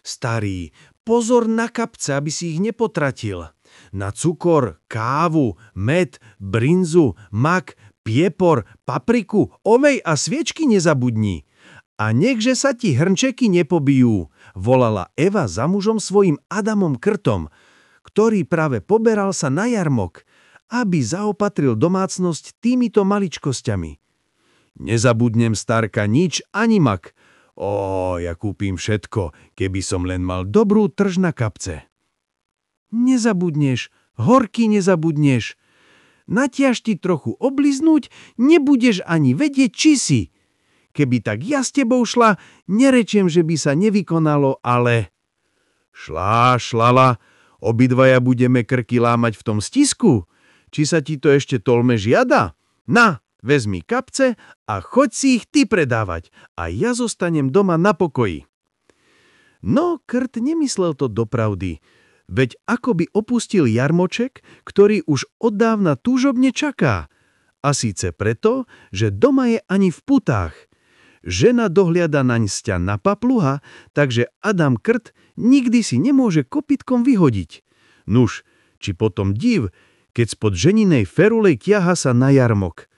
Starý, pozor na kapce, aby si ich nepotratil. Na cukor, kávu, med, brinzu, mak, piepor, papriku, olej a sviečky nezabudni. A nechže sa ti hrnčeky nepobijú, volala Eva za mužom svojím Adamom Krtom, ktorý práve poberal sa na jarmok, aby zaopatril domácnosť týmito maličkosťami. Nezabudnem, starka, nič ani mak. Ja kúpim všetko, keby som len mal dobrú trž na kapce. Nezabudneš, horky nezabudneš. Natiaž ti trochu obliznúť, nebudeš ani vedieť, či si. Keby tak ja s tebou šla, nerečiem, že by sa nevykonalo, ale... Šlala, obidvaja budeme krky lámať v tom stisku. Či sa ti to ešte tolme žiada? Na, vezmi kapce a choď si ich ty predávať a ja zostanem doma na pokoji. No, Krt nemyslel to dopravdy. Veď ako by opustil jarmoček, ktorý už od dávna túžobne čaká. A síce preto, že doma je ani v putách. Žena dohliada naň sťa na papluha, takže Adam Krt nikdy si nemôže kopytkom vyhodiť. Nuž, či potom div, keď spod ženinej ferulej ťaha sa na jarmok.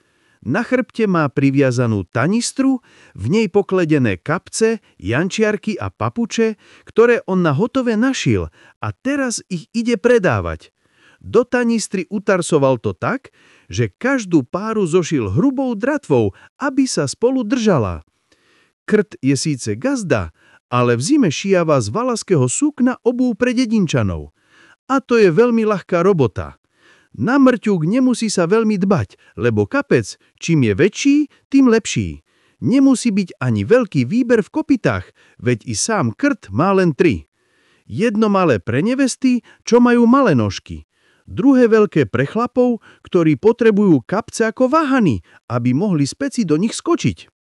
Na chrbte má priviazanú tanistru, v nej pokledené kapce, jančiarky a papuče, ktoré on na hotové našil a teraz ich ide predávať. Do tanistry utarsoval to tak, že každú páru zošil hrubou dratvou, aby sa spolu držala. Krt je síce gazda, ale v zime šijava z valaského sukna obúv pre dedinčanov. A to je veľmi ľahká robota. Na mrťuk nemusí sa veľmi dbať, lebo kapec, čím je väčší, tým lepší. Nemusí byť ani veľký výber v kopytách, veď i sám Krt má len 3. Jedno malé pre nevesty, čo majú malé nožky. Druhé veľké pre chlapov, ktorí potrebujú kapce ako váhany, aby mohli speci do nich skočiť.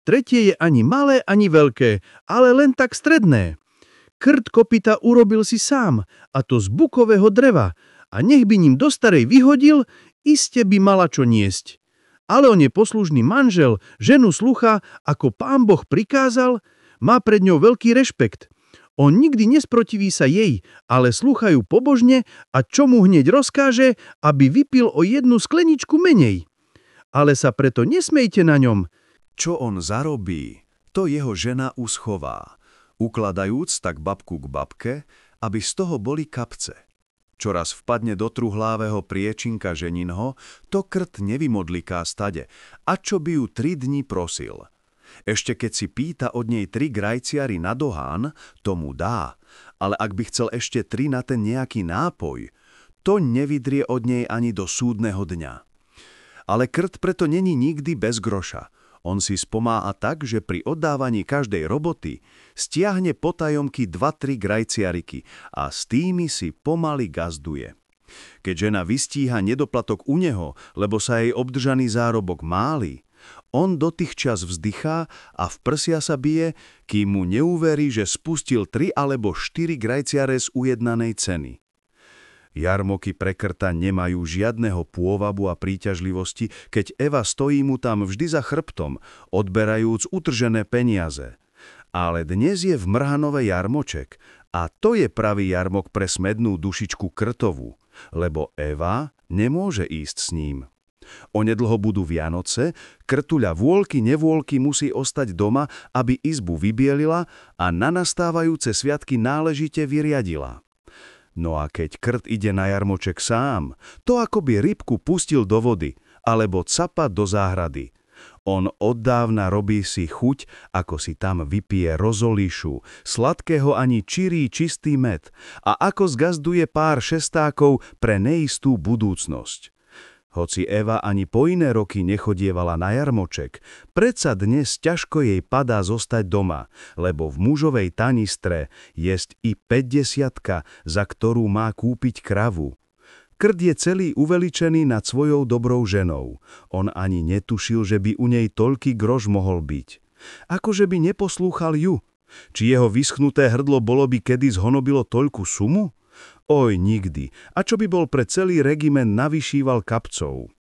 Tretie je ani malé, ani veľké, ale len tak stredné. Krt kopyta urobil si sám, a to z bukového dreva, a nech by ním do starej vyhodil, iste by mala čo niesť. Ale on je poslušný manžel, ženu slucha, ako Pán Boh prikázal, má pred ňou veľký rešpekt. On nikdy nesprotiví sa jej, ale sluchajú pobožne a čo mu hneď rozkáže, aby vypil o 1 skleničku menej. Ale sa preto nesmejte na ňom. Čo on zarobí, to jeho žena uschová, ukladajúc tak babku k babke, aby z toho boli kapce. Čoraz vpadne do truhlávého priečinka ženinho, to Krt nevymodliká stade, a čo by ju 3 dni prosil. Ešte keď si pýta od nej 3 grajciary na dohán, tomu dá, ale ak by chcel ešte 3 na ten nejaký nápoj, to nevydrie od nej ani do súdneho dňa. Ale Krt preto není nikdy bez groša. On si spomáha tak, že pri oddávaní každej roboty stiahne potajomky 2-3 grajciariky a s tými si pomaly gazduje. Keď žena vystíha nedoplatok u neho, lebo sa jej obdržaný zárobok máli, on do tých čas vzdychá a v prsia sa bije, kým mu neuverí, že spustil 3 alebo 4 grajciare z ujednanej ceny. Jarmoky pre Krta nemajú žiadneho pôvabu a príťažlivosti, keď Eva stojí mu tam vždy za chrbtom, odberajúc utržené peniaze. Ale dnes je v Mrhanove jarmoček a to je pravý jarmok pre smednú dušičku Krtovu, lebo Eva nemôže ísť s ním. Onedlho budú Vianoce, Krtuľa vôľky nevôľky musí ostať doma, aby izbu vybielila a na nastávajúce sviatky náležite vyriadila. No a keď Krt ide na jarmoček sám, to akoby rybku pustil do vody, alebo capa do záhrady. On oddávna robí si chuť, ako si tam vypije rozolíšu, sladkého ani čirý čistý med a ako zgazduje pár šestákov pre neistú budúcnosť. Hoci Eva ani po iné roky nechodievala na jarmoček, predsa dnes ťažko jej padá zostať doma, lebo v mužovej tanistre jesť i 50, za ktorú má kúpiť kravu. Krt je celý uveličený nad svojou dobrou ženou. On ani netušil, že by u nej toľký groš mohol byť. Akože by neposlúchal ju? Či jeho vyschnuté hrdlo bolo by kedy zhonobilo toľku sumu? Oj, nikdy. A čo by bol pre celý regiment navyšíval kapcov?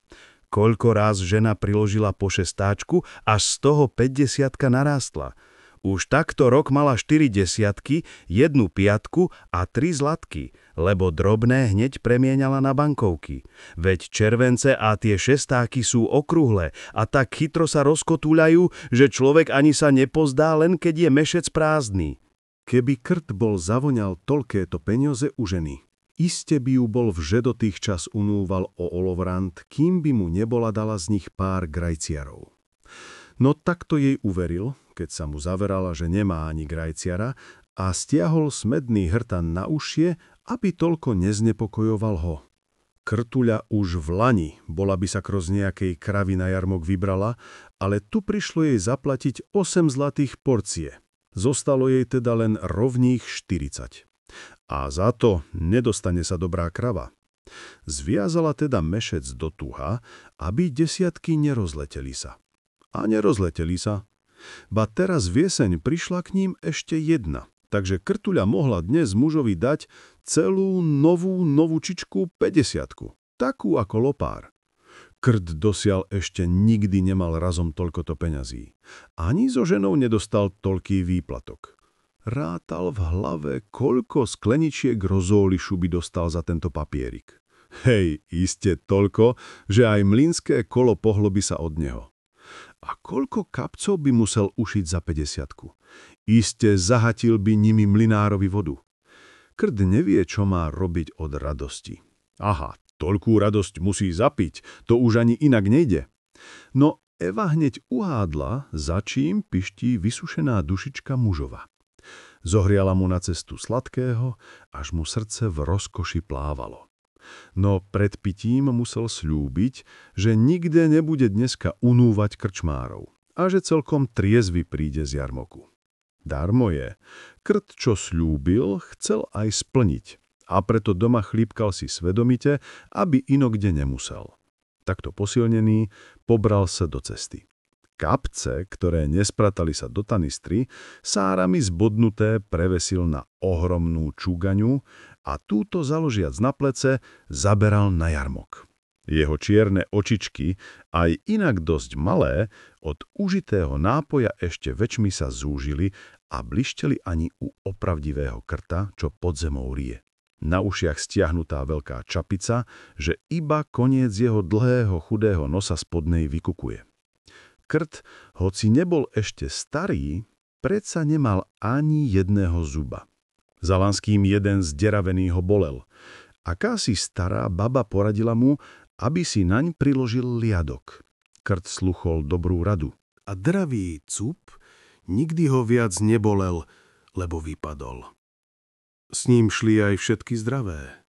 Koľko ráz žena priložila po šestáčku, až z toho 50 narástla. Už takto rok mala 4 desiatky, 1 piatku a 3 zlatky, lebo drobné hneď premieňala na bankovky. Veď července a tie šestáky sú okrúhle a tak chytro sa rozkotúľajú, že človek ani sa nepozdá, len keď je mešec prázdny. Keby Krt bol zavoňal toľkéto peniaze u ženy, iste by ju bol vžedotých čas unúval o olovrant, kým by mu nebola dala z nich pár grajciarov. No takto jej uveril, keď sa mu zaverala, že nemá ani grajciara, a stiahol smedný hrtan na ušie, aby toľko neznepokojoval ho. Krtuľa už v lani bola by sa kroz nejakej kravy na jarmok vybrala, ale tu prišlo jej zaplatiť 8 zlatých porcie. Zostalo jej teda len rovných 40. A za to nedostane sa dobrá krava. Zviazala teda mešec do tuha, aby desiatky nerozleteli sa. A nerozleteli sa. Ba teraz v jeseň prišla k ním ešte jedna, takže Krtuľa mohla dnes mužovi dať celú novúčičku 50, takú ako lopár. Krt dosiaľ ešte nikdy nemal razom toľkoto peňazí. Ani so ženou nedostal toľký výplatok. Rátal v hlave, koľko skleničiek rozólišu by dostal za tento papierik. Hej, iste toľko, že aj mlynské kolo pohlo by sa od neho. A koľko kapcov by musel ušiť za 50? Iste zahatil by nimi mlynárovi vodu. Krt nevie, čo má robiť od radosti. Aha, toľkú radosť musí zapiť, to už ani inak nejde. No Eva hneď uhádla, za čím piští vysušená dušička mužova. Zohriala mu na cestu sladkého, až mu srdce v rozkoši plávalo. No pred pitím musel sľúbiť, že nikde nebude dneska unúvať krčmárov a že celkom triezvy príde z jarmoku. Darmo je. Krt, čo sľúbil, chcel aj splniť a preto doma chlípkal si svedomite, aby inokde nemusel. Takto posilnený pobral sa do cesty. Kapce, ktoré nespratali sa do tanistry, sárami zbodnuté prevesil na ohromnú čugaňu a túto založiac na plece zaberal na jarmok. Jeho čierne očičky, aj inak dosť malé, od užitého nápoja ešte väčšmi sa zúžili a blišteli ani u opravdivého Krta, čo pod zemou rie. Na ušiach stiahnutá veľká čapica, že iba koniec jeho dlhého chudého nosa spodnej vykukuje. Krt, hoci nebol ešte starý, predsa nemal ani jedného zuba. Za lanským jeden zderavený ho bolel. Akási stará baba poradila mu, aby si naň priložil liadok. Krt sluchol dobrú radu. A dravý cup nikdy ho viac nebolel, lebo vypadol. S ním šli aj všetky zdravé.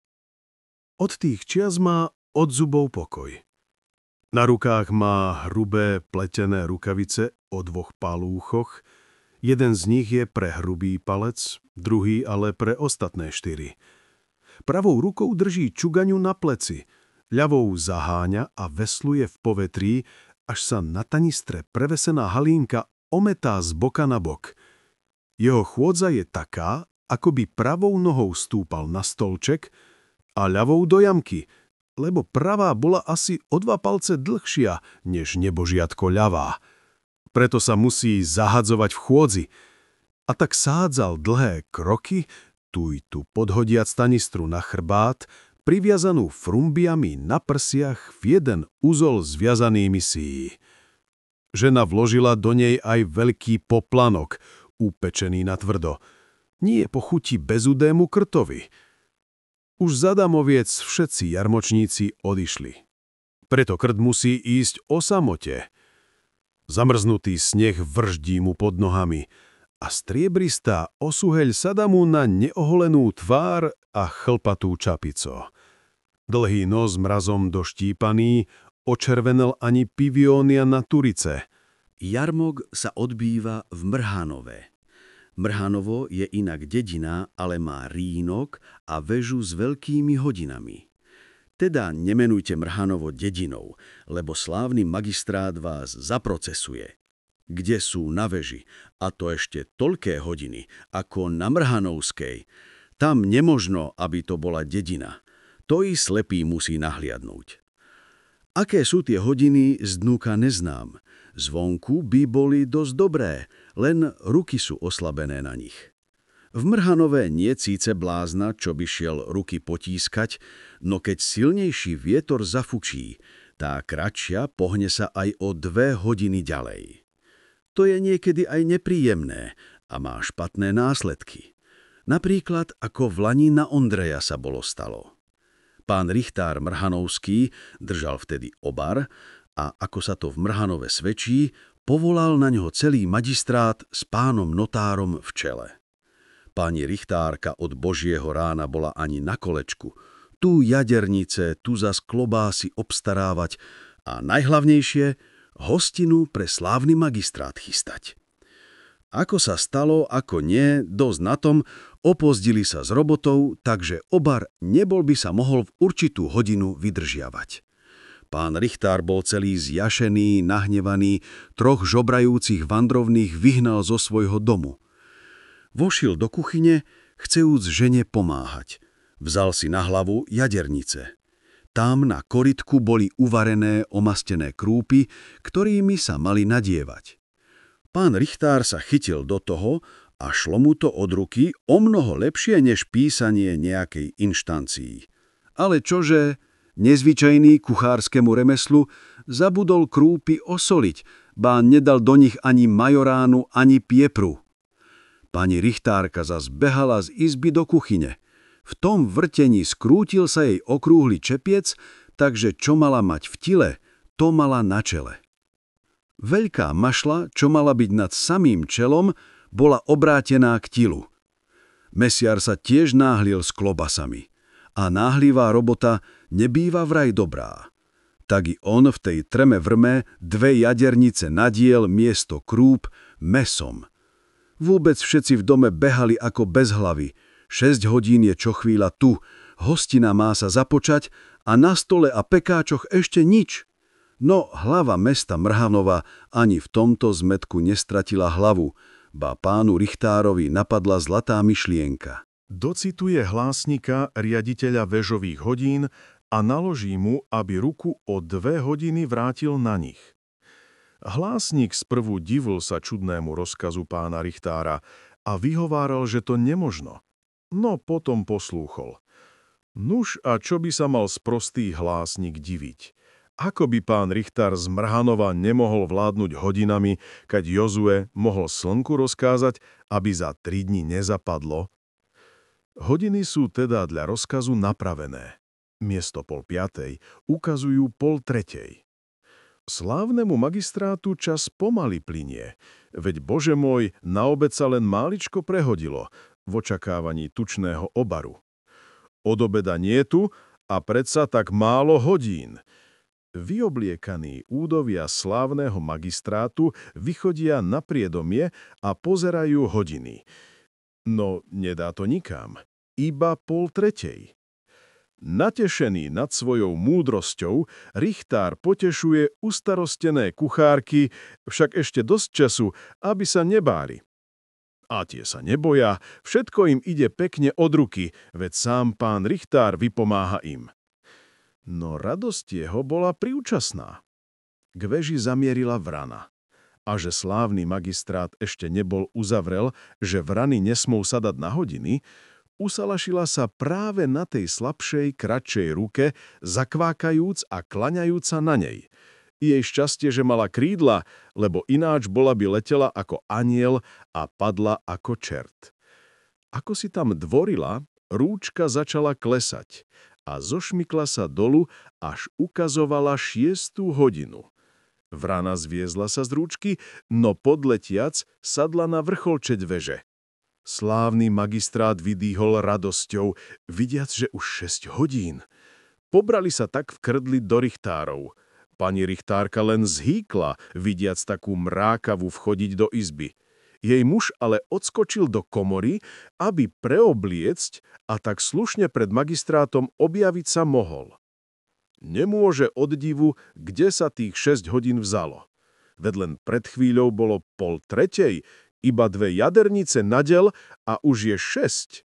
Od tých čias má od zubov pokoj. Na rukách má hrubé pletené rukavice o 2 palúchoch, jeden z nich je pre hrubý palec, druhý ale pre ostatné 4. Pravou rukou drží čugaňu na pleci, ľavou zaháňa a vesluje v povetrí, až sa na tanistre prevesená halínka ometá z boka na bok. Jeho chôdza je taká, ako by pravou nohou stúpal na stolček a ľavou do jamky, lebo pravá bola asi o 2 palce dlhšia, než nebožiatko ľavá. Preto sa musí zahadzovať v chôdzi. A tak sádzal dlhé kroky, tu podhodiac tanistru na chrbát, priviazanú frumbiami na prsiach v jeden uzol zviazanými síj. Žena vložila do nej aj veľký poplanok, upečený na tvrdo. Nie po chuti bezudému Krtovi. Už za damoviec všetci jarmočníci odišli. Preto Krt musí ísť o samote. Zamrznutý sneh vrždí mu pod nohami a striebristá osuheľ sadá mu na neoholenú tvár a chlpatú čapico. Dlhý nos mrazom doštípaný očervenel ani piviónia na Turice. Jarmok sa odbýva v Mrhánove. Mrhanovo je inak dedina, ale má rínok a väžu s veľkými hodinami. Teda nemenujte Mrhanovo dedinou, lebo slávny magistrát vás zaprocesuje. Kde sú na veži, a to ešte toľké hodiny, ako na Mrhanovskej, tam nemožno, aby to bola dedina. To i slepý musí nahliadnúť. Aké sú tie hodiny, z dnuka neznám. Zvonku by boli dosť dobré, len ruky sú oslabené na nich. V Mrhanove nie síce blázna, čo by šiel ruky potískať, no keď silnejší vietor zafučí, tá kratšia pohne sa aj o 2 hodiny ďalej. To je niekedy aj nepríjemné a má špatné následky. Napríklad ako v lani na Ondreja sa bolo stalo. Pán richtár Mrhanovský držal vtedy obar a ako sa to v Mrhanove svedčí, povolal na ňoho celý magistrát s pánom notárom v čele. Pani richtárka od Božieho rána bola ani na kolečku. Tu jadernice, tu zas klobásy obstarávať a najhlavnejšie hostinu pre slávny magistrát chystať. Ako sa stalo, ako nie, dosť na tom, opozdili sa s robotou, takže obar nebol by sa mohol v určitú hodinu vydržiavať. Pán richtár bol celý zjašený, nahnevaný, 3 žobrajúcich vandrovných vyhnal zo svojho domu. Vošiel do kuchyne, chcejúc žene pomáhať. Vzal si na hlavu jadernice. Tam na korytku boli uvarené omastené krúpy, ktorými sa mali nadievať. Pán richtár sa chytil do toho a šlo mu to od ruky omnoho lepšie než písanie nejakej inštancii. Ale čože, nezvyčajný kuchárskému remeslu, zabudol krúpy osoliť, ba nedal do nich ani majoránu, ani piepru. Pani richtárka zas behala z izby do kuchyne. V tom vrtení skrútil sa jej okrúhly čepiec, takže čo mala mať v tile, to mala na čele. Veľká mašľa, čo mala byť nad samým čelom, bola obrátená k tilu. Mesiar sa tiež náhlil s klobasami. A náhlivá robota nebýva vraj dobrá. Tak i on v tej treme vrme 2 jadernice nadiel miesto krúp mesom. Vôbec všetci v dome behali ako bez hlavy. 6 hodín je čo chvíľa tu, hostina má sa započať a na stole a pekáčoch ešte nič. No hlava mesta Mrhanova ani v tomto zmetku nestratila hlavu, ba pánu richtárovi napadla zlatá myšlienka. Docituje hlásnika riaditeľa väžových hodín a naloží mu, aby ruku o 2 hodiny vrátil na nich. Hlásnik sprvu divil sa čudnému rozkazu pána richtára a vyhováral, že to nemožno. No potom poslúchol. Nuž a čo by sa mal sprostý hlásnik diviť? Ako by pán richtár z Mrhanova nemohol vládnuť hodinami, keď Jozue mohol slnku rozkázať, aby za 3 dni nezapadlo? Hodiny sú teda dla rozkazu napravené. Miesto 4:30 ukazujú 2:30. Slávnemu magistrátu čas pomaly plynie, veď Bože môj, na obed sa len máličko prehodilo v očakávaní tučného obaru. Od obeda nie tu a predsa tak málo hodín. Vyobliekaní údovia slávneho magistrátu vychodia na priedomie a pozerajú hodiny. No nedá to nikam, iba 2:30. Natešený nad svojou múdrosťou, richtár potešuje ustarostené kuchárky, však ešte dosť času, aby sa nebáli. A tie sa neboja, všetko im ide pekne od ruky, veď sám pán richtár vypomáha im. No radosť jeho bola príúčasná. K veži zamierila vrana. A že slávny magistrát ešte nebol uzavrel, že vrany nesmú sadať na hodiny, usalašila sa práve na tej slabšej, kratšej ruke, zakvákajúc a klaňajúc sa na nej. Jej šťastie, že mala krídla, lebo ináč bola by letela ako anjel a padla ako čert. Ako si tam dvorila, rúčka začala klesať a zošmykla sa dolu, až ukazovala 6. hodinu. Vrana zviezla sa z rúčky, no podletiac sadla na vrcholčeť veže. Slávny magistrát vydýhol radosťou, vidiac, že už 6 hodín. Pobrali sa tak v krdli do richtárov. Pani richtárka len zhýkla, vidiac takú mrákavu vchodiť do izby. Jej muž ale odskočil do komory, aby preobliecť a tak slušne pred magistrátom objaviť sa mohol. Nemôže od divu, kde sa tých 6 hodín vzalo. Veď len pred chvíľou bolo 2:30, iba 2 jadernice nadel a už je 6.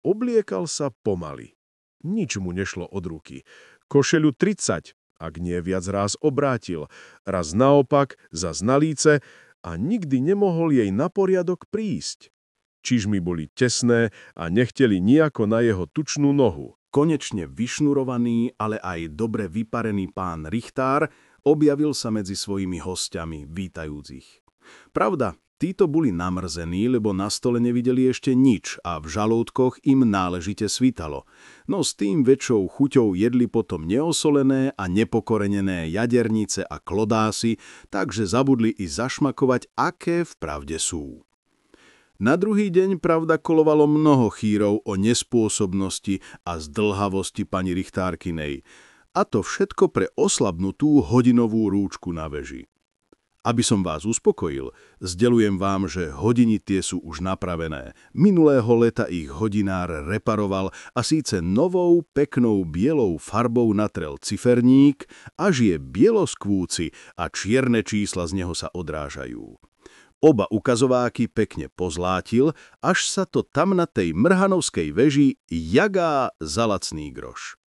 Obliekal sa pomaly. Nič mu nešlo od ruky. Košeľu 30, ak nie viac raz obrátil. Raz naopak, zas na líce a nikdy nemohol jej na poriadok prísť. Čižmy boli tesné a nechteli nijako na jeho tučnú nohu. Konečne vyšnurovaný, ale aj dobre vyparený pán Richtár objavil sa medzi svojimi hostiami, vítajúc ich. Pravda, títo boli namrzení, lebo na stole nevideli ešte nič a v žalúdkoch im náležite svítalo. No s tým väčšou chuťou jedli potom neosolené a nepokorenené jadernice a klodásy, takže zabudli i zašmakovať, aké vpravde sú. Na druhý deň pravda kolovalo mnoho chýrov o nespôsobnosti a zdĺhavosti pani Richtárkinej, a to všetko pre oslabnutú hodinovú rúčku na veži. Aby som vás uspokojil, sdeľujem vám, že hodiny tie sú už napravené. Minulého leta ich hodinár reparoval a síce novou, peknou bielou farbou natrel ciferník, až je bieloskvúci a čierne čísla z neho sa odrážajú. Oba ukazováky pekne pozlátil, až sa to tam na tej mrhanovskej veži jagá za lacný groš.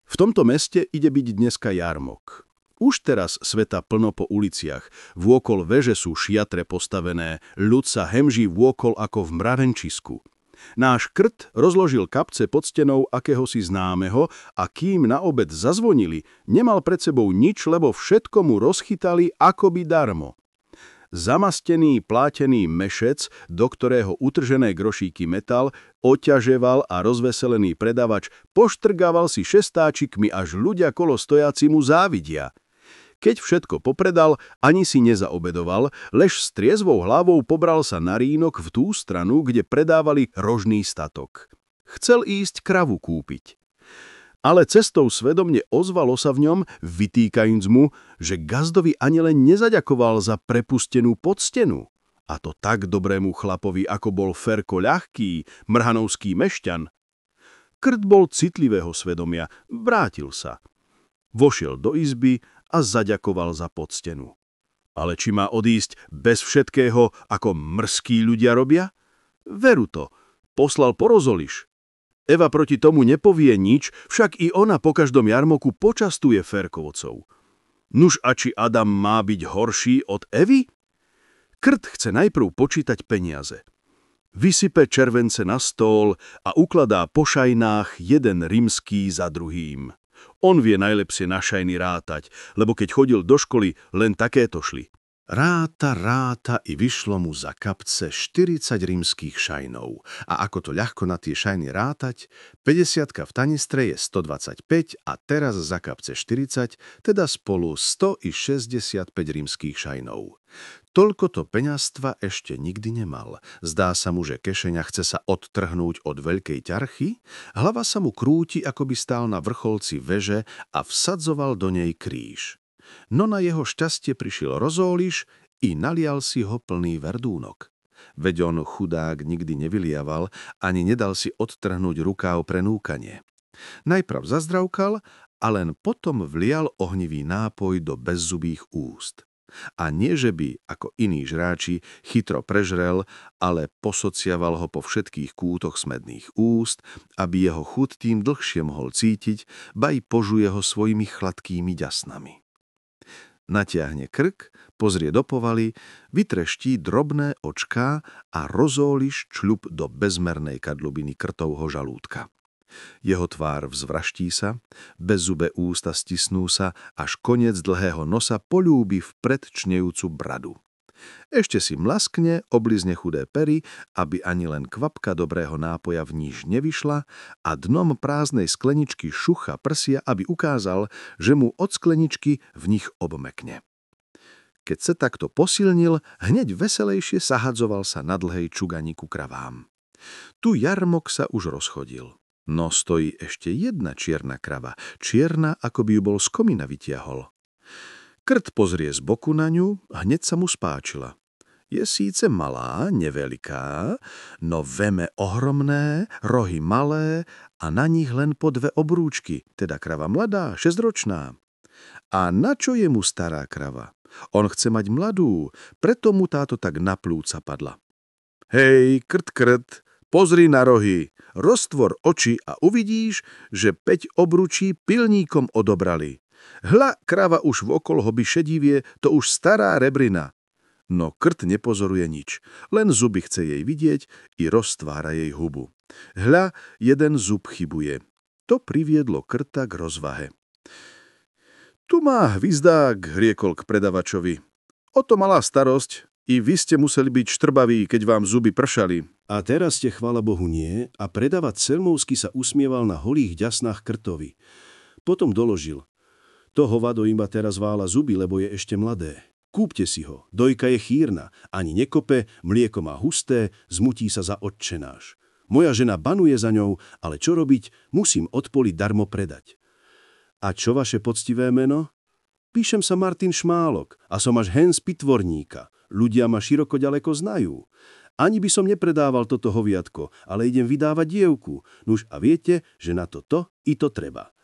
V tomto meste ide byť dneska jarmok. Už teraz sveta plno po uliciach, vôkol veže sú šiatre postavené, ľud sa hemží vôkol ako v mravenčisku. Náš krt rozložil kapce pod stenou akéhosi známeho a kým na obed zazvonili, nemal pred sebou nič, lebo všetko mu rozchytali akoby darmo. Zamastený plátený mešec, do ktorého utržené grošíky metal, oťaževal a rozveselený predavač poštrgával si šestáčikmi, až ľudia kolo stojáci mu závidia. Keď všetko popredal, ani si nezaobedoval, lež s triezvou hlavou pobral sa na rínok v tú stranu, kde predávali rožný statok. Chcel ísť kravu kúpiť. Ale cestou svedomne ozvalo sa v ňom, vytýkajúc mu, že gazdovi ani len nezaďakoval za prepustenú podstenu. A to tak dobrému chlapovi, ako bol Ferko ľahký, mrhanovský mešťan. Krt bol citlivého svedomia, vrátil sa. Vošiel do izby a zaďakoval za podstenu. Ale či má odísť bez všetkého, ako mrzkí ľudia robia? Veru to, poslal porozoliš. Eva proti tomu nepovie nič, však i ona po každom jarmoku počastuje Ferkovcov. Nuž a či Adam má byť horší od Evy? Krt chce najprv počítať peniaze. Vysype července na stôl a ukladá po šajnách jeden rímský za druhým. On vie najlepšie na šajny rátať, lebo keď chodil do školy, len takéto šli. Ráta i vyšlo mu za kapce 40 rímskych šajnov. A ako to ľahko na tie šajny rátať, 50 v tanistre je 125 a teraz za kapce 40, teda spolu 165 rímskych šajnov. Toľko to peňažstva ešte nikdy nemal. Zdá sa mu, že kešeňa chce sa odtrhnúť od veľkej ťarchy, hlava sa mu krúti, ako by stál na vrcholci veže a vsadzoval do nej kríž. No na jeho šťastie prišiel rozóliš i nalial si ho plný verdúnok. Veď on chudák nikdy nevyliaval, ani nedal si odtrhnúť rukáv pre núkanie. Najprv zazdravkal a len potom vlial ohnivý nápoj do bezzubých úst. A nie, že by, ako iní žráči, chytro prežrel, ale posociaval ho po všetkých kútoch smedných úst, aby jeho chuť tým dlhšie mohol cítiť, ba i požuje ho svojimi chladkými ďasnami. Natiahne krk, pozrie do povaly, vytreští drobné očká a rozóliš čľub do bezmernej kadlubiny krtovho žalúdka. Jeho tvár vzvraští sa, bezzubé ústa stisnú sa, až koniec dlhého nosa poľúbi vpred čnejúcu bradu. Ešte si mlaskne, oblizne chudé pery, aby ani len kvapka dobrého nápoja v níž nevyšla a dnom prázdnej skleničky šucha prsia, aby ukázal, že mu od skleničky v nich obmekne. Keď sa takto posilnil, hneď veselejšie sahadzoval sa na dlhej čugani ku kravám. Tu jarmok sa už rozchodil. No stojí ešte jedna čierna krava, čierna, ako by ju bol z komína vytiahol. Krt pozrie z boku na ňu, hneď sa mu spáčila. Je síce malá, neveľká, no veme ohromné, rohy malé a na nich len po 2 obrúčky, teda krava mladá, 6ročná. A na čo je mu stará krava? On chce mať mladú, preto mu táto tak na plúca padla. Hej, krt, pozri na rohy, roztvor oči a uvidíš, že 5 obručí pilníkom odobrali. Hľa, krava už vokol hoby šedivie, to už stará rebrina. No krt nepozoruje nič, len zuby chce jej vidieť i roztvára jej hubu. Hľa, jeden zub chybuje. To priviedlo krta k rozvahe. Tu má hvizdák, riekol k predavačovi. O to malá starosť, i vy ste museli byť štrbaví, keď vám zuby pršali. A teraz ste, chvála Bohu, nie, a predavač Selmovský sa usmieval na holých ďasnách krtovi. Potom doložil. To hovado iba teraz vála zuby, lebo je ešte mladé. Kúpte si ho, dojka je chýrna, ani nekope, mlieko má husté, zmutí sa za otčenáš. Moja žena banuje za ňou, ale čo robiť, musím odpoliť darmo predať. A čo vaše poctivé meno? Píšem sa Martin Šmálok a som až hen z Pitvorníka. Ľudia ma široko ďaleko znajú. Ani by som nepredával toto hoviatko, ale idem vydávať dievku. Nuž a viete, že na toto i to treba.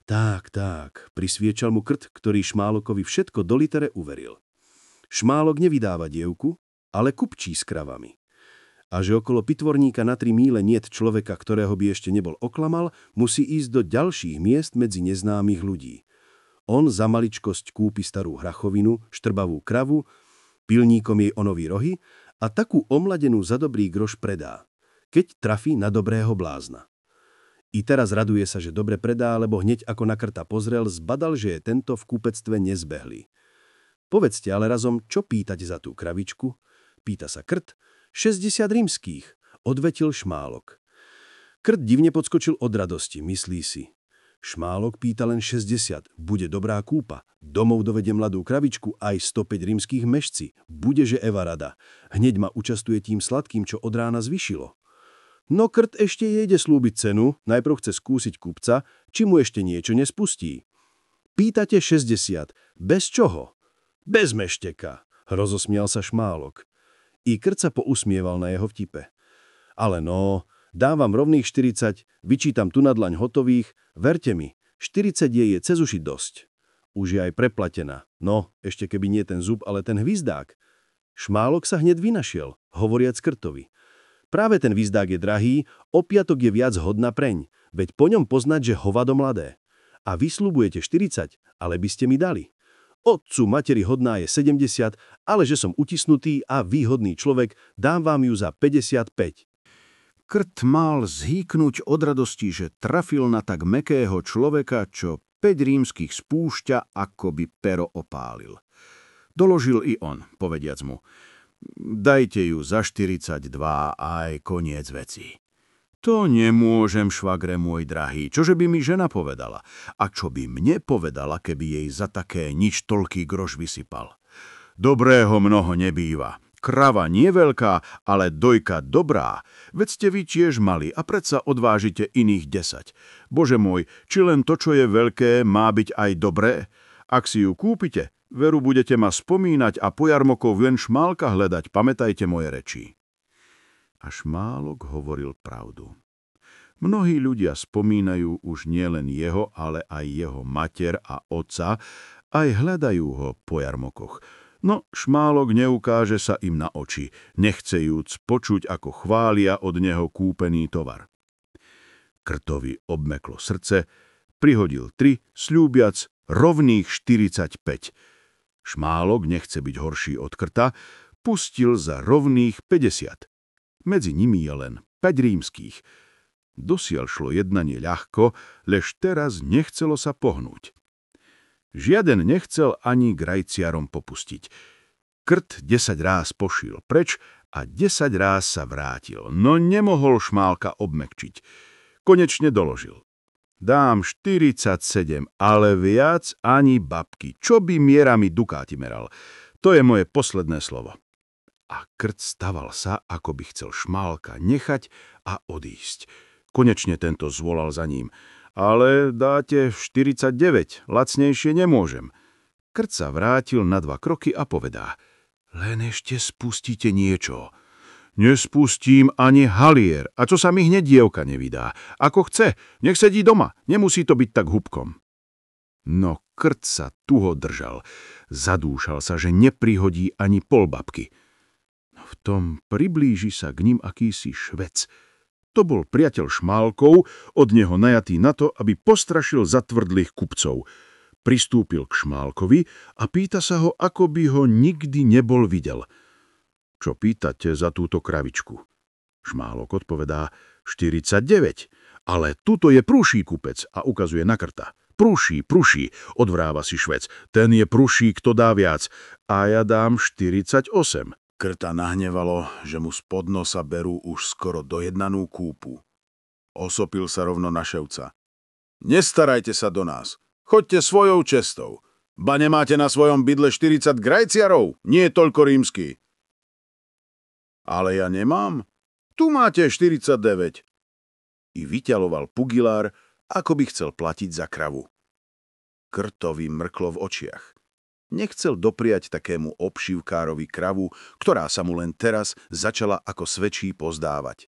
Tak, prisviečal mu krt, ktorý Šmálokovi všetko do litere uveril. Šmálok nevydáva dievku, ale kupčí s kravami. A že okolo Pitvorníka na 3 míle niet človeka, ktorého by ešte nebol oklamal, musí ísť do ďalších miest medzi neznámych ľudí. On za maličkosť kúpi starú hrachovinu, štrbavú kravu, pilníkom jej onový rohy a takú omladenú za dobrý groš predá, keď trafí na dobrého blázna. I teraz raduje sa, že dobre predá, lebo hneď ako na krta pozrel, zbadal, že je tento v kúpectve nezbehlý. Povedzte ale razom, čo pýtať za tú kravičku? Pýta sa krt. 60 rímskych, odvetil Šmálok. Krt divne podskočil od radosti, myslí si. Šmálok pýta len 60, bude dobrá kúpa. Domov dovede mladú kravičku aj 105 rímskych mešci. Budeže Eva rada. Hneď ma účastuje tým sladkým, čo od rána zvyšilo. No krt ešte jejde slúbiť cenu, najprv chce skúsiť kupca, či mu ešte niečo nespustí. Pýtate 60, bez čoho? Bez mešteka, rozosmial sa Šmálok. I krt sa pousmieval na jeho vtipe. Ale no, dávam rovných 40, vyčítam tu na dlaň hotových, verte mi, 40 je cez uši dosť. Už je aj preplatená. No, ešte keby nie ten zub, ale ten hvizdák. Šmálok sa hneď vynašiel, hovoriac krtovi. Práve ten hvizdák je drahý, opiatok je viac hodná preň, veď po ňom poznať, že hovado mladé. A vy sľubujete 40, ale by ste mi dali. Otcu materi hodná je 70, ale že som utisnutý a výhodný človek, dám vám ju za 55. Krt mal zhýknuť od radosti, že trafil na tak mäkkého človeka, čo 5 rímskych spúšťa, ako by pero opálil. Doložil i on, povediac mu. Dajte ju za 42 aj koniec veci. To nemôžem, švagre môj drahý, čože by mi žena povedala. A čo by mne povedala, keby jej za také nič toľký groš vysypal. Dobrého mnoho nebýva. Krava nie veľká, ale dojka dobrá. Veď ste vy tiež mali a predsa odvážite iných 10. Bože môj, či len to, čo je veľké, má byť aj dobré? Ak si ju kúpite, veru budete ma spomínať a po jarmokov len Šmálka hľadať, pamätajte moje reči. A Šmálok hovoril pravdu. Mnohí ľudia spomínajú už nielen jeho, ale aj jeho mater a otca, aj hľadajú ho po jarmokoch. No Šmálok neukáže sa im na oči, nechcejúc počuť, ako chvália od neho kúpený tovar. Krtovi obmeklo srdce, prihodil 3, sľúbiac rovných 45. Šmálok nechce byť horší od krta, pustil za rovných 50. Medzi nimi je len 5 rímskych. Dosiaľ šlo jednanie ľahko, lež teraz nechcelo sa pohnúť. Žiaden nechcel ani k rajciarom popustiť. Krt 10 ráz pošiel preč a 10 ráz sa vrátil, no nemohol Šmálka obmekčiť. Konečne doložil. Dám 47, ale viac ani babky. Čo by mierami dukáti meral? To je moje posledné slovo. A krt staval sa, ako by chcel Šmálka nechať a odísť. Konečne tento zvolal za ním. Ale dáte 49, lacnejšie nemôžem. Krt sa vrátil na 2 kroky a povedá. Len ešte spustíte niečo. Nespustím ani halier, a čo sa mi hneď dievka nevydá. Ako chce, nech sedí doma, nemusí to byť tak hubkom. No krt sa tuho držal. Zadúšal sa, že neprihodí ani pol babky. V tom priblíži sa k ním akýsi Švec. To bol priateľ Šmálkov, od neho najatý na to, aby postrašil zatvrdlých kupcov. Pristúpil k Šmálkovi a pýta sa ho, ako by ho nikdy nebol videl. Čo pýtate za túto kravičku? Šmálok odpovedá 49, ale tuto je prúší kupec a ukazuje na Krta. Prúší, odvráva si Švec. Ten je prúší, kto dá viac. A ja dám 48. Krta nahnevalo, že mu spod nosa berú už skoro dojednanú kúpu. Osopil sa rovno na Ševca. Nestarajte sa do nás. Choďte svojou cestou. Ba nemáte na svojom bydle 40 grajciarov? Nie je toľko rímsky. Ale ja nemám. Tu máte 49. I vyťaloval pugilár, ako by chcel platiť za kravu. Krtovi mrklo v očiach. Nechcel dopriať takému obšivkárovi kravu, ktorá sa mu len teraz začala ako sväčší pozdávať.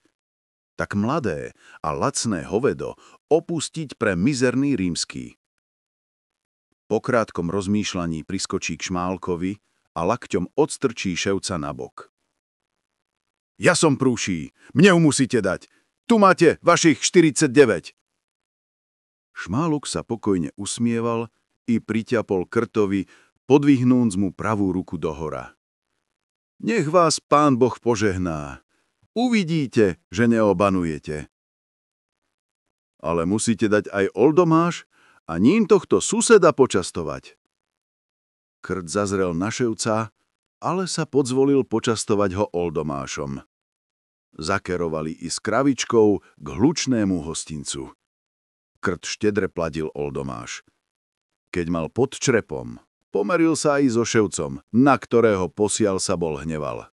Tak mladé a lacné hovedo opustiť pre mizerný rímsky. Po krátkom rozmýšľaní priskočí k Šmálkovi a lakťom odstrčí Ševca nabok. Ja som prúší, mne ju musíte dať. Tu máte vašich 49. Šmálok sa pokojne usmieval i priťapol Krtovi, podvihnúc mu pravú ruku dohora. Nech vás Pán Boh požehná. Uvidíte, že neobanujete. Ale musíte dať aj oldomáš a ním tohto suseda počastovať. Krt zazrel na Ševca, ale sa podzvolil počastovať ho oldomášom. Zakerovali i s kravičkou k hlučnému hostincu. Krt štedre platil oldomáš. Keď mal pod črepom, pomeril sa aj so Ševcom, na ktorého posiaľ sa bol hneval.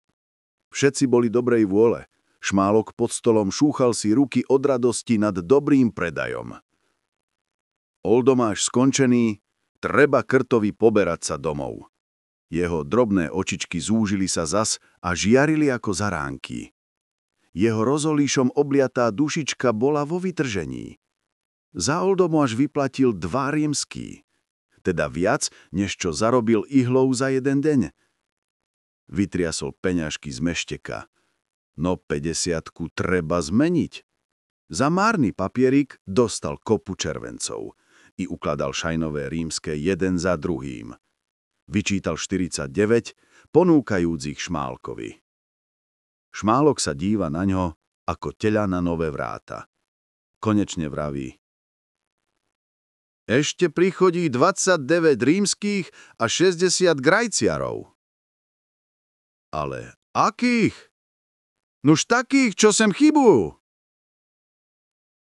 Všetci boli dobrej vôle. Šmálok pod stolom šúchal si ruky od radosti nad dobrým predajom. Oldomáš skončený, treba Krtovi poberať sa domov. Jeho drobné očičky zúžili sa zas a žiarili ako zaránky. Jeho rozolíšom obliatá dušička bola vo vytržení. Za oldomáš vyplatil 2 rímsky, teda viac, než čo zarobil ihlou za jeden deň. Vytriasol peňažky z mešteka. No 50-ku treba zmeniť. Za márny papierik dostal kopu červencov i ukladal šajnové rímske jeden za druhým. Vyčítal 49, ponúkajúc ich Šmálkovi. Šmálok sa díva na ňo ako teľa na nové vráta. Konečne vraví. Ešte prichodí 29 rímskych a 60 grajciarov. Ale akých? Nuž takých, čo sem chybujú.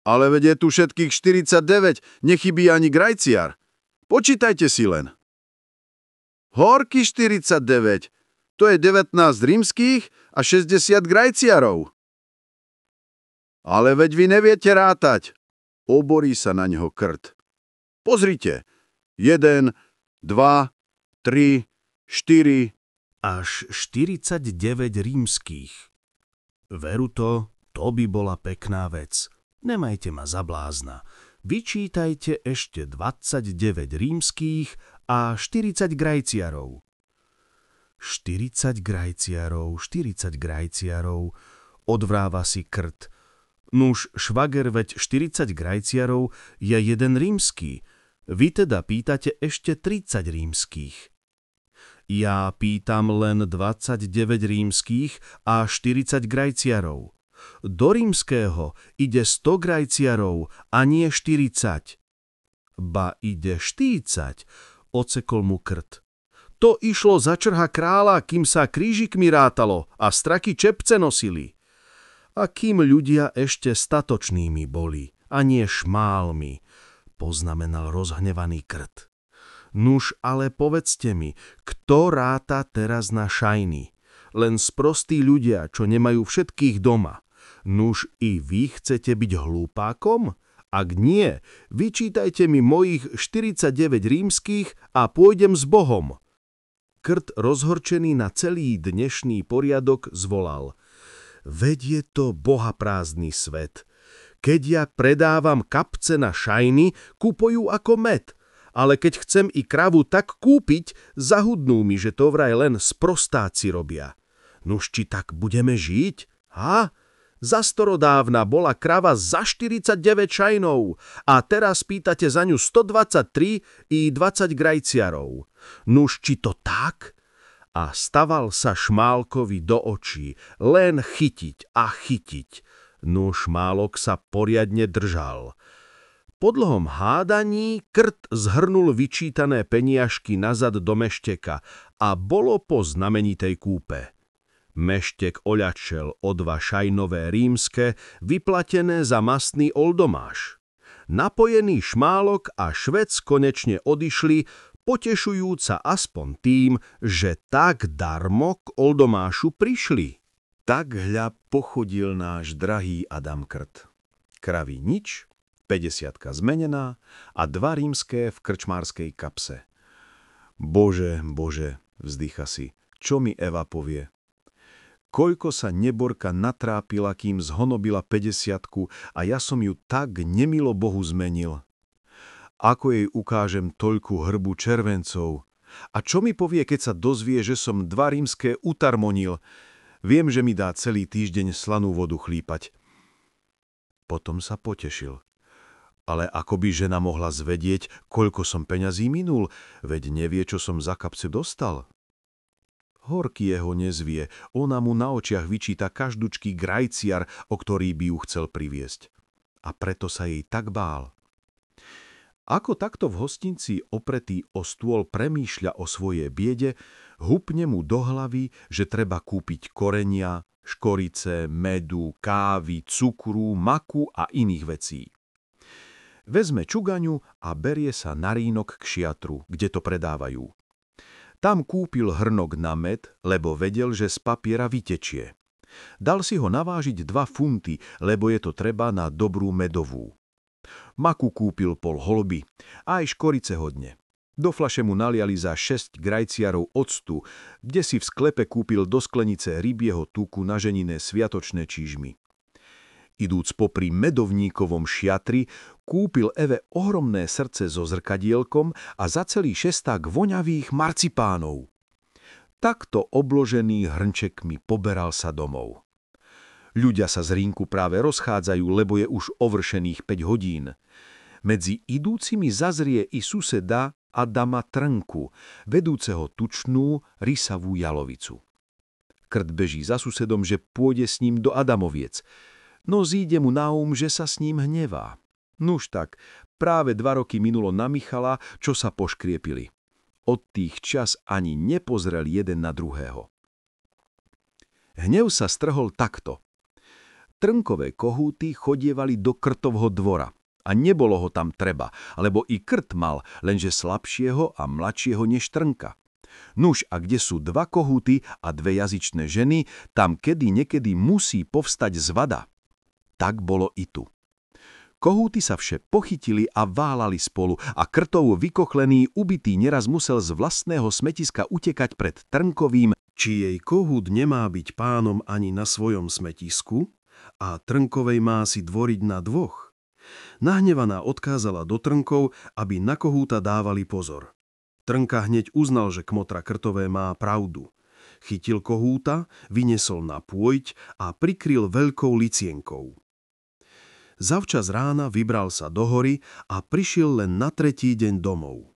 Ale veď je tu všetkých 49, nechybí ani grajciar. Počítajte si len. Horky 49, to je 19 rímskych a 60 grajciarov. Ale veď vy neviete rátať. Oborí sa na ňo Krt. Pozrite. 1, 2, 3, 4... Až 49 rímskych. Veru to by bola pekná vec. Nemajte ma za blázna. Vyčítajte ešte 29 rímskych a 40 grajciarov. 40 grajciarov, odvráva si Krt. Nuž, švager, veď 40 grajciarov je jeden rímsky. Vy teda pýtate ešte 30 rímskych. Ja pýtam len 29 rímskych a 40 grajciarov. Do rímskeho ide 100 grajciarov a nie 40. Ba ide 40, ocekol mu Krt. To išlo za črha kráľa, kým sa krížikmi rátalo a straky čepce nosili. A kým ľudia ešte statočnými boli, a nie šmálmi, poznamenal rozhnevaný Krt. Nuž, ale povedzte mi, kto ráta teraz na šajny? Len sprostí ľudia, čo nemajú všetkých doma. Nuž, i vy chcete byť hlúpákom? Ak nie, vyčítajte mi mojich 49 rímskych a pôjdem s Bohom. Krt, rozhorčený na celý dnešný poriadok, zvolal. Veď je to bohaprázdny svet. Keď ja predávam kapce na šajny, kupujú ako med. Ale keď chcem i kravu tak kúpiť, zahudnú mi, že to vraj len sprostáci robia. Nuž, či tak budeme žiť? Ha? Za starodávna bola krava za 49 šajnov a teraz pýtate za ňu 123 i 20 grajciarov. Nuž, či to tak? A staval sa Šmálkovi do očí, len chytiť a chytiť. Nuž, Šmálok sa poriadne držal. Po dlhom hádaní Krt zhrnul vyčítané peniažky nazad do Mešteka a bolo po znamenitej kúpe. Meštek oľačel o 2 šajnové rímske, vyplatené za mastný oldomáš. Napojený Šmálok a Švec konečne odišli, potešujúca aspoň tým, že tak darmo k oldomášu prišli. Tak hľa pochodil náš drahý Adam Krt. Kravy nič, 50-ka zmenená a 2 rímske v krčmárskej kapse. Bože, bože, vzdycha si, čo mi Eva povie? Koľko sa neborka natrápila, kým zhonobila 50-ku a ja som ju tak nemilo Bohu zmenil. Ako jej ukážem toľku hrbu červencov? A čo mi povie, keď sa dozvie, že som 2 rímske utarmonil? Viem, že mi dá celý týždeň slanú vodu chlípať. Potom sa potešil. Ale ako by žena mohla zvedieť, koľko som peňazí minul, veď nevie, čo som za kapse dostal. Horky jeho nezvie, ona mu na očiach vyčíta každučký grajciar, o ktorý by ju chcel priviesť. A preto sa jej tak bál. Ako takto v hostinci opretý o stôl premýšľa o svojej biede, hupne mu do hlavy, že treba kúpiť korenia, škorice, medu, kávy, cukru, maku a iných vecí. Vezme čugaňu a berie sa na rínok k šiatru, kde to predávajú. Tam kúpil hrnok na med, lebo vedel, že z papiera vytečie. Dal si ho navážiť 2 funty, lebo je to treba na dobrú medovú. Maku kúpil pol holby, a aj škorice hodne. Do fľaše mu naliali za 6 grajciarov octu, kde si v sklepe kúpil do sklenice rybieho tuku na ženine sviatočné čížmy. Idúc popri medovníkovom šiatri, kúpil Eve ohromné srdce so zrkadielkom a za celý 6 voňavých marcipánov. Takto obložený hrnčekmi poberal sa domov. Ľudia sa z rínku práve rozchádzajú, lebo je už ovršených 5 hodín. Medzi idúcimi zazrie i suseda Adama Trnku, vedúceho tučnú rysavú jalovicu. Krt beží za susedom, že pôjde s ním do Adamoviec, no zíde mu na že sa s ním hnevá. Nuž tak, práve 2 roky minulo na Michala, čo sa poškriepili. Od tých čas ani nepozrel jeden na druhého. Hnev sa strhol takto. Trnkové kohúty chodievali do Krtovho dvora a nebolo ho tam treba, lebo i Krt mal, lenže slabšieho a mladšieho než Trnka. Nuž, a kde sú 2 kohúty a 2 jazyčné ženy, tam niekedy musí povstať zvada. Tak bolo i tu. Kohúty sa vše pochytili a válali spolu a Krtov vykochlený, ubitý neraz musel z vlastného smetiska utekať pred Trnkovým, či jej kohút nemá byť pánom ani na svojom smetisku a Trnkovej má si dvoriť na 2. Nahnevaná odkázala do Trnkov, aby na kohúta dávali pozor. Trnka hneď uznal, že kmotra Krtové má pravdu. Chytil kohúta, vyniesol na pôjť a prikryl veľkou licienkou. Zavčas rána vybral sa do hory a prišiel len na 3. deň domov.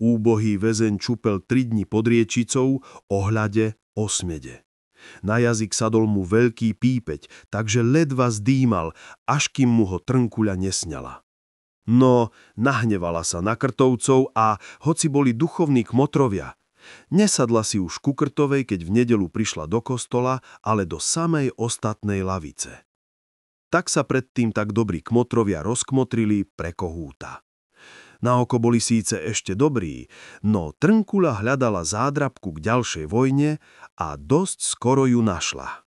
Úbohý väzeň čupel 3 dni pod riečicou o hľade, o smede. Na jazyk sadol mu veľký pípeť, takže ledva zdýmal, až kým mu ho Trnkuľa nesňala. No, nahnevala sa na Krtovcov a, hoci boli duchovní kmotrovia, nesadla si už ku Krtovej, keď v nedeľu prišla do kostola, ale do samej ostatnej lavice. Tak sa predtým tak dobrí kmotrovia rozkmotrili pre kohúta. Na oko boli síce ešte dobrí, no Trnkuľa hľadala zádrabku k ďalšej vojne a dosť skoro ju našla.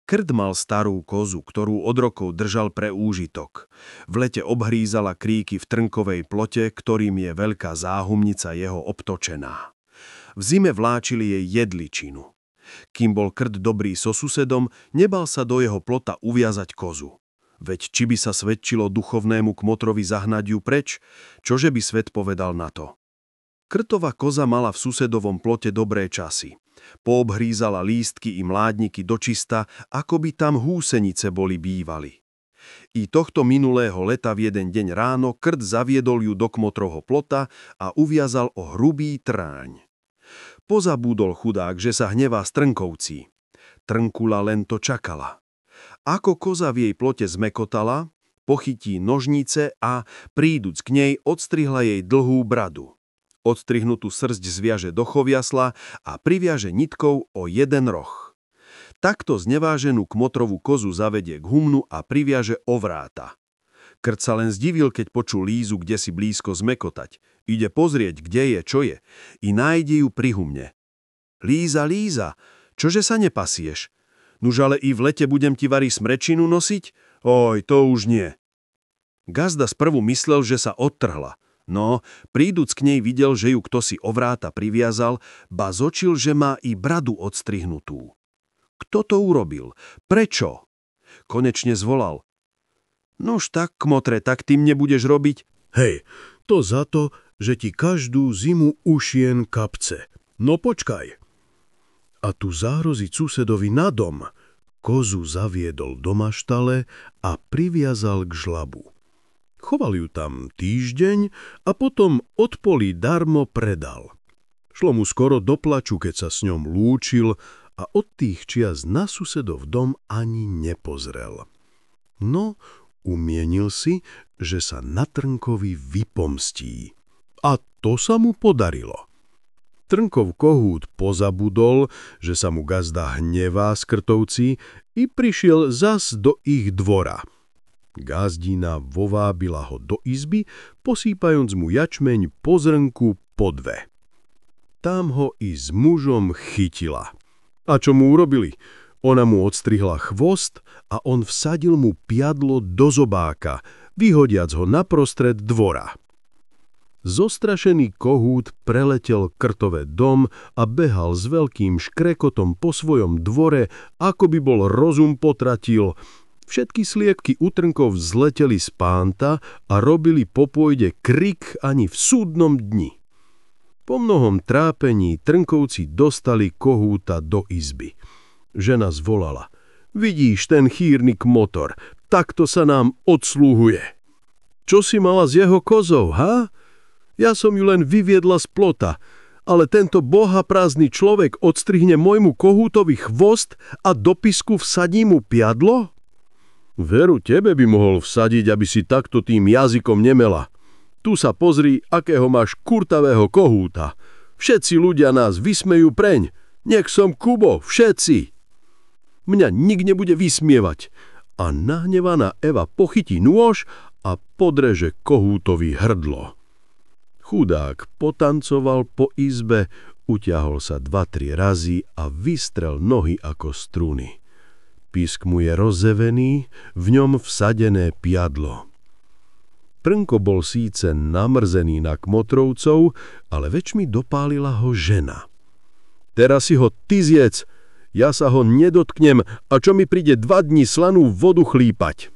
Krt mal starú kozu, ktorú od rokov držal pre úžitok. V lete obhrízala kríky v Trnkovej plote, ktorým je veľká záhumnica jeho obtočená. V zime vláčili jej jedličinu. Kým bol Krt dobrý so susedom, nebal sa do jeho plota uviazať kozu. Veď či by sa svedčilo duchovnému kmotrovi zahnať ju preč, čože by svet povedal na to? Krtova koza mala v susedovom plote dobré časy. Poobhrízala lístky i mládniky dočista, ako by tam húsenice boli bývali. I tohto minulého leta v jeden deň ráno Krt zaviedol ju do kmotrovho plota a uviazal o hrubý tráň. Pozabúdol chudák, že sa hnevá Trnkovci. Trnkula len to čakala. Ako koza v jej plote zmekotala, pochytí nožnice a, príduc k nej, odstrihla jej dlhú bradu. Odstrihnutú srsť zviaže do choviasla a priviaže nitkou o jeden roh. Takto zneváženú kmotrovú kozu zavedie k humnu a priviaže o vráta. Krt sa len zdivil, keď počul Lízu kdesi blízko zmekotať. Ide pozrieť, kde je, čo je. I nájde ju pri humne. Líza, Líza, čože sa nepasieš? Nuž ale i v lete budem ti vari smrečinu nosiť? Oj, to už nie. Gazda sprvu myslel, že sa odtrhla. No, príduc k nej videl, že ju ktosi o vráta priviazal, ba zočil, že má i bradu odstrihnutú. Kto to urobil? Prečo? Konečne zvolal. Nož tak, kmotre, tak ty mne budeš robiť? Hej, to za to, že ti každú zimu ušien kapce. No počkaj. A tu zahroziť susedovi na dom, kozu zaviedol do maštale a priviazal k žlabu. Choval ju tam týždeň a potom od polí darmo predal. Šlo mu skoro do plaču, keď sa s ňom lúčil a od tých čias na susedov dom ani nepozrel. No, umienil si, že sa na Trnkovi vypomstí. A to sa mu podarilo. Trnkov kohút pozabudol, že sa mu gazda hnevá z Krtovci i prišiel zas do ich dvora. Gazdina vovábila ho do izby, posýpajúc mu jačmeň po zrnku po dve. Tam ho i s mužom chytila. A čo mu urobili? Ona mu odstrihla chvost a on vsadil mu piadlo do zobáka, vyhodiac ho naprostred dvora. Zostrašený kohút preletel Krtove dom a behal s veľkým škrekotom po svojom dvore, ako by bol rozum potratil. Všetky sliepky u Trnkov vzleteli z pánta a robili po pôjde krik ani v súdnom dni. Po mnohom trápení Trnkovci dostali kohúta do izby. Žena zvolala. Vidíš ten chýrny kmotor, takto sa nám odsluhuje. Čo si mala s jeho kozou, ha? Ja som ju len vyviedla z plota, ale tento bohaprázdny človek odstrihne môjmu kohútovi chvost a do pisku vsadí mu piadlo? Veru, tebe by mohol vsadiť, aby si takto tým jazykom nemela. Tu sa pozri, akého máš kurtavého kohúta. Všetci ľudia nás vysmejú preň. Nech som Kubo, všetci. Mňa nik nebude vysmievať. A nahnevaná Eva pochytí nôž a podreže kohútovi hrdlo. Chudák potancoval po izbe, utiahol sa 2-3 razy a vystrel nohy ako struny. Pisk mu je rozevený, v ňom vsadené piadlo. Trnko bol síce namrzený na kmotrovcov, ale väčšmi dopálila ho žena. Teraz si ho ty zjedz, ja sa ho nedotknem a čo mi príde 2 dni slanú vodu chlípať.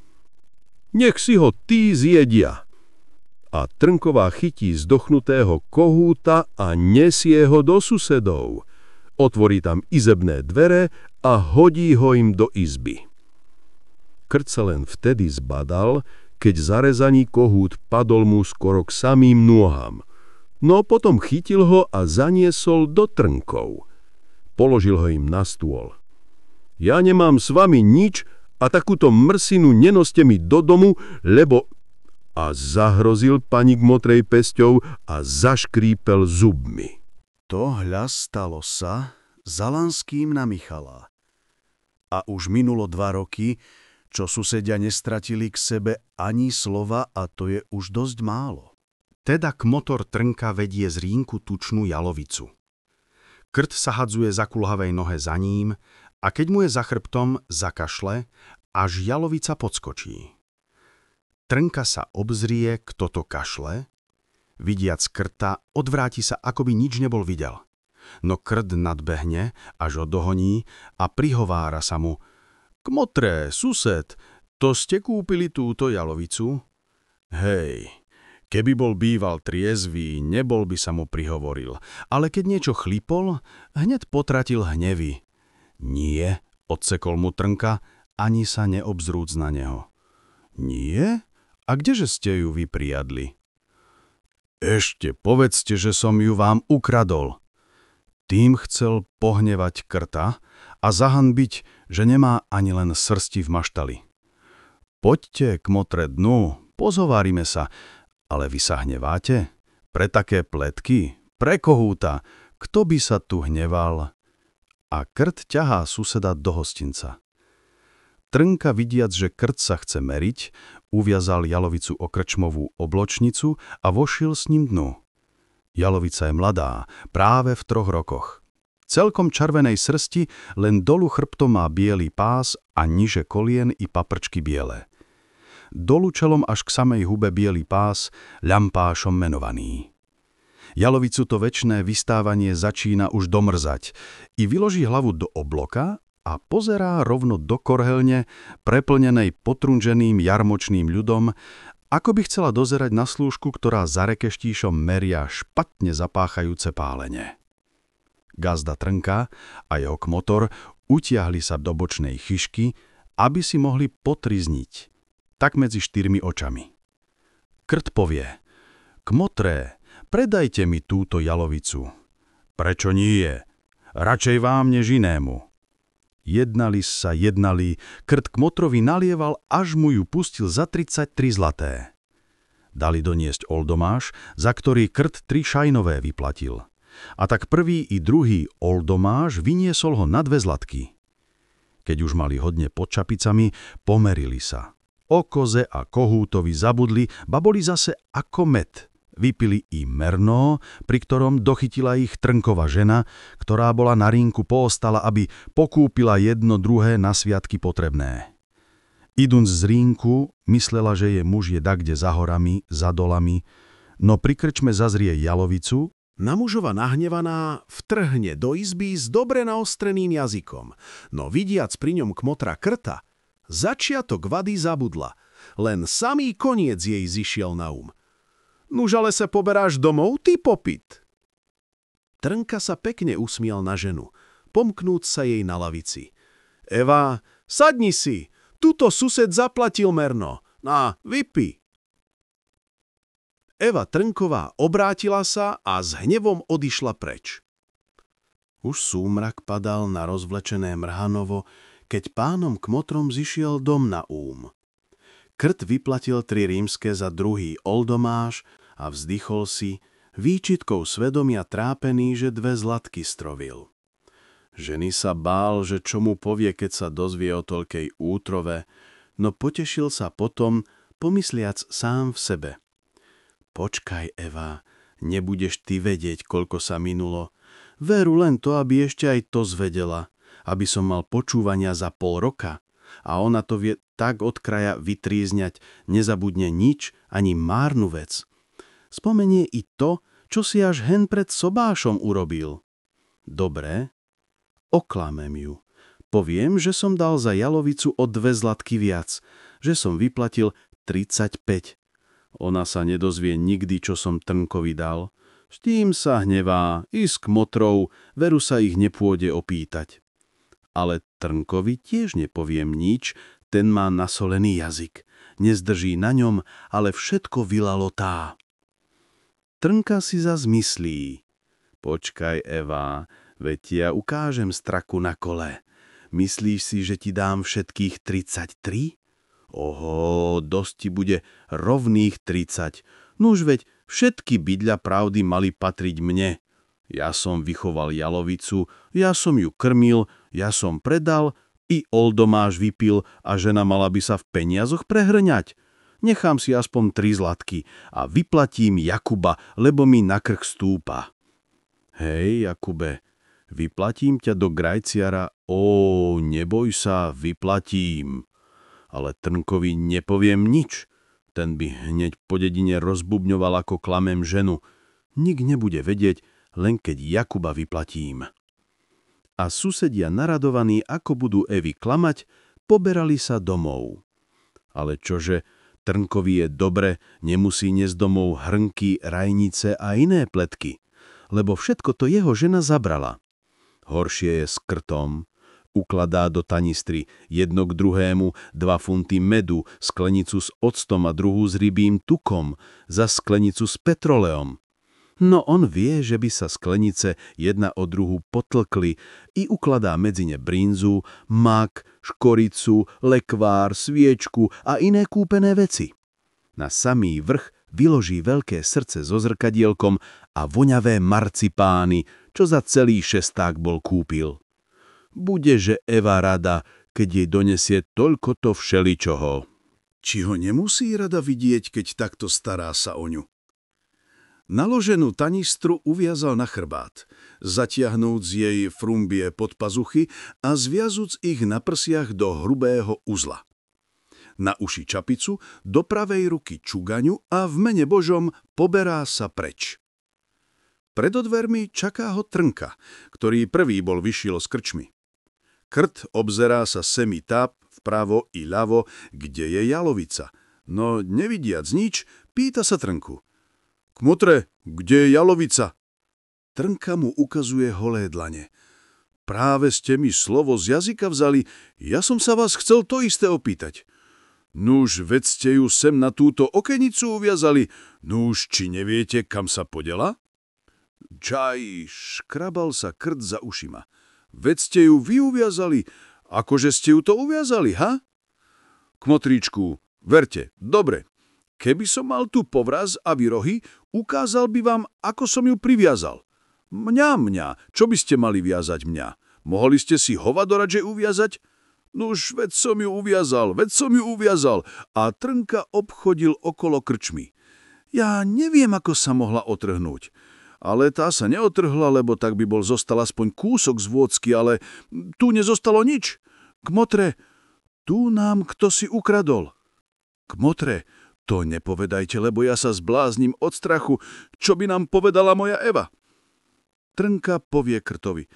Nech si ho ty zjedia. A Trnková chytí zdochnutého kohúta a nesie ho do susedov. Otvorí tam izebné dvere a hodí ho im do izby. Krt sa len vtedy zbadal, keď zarezaný kohút padol mu skoro k samým nôham. No potom chytil ho a zaniesol do Trnkov. Položil ho im na stôl. Ja nemám s vami nič a takúto mrsinu nenoste mi do domu, lebo... A zahrozil pani Kmotrej pesťou a zaškrípel zubmi. To hľas stalo sa Zalanským na Michala. A už minulo 2 roky, čo susedia nestratili k sebe ani slova a to je už dosť málo. Teda kmotor Trnka vedie z rínku tučnú jalovicu. Krt sa hadzuje za kulhavej nohe za ním a keď mu je za chrbtom, zakašle, až jalovica podskočí. Trnka sa obzrie, kto to kašle, vidiac Krta, odvráti sa, ako by nič nebol videl. No Krt nadbehne, až ho dohoní a prihovára sa mu. Kmotre, sused, to ste kúpili túto jalovicu? Hej, Keby bol býval triezvý, nebol by sa mu prihovoril, ale keď niečo chlipol, hneď potratil hnevy. Nie, odsekol mu Trnka, ani sa neobzrúc na neho. Nie? A kdeže ste ju vy prijadli? Ešte povedzte, že som ju vám ukradol. Tým chcel pohnevať Krta a zahanbiť, že nemá ani len srsti v maštali. Poďte k motre dnu, pozhovárime sa, ale vy sa hneváte? Pre také pletky? Pre kohúta? Kto by sa tu hneval? A Krt ťahá suseda do hostinca. Trnka, vidiac, že Krt sa chce meriť, uviazal jalovicu o krčmovú obločnicu a vošiel s ním dnu. Jalovica je mladá, práve v 3 rokoch. Celkom červenej srsti, len dolu chrbtom má biely pás a niže kolien i paprčky biele. Dolu čelom až k samej hube biely pás, ľampášom menovaný. Jalovicu to večné vystávanie začína už domrzať i vyloží hlavu do obloka a pozerá rovno do korhelne, preplnenej potrunženým jarmočným ľudom, ako by chcela dozerať na slúžku, ktorá za rekeštíšom meria špatne zapáchajúce pálenie. Gazda Trnka a jeho kmotor utiahli sa do bočnej chyšky, aby si mohli potrizniť, tak medzi 4 očami. Krt povie: Kmotre, predajte mi túto jalovicu. Prečo nie? Radšej vám než inému. Jednali, Krt kmotrovi nalieval, až mu ju pustil za 33 zlaté. Dali doniesť oldomáš, za ktorý Krt 3 šajnové vyplatil. A tak prvý i druhý oldomáš vyniesol ho na 2 zlatky. Keď už mali hodne pod čapicami, pomerili sa. O koze a kohútovi zabudli, ba boli zase ako med. Vypili i merno, pri ktorom dochytila ich Trnkova žena, ktorá bola na rínku poostala, aby pokúpila jedno druhé na sviatky potrebné. Idunc z rínku, myslela, že je muž je dakde za horami, za dolami, no pri krčme zazrie jalovicu. Na mužova nahnevaná vtrhne do izby s dobre naostreným jazykom, no vidiac pri ňom kmotra Krta, začiatok vady zabudla, len samý koniec jej zišiel na Nuž ale sa poberáš domov, ty popyt. Trnka sa pekne usmial na ženu, pomknúc sa jej na lavici. Eva, sadni si, tuto sused zaplatil merno, vypi. Eva Trnková obrátila sa a s hnevom odišla preč. Už súmrak padal na rozvlečené Mrhanovo, keď pánom kmotrom zišiel dom na Krt vyplatil 3 rímske za druhý oldomáš a vzdychol si, výčitkou svedomia trápený, že 2 zlatky strovil. Ženy sa bál, že čo mu povie, keď sa dozvie o toľkej útrove, no potešil sa potom, pomysliac sám v sebe. Počkaj, Eva, nebudeš ty vedieť, koľko sa minulo. Veru len to, aby ešte aj to zvedela, aby som mal počúvania za 0,5 roka. A ona to vie tak od kraja vytrízňať, nezabudne nič, ani márnu vec. Spomenie i to, čo si až hen pred sobášom urobil. Dobre, oklamem ju. Poviem, že som dal za jalovicu o 2 zlatky viac, že som vyplatil 35. Ona sa nedozvie nikdy, čo som Trnkovi dal. S tým sa hnevá, i s kmotrou, veru sa ich nepôjde opýtať. Ale Trnkovi tiež nepoviem nič, ten má nasolený jazyk. Nezdrží na ňom, ale všetko vylalotá. Trnka si zas myslí. Počkaj, Eva, veď ja ukážem straku na kole. Myslíš si, že ti dám všetkých 33? Oho, dosť ti bude rovných 30. Nuž veď všetky bydľa pravdy mali patriť mne. Ja som vychoval jalovicu, ja som ju krmil, ja som predal, i oldomáš vypil a žena mala by sa v peniazoch prehrňať. Nechám si aspoň 3 zlatky a vyplatím Jakuba, lebo mi na krk stúpa. Hej, Jakube, vyplatím ťa do grajciara, neboj sa, vyplatím. Ale Trnkovi nepoviem nič. Ten by hneď po dedine rozbubňoval, ako klamem ženu. Nik nebude vedieť, len keď Jakuba vyplatím. A susedia naradovaní, ako budú Evi klamať, poberali sa domov. Ale čože, Trnkovi je dobre, nemusí niesť domov hrnky, rajnice a iné pletky, lebo všetko to jeho žena zabrala. Horšie je s Krtom. Ukladá do tanistry jedno k druhému 2 funty medu, sklenicu s octom a druhú s rybím tukom, za sklenicu s petroleom. No on vie, že by sa sklenice jedna od druhu potlkli i ukladá medzi ne brínzu, mak, škoricu, lekvár, sviečku a iné kúpené veci. Na samý vrch vyloží veľké srdce so zrkadielkom a voňavé marcipány, čo za celý šesták bol kúpil. Budeže Eva rada, keď jej donesie toľkoto všeličoho. Či ho nemusí rada vidieť, keď takto stará sa o ňu? Naloženú tanistru uviazal na chrbát, zatiahnúc jej frumbie pod pazuchy a zviazúc ich na prsiach do hrubého uzla. Na uši čapicu, do pravej ruky čugaňu a v mene Božom poberá sa preč. Pred dvermi čaká ho Trnka, ktorý prvý bol vyšiel z krčmy. Krt obzerá sa semi táp vpravo i ľavo, kde je jalovica, no nevidiac nič, pýta sa Trnku. Kmotre, kde je jalovica? Trnka mu ukazuje holé dlane. Práve ste mi slovo z jazyka vzali, ja som sa vás chcel to isté opýtať. Nuž, veď ste ju sem na túto okenicu uviazali, nuž, či neviete, kam sa podela? Čaj, škrabal sa Krt za ušima. Veď ste ju vy uviazali, akože ste ju to uviazali, ha? Kmotríčku, verte, dobre. Keby som mal tu povraz a vyrohy, ukázal by vám, ako som ju priviazal. Mňa, čo by ste mali viazať mňa? Mohli ste si hovado radšej uviazať? Nuž, veď som ju uviazal. A Trnka obchodil okolo krčmy. Ja neviem, ako sa mohla otrhnúť. Ale tá sa neotrhla, lebo tak by bol zostal aspoň kúsok z vôcky, ale tu nezostalo nič. Kmotre, tu nám kto si ukradol. Kmotre, to nepovedajte, lebo ja sa zblázním od strachu, čo by nám povedala moja Eva. Trnka povie Krtovi.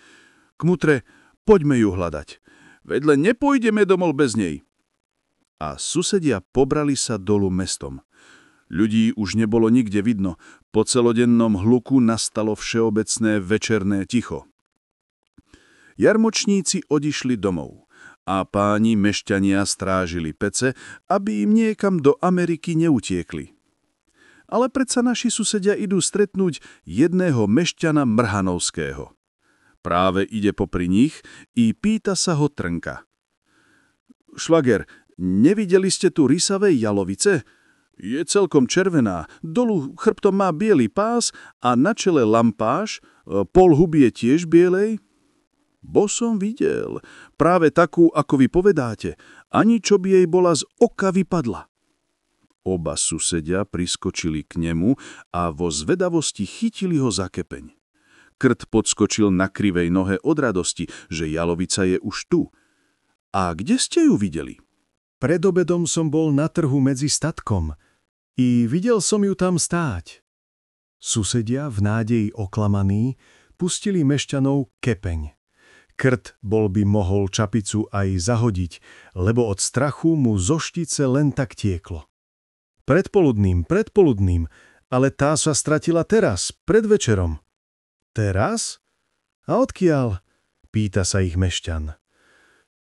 Kmotre, poďme ju hľadať. Vedle nepôjdeme domov bez nej. A susedia pobrali sa dolu mestom. Ľudí už nebolo nikde vidno. Po celodennom hluku nastalo všeobecné večerné ticho. Jarmočníci odišli domov a páni mešťania strážili pece, aby im niekam do Ameriky neutiekli. Ale predsa naši susedia idú stretnúť jedného mešťana Mrhanovského. Práve ide popri nich i pýta sa ho Trnka. Švager, nevideli ste tu rysavej jalovice? Je celkom červená, dolu chrbtom má biely pás a na čele lampáš, pol huby je tiež bielej? Bo som videl, práve takú, ako vy povedáte, ani čo by jej bola z oka vypadla. Oba susedia priskočili k nemu a vo zvedavosti chytili ho za kepeň. Krt podskočil na krivej nohe od radosti, že jalovica je už tu. A kde ste ju videli? Pred obedom som bol na trhu medzi statkom i videl som ju tam stáť. Susedia, v nádeji oklamaní, pustili mešťanov kepeň. Krt bol by mohol čapicu aj zahodiť, lebo od strachu mu zo štice len tak tieklo. Predpoludným, ale tá sa stratila teraz, pred večerom. Teraz? A odkiaľ? Pýta sa ich mešťan.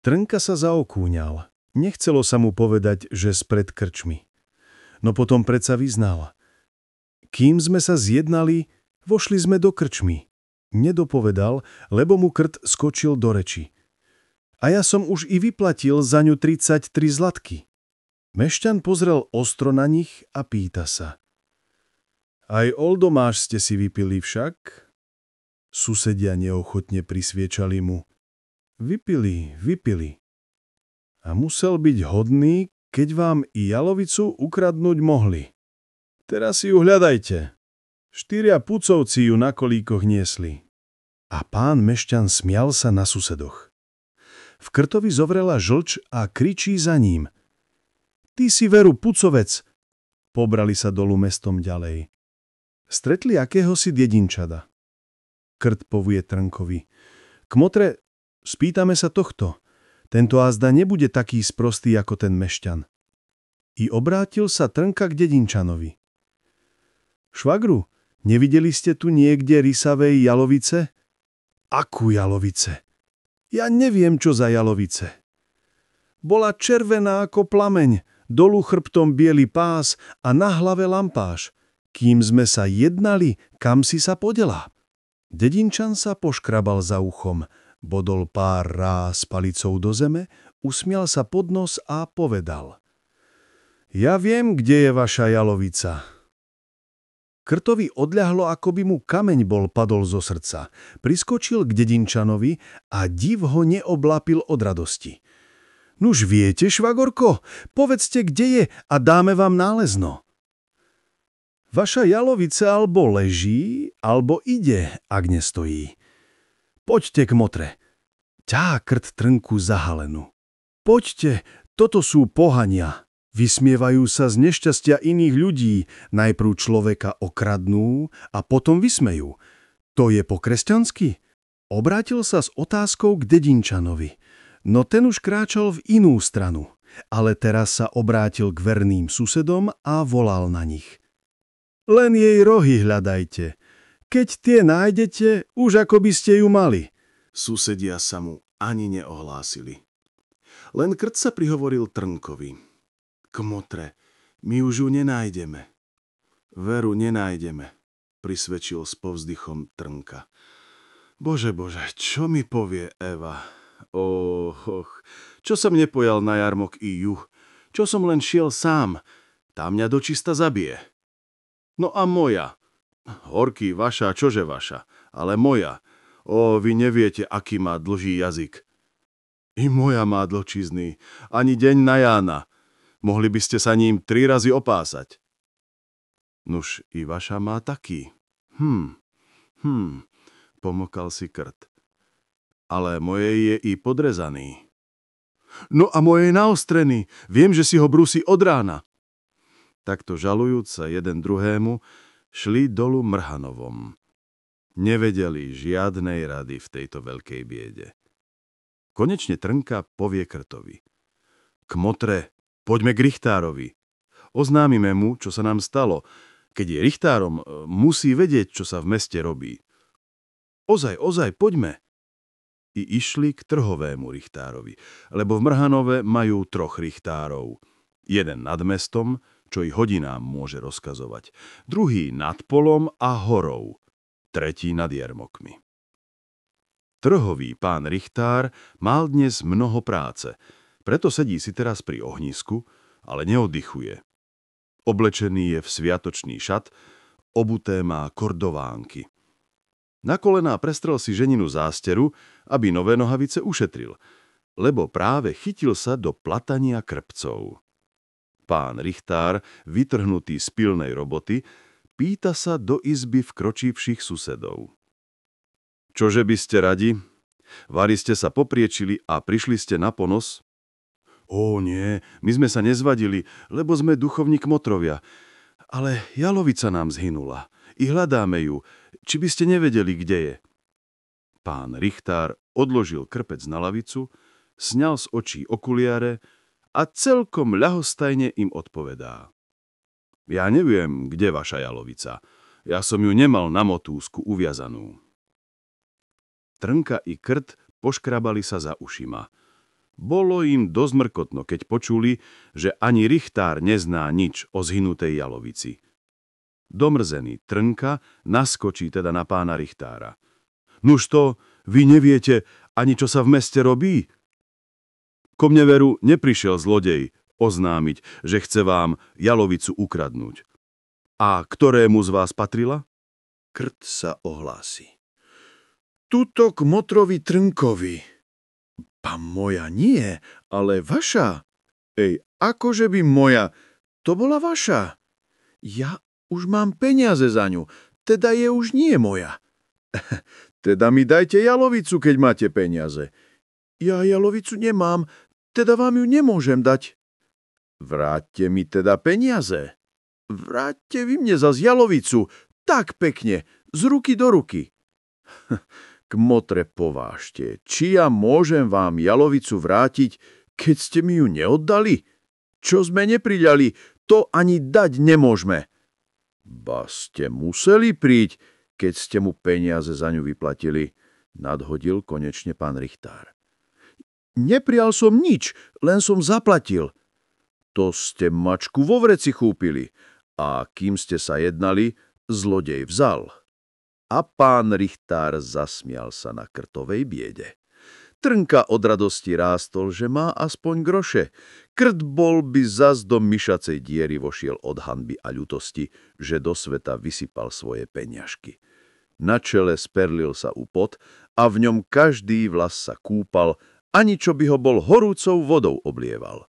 Trnka sa zaokúňal. Nechcelo sa mu povedať, že spred krčmy. No potom predsa vyznal. Kým sme sa zjednali, vošli sme do krčmy. Nedopovedal, lebo mu Krt skočil do reči. A ja som už i vyplatil za ňu 33 zlatky. Mešťan pozrel ostro na nich a pýta sa. Aj oldomáš ste si vypili však? Susedia neochotne prisviečali mu. Vypili. A musel byť hodný, keď vám i jalovicu ukradnúť mohli. Teraz si ju hľadajte. 4 pucovci ju na kolíkoch niesli. A pán mešťan smial sa na susedoch. V Krtovi zovrela žlč a kričí za ním. Ty si veru pucovec. Pobrali sa dolu mestom ďalej. Stretli akéhosi dedinčada. Krt povie Trnkovi. Kmotre, spýtame sa tohto. Tento azda nebude taký sprostý ako ten mešťan. I obrátil sa Trnka k dedinčanovi. Švagru, nevideli ste tu niekde rysavej jalovice? Akú jalovice? Ja neviem, čo za jalovice. Bola červená ako plameň, dolu chrbtom biely pás a na hlave lampáš. Kým sme sa jednali, kam si sa podela? Dedinčan sa poškrabal za uchom, bodol pár ráz palicou do zeme, usmial sa pod nos a povedal. Ja viem, kde je vaša jalovica. Krtovi odľahlo, ako by mu kameň bol padol zo srdca. Priskočil k dedinčanovi a div ho neoblapil od radosti. Nuž viete, švagorko, povedzte, kde je a dáme vám nálezno. Vaša jalovica albo leží, albo ide, ak nestojí. Poďte k motre. Ťahá Krt Trnku za halenu. Poďte, toto sú pohania. Vysmievajú sa z nešťastia iných ľudí, najprv človeka okradnú a potom vysmejú. To je po kresťansky? Obrátil sa s otázkou k dedinčanovi, no ten už kráčal v inú stranu, ale teraz sa obrátil k verným susedom a volal na nich. Len jej rohy hľadajte. Keď tie nájdete, už ako by ste ju mali. Susedia sa mu ani neohlásili. Len Krt sa prihovoril Trnkovi. Kmotre, my už ju nenájdeme. Veru nenájdeme, prisvedčil s povzdychom Trnka. Bože, čo mi povie Eva? Čo som nepojal na jarmok i juh? Čo som len šiel sám? Tá mňa dočista zabije. No a moja? Horký vaša, čože vaša? Ale moja. Vy neviete, aký má dlhý jazyk. I moja má dlhčizný. Ani deň na Jána. Mohli by ste sa ním 3 razy opásať. Nuž, i vaša má taký. Pomokal si Krt. Ale moje je i podrezaný. No a moje je naostrený. Viem, že si ho brúsi od rána. Takto žalujúc sa jeden druhému, šli dolu Mrhanovom. Nevedeli žiadnej rady v tejto veľkej biede. Konečne Trnka povie Krtovi. Kmotre, poďme k Richtárovi. Oznámime mu, čo sa nám stalo. Keď je Richtárom, musí vedieť, čo sa v meste robí. Ozaj, poďme. I išli k trhovému Richtárovi, lebo v Mrhanove majú 3 Richtárov. Jeden nad mestom, čo i hodinám môže rozkazovať. Druhý nad polom a horou. Tretí nad jarmokmi. Trhový pán Richtár mal dnes mnoho práce, preto sedí si teraz pri ohnisku, ale neoddychuje. Oblečený je v sviatočný šat, obuté má kordovánky. Na kolená prestrel si ženinu zásteru, aby nové nohavice ušetril, lebo práve chytil sa do platania krpcov. Pán Richtár, vytrhnutý z pilnej roboty, pýta sa do izby vkročívších susedov. Čože by ste radi? Vari ste sa popriečili a prišli ste na ponos? Nie, my sme sa nezvadili, lebo sme duchovní kmotrovia. Ale jalovica nám zhynula. I hľadáme ju. Či by ste nevedeli, kde je? Pán Richtár odložil krpec na lavicu, sňal z očí okuliare a celkom ľahostajne im odpovedá. Ja neviem, kde vaša jalovica. Ja som ju nemal na motúzku uviazanú. Trnka i Krt poškrabali sa za ušima. Bolo im dosť mrkotno, keď počuli, že ani Richtár nezná nič o zhynutej jalovici. Domrzený Trnka naskočí teda na pána Richtára. Nuž to, vy neviete ani čo sa v meste robí? Ko mne veru neprišiel zlodej oznámiť, že chce vám jalovicu ukradnúť. A ktorému z vás patrila? Krt sa ohlási. Tuto kmotrovi Trnkovi. Pa moja nie, ale vaša. Akože by moja, to bola vaša. Ja už mám peniaze za ňu, teda je už nie moja. Teda mi dajte jalovicu, keď máte peniaze. Ja jalovicu nemám, teda vám ju nemôžem dať. Vráťte mi teda peniaze. Vráťte vy mne zas jalovicu, tak pekne, z ruky do ruky. Kmotre, povážte, či ja môžem vám jalovicu vrátiť, keď ste mi ju neoddali? Čo sme nepridali, to ani dať nemôžeme. Ba ste museli príť, keď ste mu peniaze za ňu vyplatili, nadhodil konečne pán Richtár. Neprijal som nič, len som zaplatil. To ste mačku vo vreci chúpili a kým ste sa jednali, zlodej vzal. A pán Richtár zasmial sa na Krtovej biede. Trnka od radosti rástol, že má aspoň groše. Krt bol by zas do myšacej diery vošiel od hanby a ľutosti, že do sveta vysypal svoje peňažky. Na čele sperlil sa u pot a v ňom každý vlas sa kúpal, ani čo by ho bol horúcou vodou oblieval.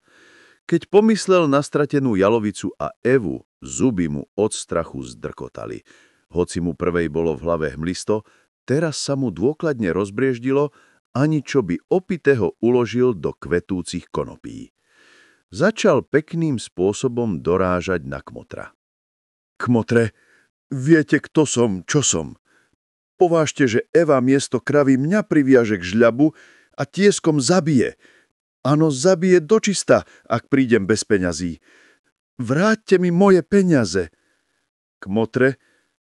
Keď pomyslel na stratenú jalovicu a Evu, zuby mu od strachu zdrkotali. Hoci mu prvej bolo v hlave hmlisto, teraz sa mu dôkladne rozbrieždilo, ani čo by opitého uložil do kvetúcich konopí. Začal pekným spôsobom dorážať na Kmotra. Kmotre, viete, kto som, čo som. Povážte, že Eva miesto kravy mňa priviaže k žľabu a tieskom zabije. Áno, zabije dočista, ak prídem bez peňazí. Vráťte mi moje peniaze. Kmotre,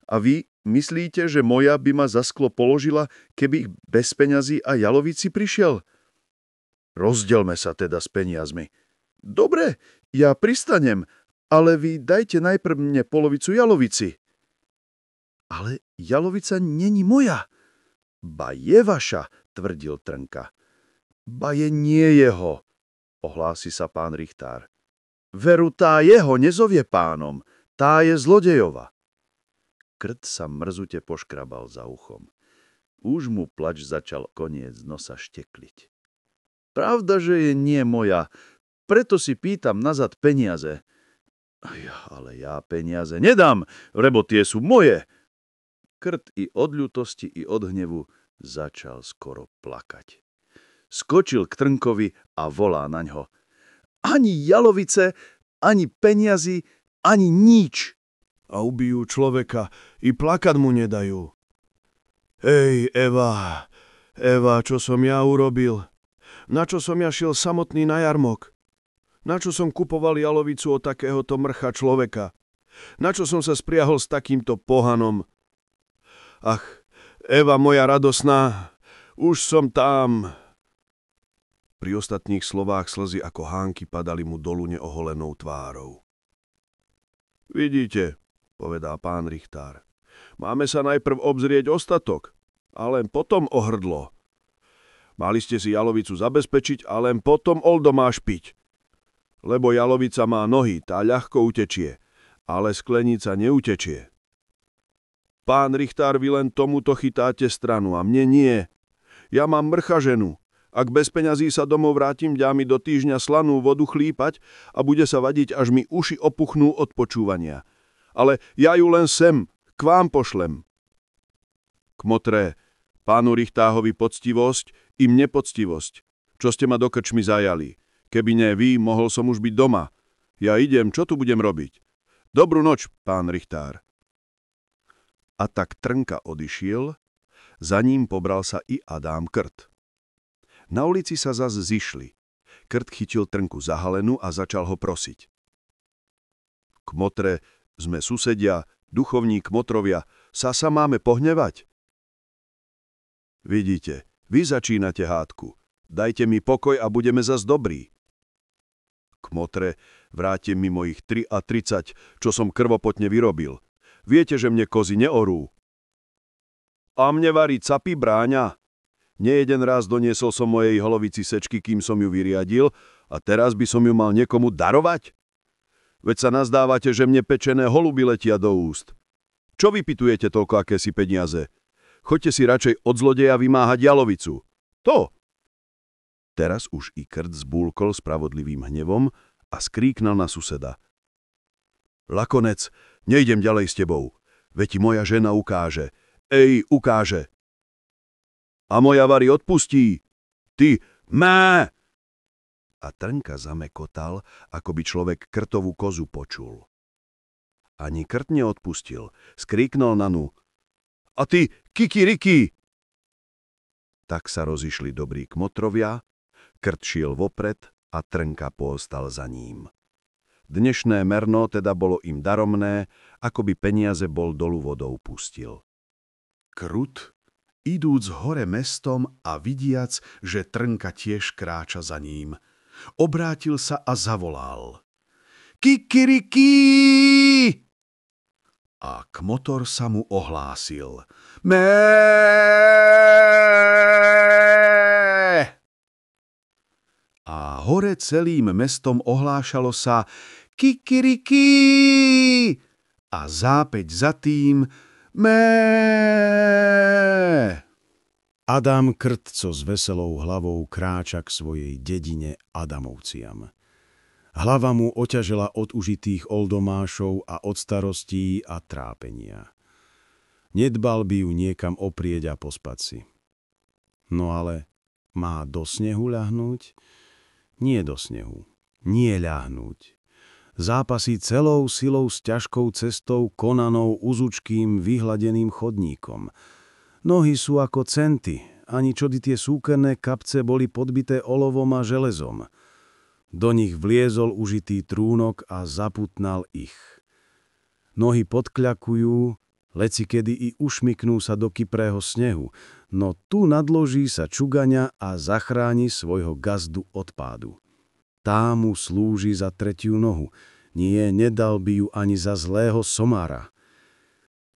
a vy myslíte, že moja by ma za sklo položila, keby ich bez peňazí a jalovici prišiel? Rozdelme sa teda s peniazmi. Dobre, ja pristanem, ale vy dajte najprv mne polovicu jalovici. Ale jalovica není moja. Ba je vaša, tvrdil Trnka. Ba je nie jeho, ohlási sa pán Richtár. Veru tá jeho nezovie pánom, tá je zlodejova. Krt sa mrzute poškrabal za uchom. Už mu plač začal koniec nosa štekliť. Pravda, že je nie moja, preto si pýtam nazad peniaze. Ale ja peniaze nedám, lebo tie sú moje. Krt i od ľutosti, i od hnevu začal skoro plakať. Skočil k Trnkovi a volá naňho. Ani jalovice, ani peniazy, ani nič. A ubijú človeka, i plakať mu nedajú. Ej, Eva, čo som ja urobil? Na čo som ja šiel samotný na jarmok? Na čo som kupoval jalovicu od takéhoto mrcha človeka? Na čo som sa spriahol s takýmto pohanom? Ach, Eva moja radosná, už som tam. Pri ostatných slovách slzy ako hánky padali mu dolu neoholenou tvárou. Vidíte, povedal pán Richtár. Máme sa najprv obzrieť ostatok, a len potom o hrdlo. Mali ste si jalovicu zabezpečiť a len potom oldo máš piť. Lebo jalovica má nohy, tá ľahko utečie, ale sklenica neutečie. Pán Richtár, vy len tomuto chytáte stranu a mne nie. Ja mám mrcha ženu. Ak bez peňazí sa domov vrátim, dá mi do týždňa slanú vodu chlípať a bude sa vadiť, až mi uši opuchnú od počúvania. Ale ja ju len sem, k vám pošlem. Kmotre, pánu Richtárovi poctivosť i mne poctivosť. Čo ste ma do krčmy zajali? Keby ne vy, mohol som už byť doma. Ja idem, čo tu budem robiť? Dobrú noč, pán Richtár. A tak Trnka odišiel, za ním pobral sa i Adam Krt. Na ulici sa zas zišli. Krt chytil Trnku za halenu a začal ho prosiť. Kmotre, sme susedia, duchovní kmotrovia, sa máme pohnevať? Vidíte, vy začínate hádku. Dajte mi pokoj a budeme zas dobrí. Kmotre, vráte mi mojich 33, čo som krvopotne vyrobil. Viete, že mne kozy neorú. A mne varí capy bráňa. Nejeden raz doniesol som mojej holovici sečky, kým som ju vyriadil, a teraz by som ju mal niekomu darovať? Veď sa nazdávate, že mne pečené holuby letia do úst. Čo vypitujete toľko akési peniaze? Choďte si radšej od zlodeja vymáhať jalovicu. To! Teraz už i Krt zbúlkol spravodlivým hnevom a skríknal na suseda. Lakonec, nejdem ďalej s tebou. Veď ti moja žena ukáže. Ej, ukáže. A moja vari odpustí. Ty, mé! A Trnka zamekotal, ako by človek Krtovú kozu počul. Ani Krt neodpustil, skríknol na nu. A ty, kikiriki! Tak sa rozišli dobrí kmotrovia, Krt šiel vopred a Trnka poostal za ním. Dnešné merno teda bolo im daromné, ako by peniaze bol dolu vodou pustil. Krut, idúc hore mestom a vidiac, že Trnka tiež kráča za ním, obrátil sa a zavolal: Kikiriki! A Kmotor sa mu ohlásil: Mé! A hore celým mestom ohlášalo sa: Kikiriki! A zápäť za tým: Mé! Adam Krtco s veselou hlavou kráča k svojej dedine Adamovciam. Hlava mu oťažela od užitých oldomášov a od starostí a trápenia. Nedbal by ju niekam oprieť a pospať si. No ale má do snehu ľahnúť? Nie do snehu, nie ľahnúť. Zápasí celou silou s ťažkou cestou konanou uzučkým vyhladeným chodníkom. Nohy sú ako centy, ani čody tie súkerné kapce boli podbité olovom a železom. Do nich vliezol užitý trúnok a zaputnal ich. Nohy podkľakujú, lecikedy i ušmyknú sa do kyprého snehu, no tu nadloží sa čugaňa a zachráni svojho gazdu od pádu. Tá mu slúži za tretiu nohu, nie, nedal by ju ani za zlého somára.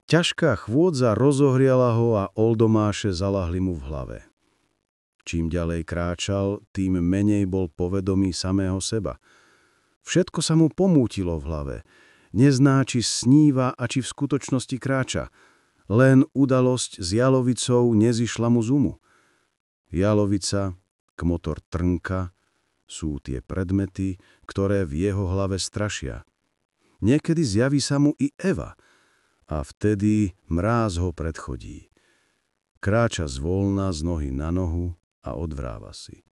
Ťažká chôdza rozohriala ho a oldomáše zalahli mu v hlave. Čím ďalej kráčal, tým menej bol povedomý samého seba. Všetko sa mu pomútilo v hlave. Nezná, či sníva a či v skutočnosti kráča. Len udalosť s jalovicou nezišla mu z umu. Jalovica, Kmotor Trnka sú tie predmety, ktoré v jeho hlave strašia. Niekedy zjaví sa mu i Eva a vtedy mráz ho predchodí. Kráča zvolna z nohy na nohu a odvráva si.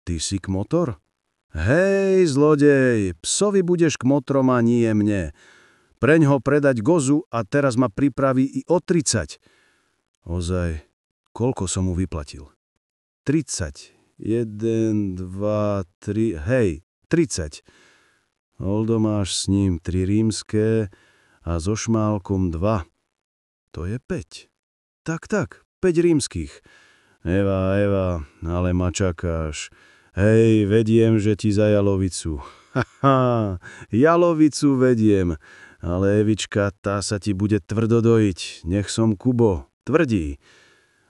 Ty si Kmotor? Hej, zlodej, psovi budeš Kmotrom a nie mne. Preň ho predať gozu a teraz ma pripraví i o 30. Ozaj, koľko som mu vyplatil? 30. 1, 2, 3, hej, 30. Oldomáš s ním 3 rímske a so šmálkom 2. To je 5. Tak, 5 rímskych. Eva, ale ma čakáš. Hej, vediem, že ti za jalovicu. Haha, jalovicu vediem, ale Evička, tá sa ti bude tvrdo dojiť. Nech som Kubo, tvrdí.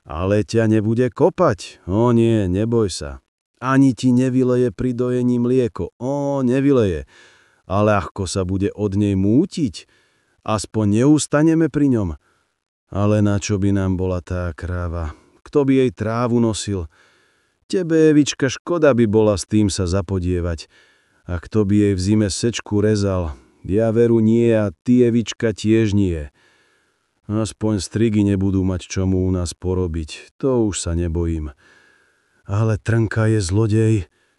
Ale ťa nebude kopať. O nie, neboj sa. Ani ti nevyleje pri dojení mlieko. O, nevyleje. A ľahko sa bude od nej mútiť. Aspoň neustaneme pri ňom. Ale na čo by nám bola tá kráva? Kto by jej trávu nosil? Tebe, Evička, škoda by bola s tým sa zapodievať. A kto by jej v zime sečku rezal? Ja veru nie a ty, Evička, tiež nie. Aspoň strigy nebudú mať čomu u nás porobiť, to už sa nebojím. Ale Trnka je zlodej,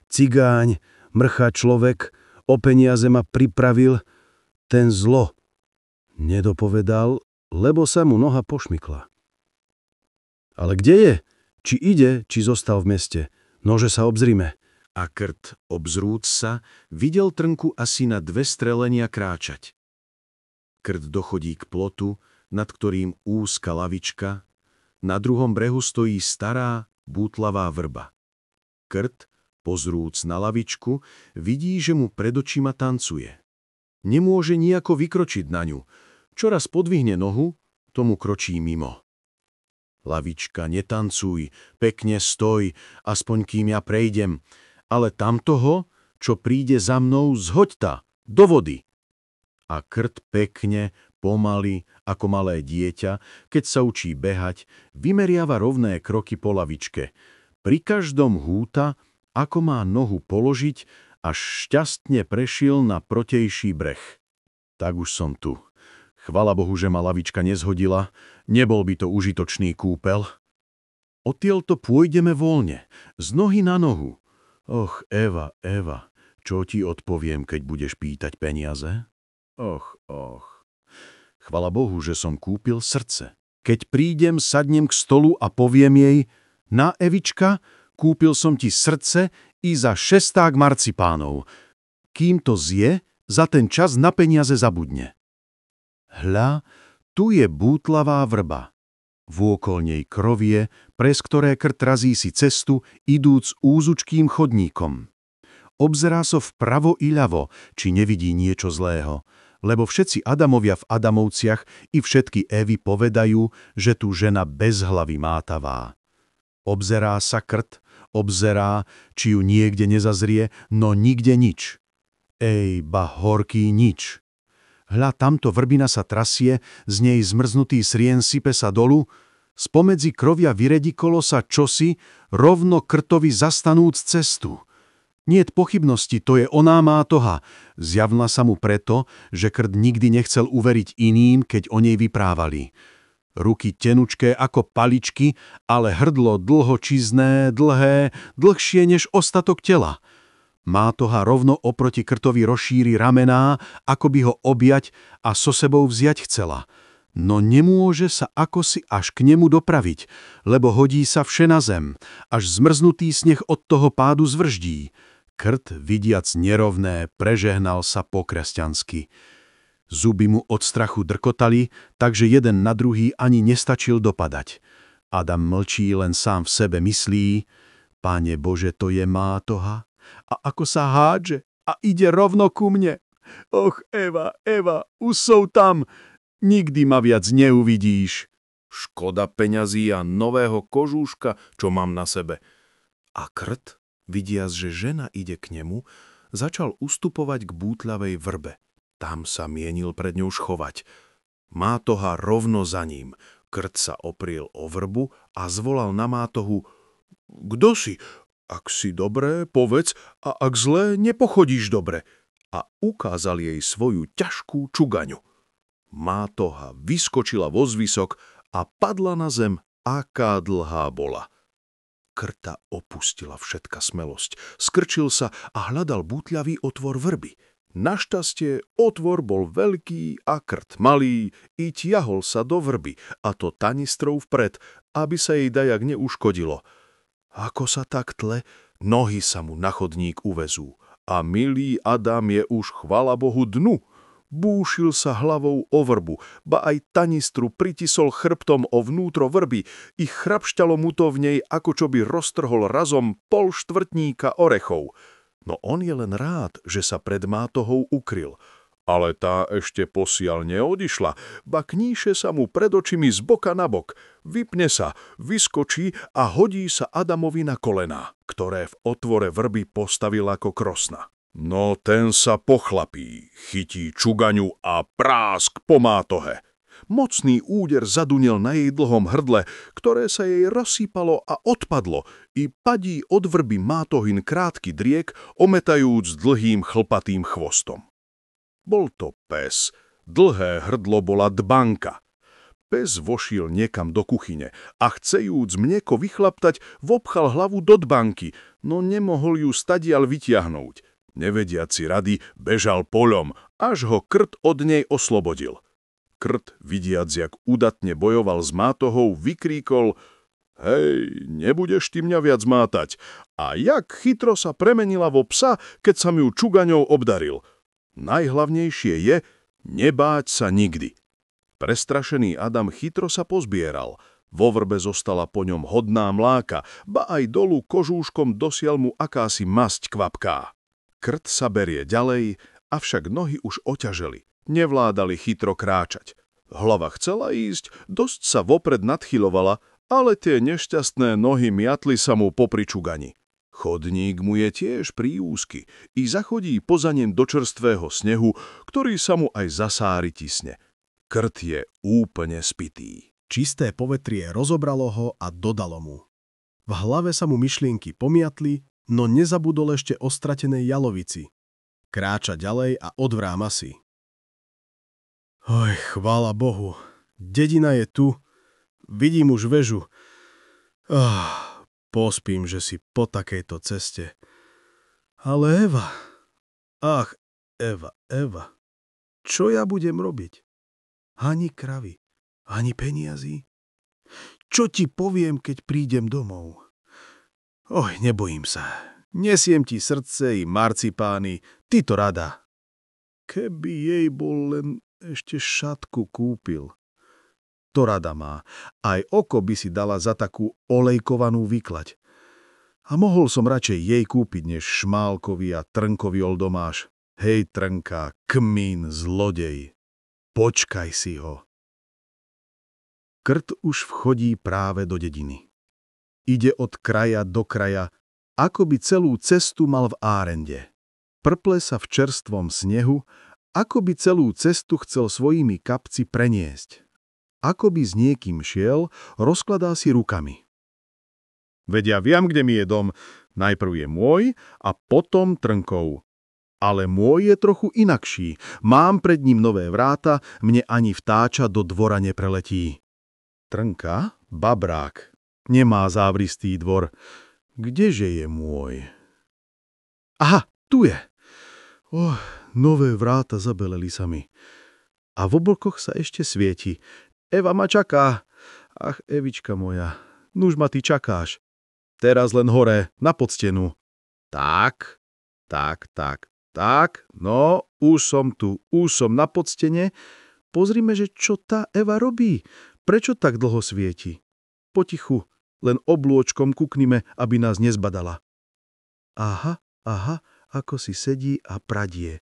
cigáň, mrcha človek, o peniaze ma pripravil, ten zlo. Nedopovedal, lebo sa mu noha pošmykla. Ale kde je? Či ide, či zostal v meste? Nože sa obzrime. A Krt, obzrúc sa, videl Trnku asi na 2 strelenia kráčať. Krt dochodí k plotu, nad ktorým úzka lavička, na druhom brehu stojí stará, bútlavá vrba. Krt, pozrúc na lavičku, vidí, že mu pred očima tancuje. Nemôže nijako vykročiť na ňu. Čoraz podvihne nohu, tomu kročí mimo. Lavička, netancuj, pekne stoj, aspoň kým ja prejdem, ale tamtoho, čo príde za mnou, zhoď ta, do vody. A Krt pekne, pomaly, ako malé dieťa, keď sa učí behať, vymeriava rovné kroky po lavičke. Pri každom húta, ako má nohu položiť, až šťastne prešiel na protejší breh. Tak už som tu. Chvala Bohu, že ma lavička nezhodila, nebol by to užitočný kúpel. Odtiaľto pôjdeme voľne, z nohy na nohu. Och, Eva, čo ti odpoviem, keď budeš pýtať peniaze? Och. Chvala Bohu, že som kúpil srdce. Keď prídem, sadnem k stolu a poviem jej: na, Evička, kúpil som ti srdce i za 6 marcipánov. Kým to zje, za ten čas na peniaze zabudne. Hľa, tu je bútlavá vrba. Vôkol nej krovie, prez ktoré krt razí si cestu, idúc úzučkým chodníkom. Obzerá so vpravo i ľavo, či nevidí niečo zlého, lebo všetci Adamovia v Adamovciach i všetky Evy povedajú, že tu žena bez hlavy mátavá. Obzerá sa krt, obzerá, či ju niekde nezazrie, no nikde nič. Ej, ba horký nič. Hľa, tamto vrbina sa trasie, z nej zmrznutý srien sype sa dolu, spomedzi krovia vyredikolo sa čosi, rovno krtovi zastanúc cestu. Niet pochybnosti, to je oná mátoha. Zjavila sa mu preto, že krt nikdy nechcel uveriť iným, keď o nej vyprávali. Ruky tenučké ako paličky, ale hrdlo dlhočizné, dlhé, dlhšie než ostatok tela. Mátoha rovno oproti krtovi rozšíri ramená, ako by ho objať a so sebou vziať chcela. No nemôže sa akosi až k nemu dopraviť, lebo hodí sa vše na zem, až zmrznutý sneh od toho pádu zvrždí. Krt, vidiac nerovné, prežehnal sa po-kresťansky. Zuby mu od strachu drkotali, takže jeden na druhý ani nestačil dopadať. Adam mlčí, len sám v sebe myslí: Páne Bože, to je mátoha? A ako sa hádže a ide rovno ku mne. Och, Eva, už som tam. Nikdy ma viac neuvidíš. Škoda peňazí a nového kožúška, čo mám na sebe. A krt, vidiac, že žena ide k nemu, začal ustupovať k bútľavej vrbe. Tam sa mienil pred ňou schovať. Mátoha rovno za ním. Krt sa opriel o vrbu a zvolal na mátohu: Kto si? Ak si dobré, povedz, a ak zlé, nepochodíš dobre. A ukázal jej svoju ťažkú čugaňu. Mátoha vyskočila vo zvysok a padla na zem, aká dlhá bola. Krta opustila všetka smelosť, skrčil sa a hľadal bútľavý otvor vrby. Našťastie otvor bol veľký a krt malý i tiahol sa do vrby, a to tanistrou vpred, aby sa jej dajak neuškodilo. Ako sa tak tle, nohy sa mu na chodník uvezú a milý Adam je už, chvala Bohu, dnu. Búšil sa hlavou o vrbu, ba aj tanistru pritisol chrbtom o vnútro vrby i chrapšťalo mu to v nej, ako čo by roztrhol razom pol štvrtníka orechov. No on je len rád, že sa pred mátohou ukryl. Ale tá ešte posiaľ neodišla, ba kníše sa mu pred očimi z boka na bok. Vypne sa, vyskočí a hodí sa Adamovi na kolená, ktoré v otvore vrby postavil ako krosna. No ten sa pochlapí, chytí čugaňu a prásk po mátohe. Mocný úder zadunil na jej dlhom hrdle, ktoré sa jej rozsýpalo a odpadlo, i padí od vrby mátohin krátky driek, ometajúc dlhým chlpatým chvostom. Bol to pes, dlhé hrdlo bola dbanka. Pes vošiel niekam do kuchyne a chcejúc mlieko vychlaptať, vopchal hlavu do dbanky, no nemohol ju stadiaľ vytiahnuť. Nevediaci rady bežal poľom, až ho krt od nej oslobodil. Krt, vidiac, jak udatne bojoval s mátohou, vykríkol: Hej, nebudeš ty mňa viac mátať. A jak chytro sa premenila vo psa, keď sa mi ju čugaňou obdaril. Najhlavnejšie je nebáť sa nikdy. Prestrašený Adam chytro sa pozbieral. Vo vrbe zostala po ňom hodná mláka, ba aj dolu kožúškom dosiaľ mu akási masť kvapká. Krt sa berie ďalej, avšak nohy už oťaželi. Nevládali chytro kráčať. Hlava chcela ísť, dosť sa vopred nadchyľovala, ale tie nešťastné nohy miatli sa mu popri čugani. Chodník mu je tiež príúzky i zachodí poza ním do čerstvého snehu, ktorý sa mu aj zasári tisne. Krt je úplne spitý. Čisté povetrie rozobralo ho a dodalo mu. V hlave sa mu myšlienky pomiatli, no nezabudol ešte o stratenej jalovici. Kráča ďalej a odvráma si. Oj, chvála Bohu, dedina je tu, vidím už väžu. Pospím, že si po takejto ceste. Ale Eva, Eva, čo ja budem robiť? Ani kravy, ani peniazy. Čo ti poviem, keď prídem domov? Oj, nebojím sa. Nesiem ti srdce i marcipány, ty to rada. Keby jej bol len ešte šatku kúpil. To rada má. Aj oko by si dala za takú olejkovanú vyklať. A mohol som radšej jej kúpiť, než Šmálkovi a Trnkovi oldomáš. Hej, Trnka, kmín, zlodej. Počkaj si ho. Krt už vchodí práve do dediny. Ide od kraja do kraja, ako by celú cestu mal v árende. Prple sa v čerstvom snehu, ako by celú cestu chcel svojimi kapci preniesť. Ako by s niekým šiel, rozkladá si rukami. Veď ja viem, kde mi je dom. Najprv je môj a potom Trnkov. Ale môj je trochu inakší. Mám pred ním nové vráta, mne ani vtáča do dvora nepreletí. Trnka, babrák, nemá závristý dvor. Kdeže je môj? Aha, tu je. Nové vráta zabeleli sa mi. A v oblkoch sa ešte svieti. Eva ma čaká. Ach, Evička moja, nuž ma ty čakáš. Teraz len hore, na podstenu. Tak, no, už som tu, už som na podstene. Pozrime, že čo tá Eva robí. Prečo tak dlho svieti? Potichu, len oblôčkom kuknime, aby nás nezbadala. Aha, ako si sedí a pradie.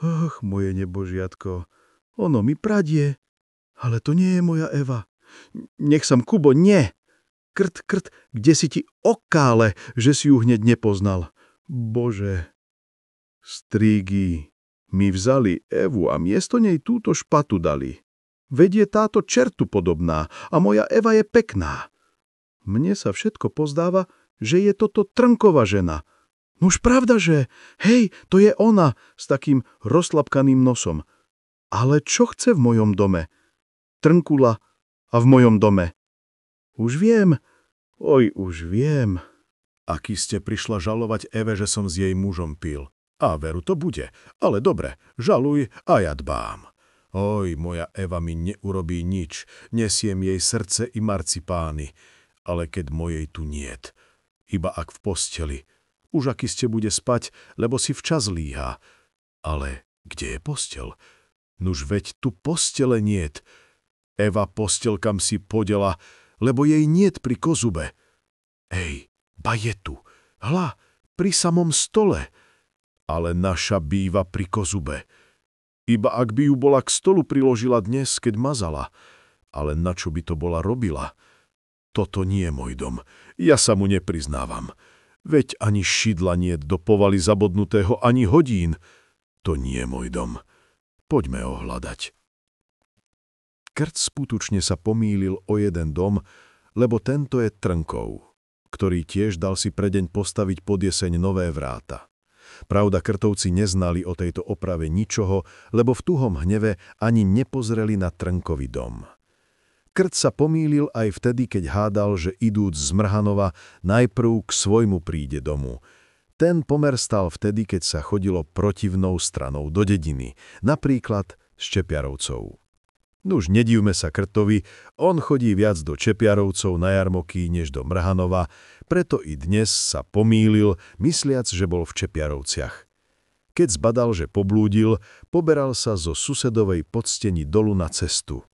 Och, moje nebožiatko, ono mi pradie. Ale to nie je moja Eva. Nech sam, Kubo, nie. Krt, kde si ti okále, že si ju hneď nepoznal. Bože. Strígy, mi vzali Evu a miesto nej túto špatu dali. Veď je táto čertu podobná a moja Eva je pekná. Mne sa všetko pozdáva, že je toto Trnkova žena. Nuž pravda, že? Hej, to je ona s takým roztlapkaným nosom. Ale čo chce v mojom dome? Trnkula a v mojom dome. Už viem. Aký ste prišla žalovať Eve, že som s jej mužom pil. A veru to bude. Ale dobre, žaluj a ja dbám. Moja Eva mi neurobí nič. Nesiem jej srdce i marcipány. Ale keď mojej tu niet. Iba ak v posteli. Už aký ste bude spať, lebo si včas líha. Ale kde je postel? Nuž veď tu postele niet. Eva postel kam si podela, lebo jej niet pri kozube. Ba je tu. Hľa, pri samom stole. Ale naša býva pri kozube. Iba ak by ju bola k stolu priložila dnes, keď mazala. Ale na čo by to bola robila? Toto nie je môj dom. Ja sa mu nepriznávam. Veď ani šidla niet do povaly zabodnutého, ani hodín. To nie je môj dom. Poďme ho hľadať. Krt sputučne sa pomýlil o jeden dom, lebo tento je Trnkov, ktorý tiež dal si pre deň postaviť pod jeseň nové vráta. Pravda, Krtovci neznali o tejto oprave ničoho, lebo v tuhom hneve ani nepozreli na Trnkový dom. Krt sa pomýlil aj vtedy, keď hádal, že idúc z Mrhanova najprv k svojmu príde domu. Ten pomer stal vtedy, keď sa chodilo protivnou stranou do dediny, napríklad z Čepiarovcov. Nuž nedívme sa Krtovi, on chodí viac do Čepiarovcov na jarmoky, než do Mrhanova, preto i dnes sa pomýlil, mysliac, že bol v Čepiarovciach. Keď zbadal, že poblúdil, poberal sa zo susedovej podsteni dolu na cestu.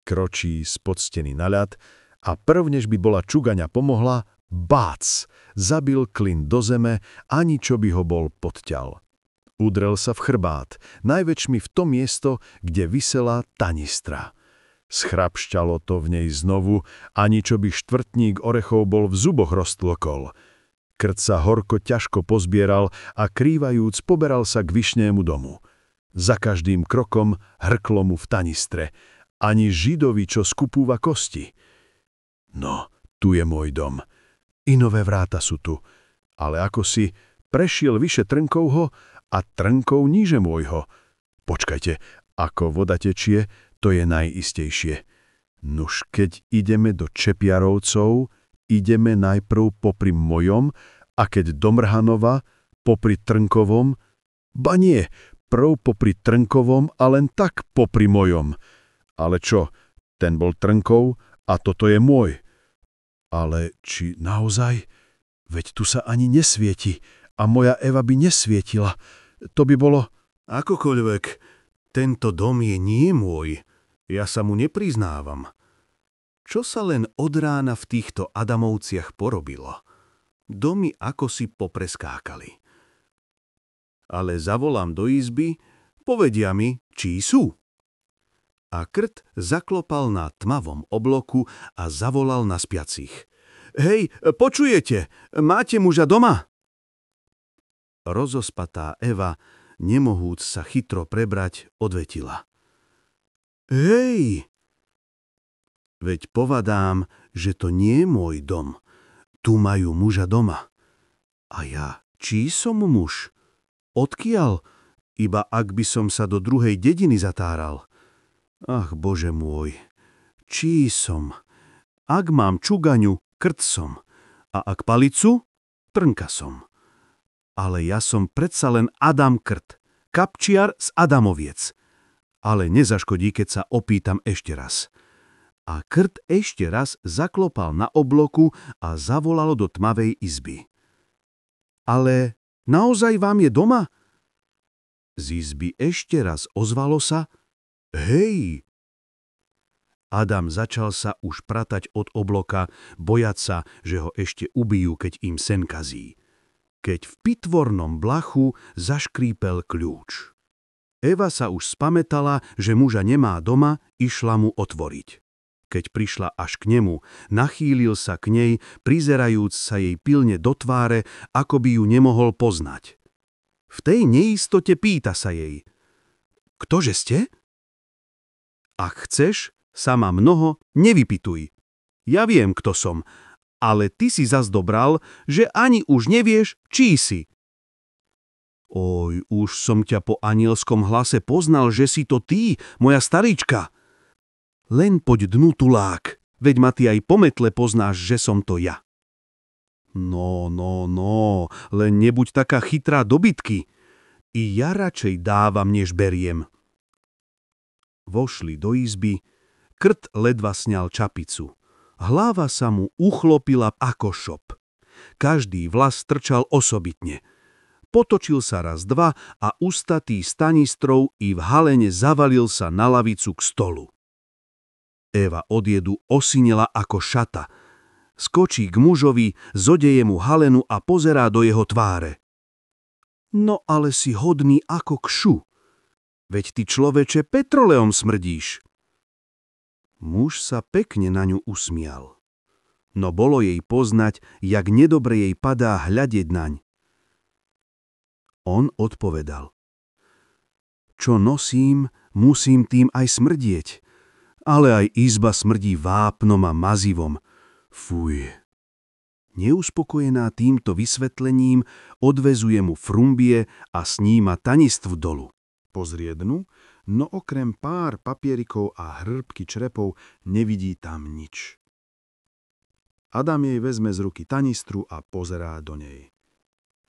Kročí z podsteny na ľad a prv, než by bola čugaňa pomohla, bác, zabil klin do zeme, ani čo by ho bol podťal. Udrel sa v chrbát, najväčšmi v to miesto, kde visela tanistra. Schrapšťalo to v nej znovu, ani čo by štvrtník orechov bol v zuboch roztlokol. Krt sa horko ťažko pozbieral a krývajúc poberal sa k Višnému domu. Za každým krokom hrklo mu v tanistre. Ani Židovi, čo skupúva kosti. No, tu je môj dom. I nové vráta sú tu. Ale ako si prešiel vyše Trnkovho a Trnkov níže môjho. Počkajte, ako voda tečie, to je najistejšie. Nuž, keď ideme do Čepiarovcov, ideme najprv popri mojom, a keď do Mrhanova, popri Trnkovom, ba nie, prv popri Trnkovom a len tak popri mojom. Ale čo, ten bol Trnkov a toto je môj. Ale či naozaj? Veď tu sa ani nesvieti a moja Eva by nesvietila. To by bolo... Akokoľvek, tento dom je nie môj. Ja sa mu nepriznávam. Čo sa len od rána v týchto Adamovciach porobilo? Domy ako si popreskákali. Ale zavolám do izby, povedia mi, čí sú. A Krt zaklopal na tmavom obloku a zavolal na spiacich. Hej, počujete, máte muža doma? Rozospatá Eva, nemohúc sa chytro prebrať, odvetila. Hej! Veď povadám, že to nie je môj dom. Tu majú muža doma. A ja, čí som muž? Odkiaľ? Iba ak by som sa do druhej dediny zatáral. Ach, Bože môj, čí som? Ak mám čugaňu, Krt som. A ak palicu, Trnka som. Ale ja som predsa len Adam Krt, kapčiar z Adamoviec. Ale nezaškodí, keď sa opýtam ešte raz. A Krt ešte raz zaklopal na obloku a zavolalo do tmavej izby. Ale naozaj vám je doma? Z izby ešte raz ozvalo sa hej! Adam začal sa už pratať od obloka, bojať sa, že ho ešte ubijú, keď im sen kazí. Keď v pitvornom blachu zaškrípel kľúč. Eva sa už spamätala, že muža nemá doma, išla mu otvoriť. Keď prišla až k nemu, nachýlil sa k nej, prizerajúc sa jej pilne do tváre, ako by ju nemohol poznať. V tej neistote pýta sa jej. Ktože ste? Ak chceš, sama mnoho nevypituj. Ja viem, kto som, ale ty si zas dobral, že ani už nevieš, čí si. Oj, už som ťa po anielskom hlase poznal, že si to ty, moja starička. Len poď dnu tulák, veď ma ty aj po metle poznáš, že som to ja. No, len nebuď taká chytrá do bitky. I ja radšej dávam, než beriem. Vošli do izby, Krt ledva sňal čapicu. Hlava sa mu uchlopila ako šop. Každý vlas trčal osobitne. Potočil sa raz dva a ustatý stanistrov i v halene zavalil sa na lavicu k stolu. Eva od jedu osinela ako šata. Skočí k mužovi, zodeje mu halenu a pozerá do jeho tváre. No ale si hodný ako kšu. Veď ty, človeče, petroleom smrdíš. Muž sa pekne na ňu usmial. No bolo jej poznať, jak nedobre jej padá hľadieť naň. On odpovedal. Čo nosím, musím tým aj smrdieť. Ale aj izba smrdí vápnom a mazivom. Fuj. Neuspokojená týmto vysvetlením odvezuje mu frumbie a sníma tanistv dolu. Pozrie dnu, no okrem pár papierikov a hrbky črepov nevidí tam nič. Adam jej vezme z ruky tanistru a pozerá do nej.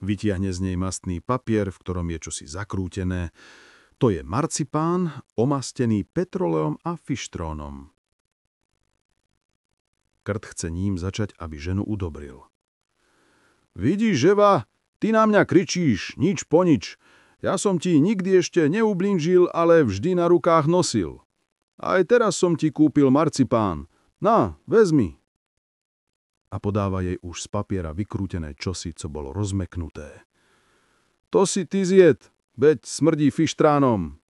Vytiahne z nej mastný papier, v ktorom je čosi zakrútené. To je marcipán, omastený petroleom a fištrónom. Krt chce ním začať, aby ženu udobril. Vidíš, Eva, ty na mňa kričíš, nič po nič. Ja som ti nikdy ešte neublížil, ale vždy na rukách nosil. Aj teraz som ti kúpil marcipán. Na, vezmi. A podáva jej už z papiera vykrútené čosi, co bolo rozmeknuté. To si ty zjed, veď smrdí fištránom.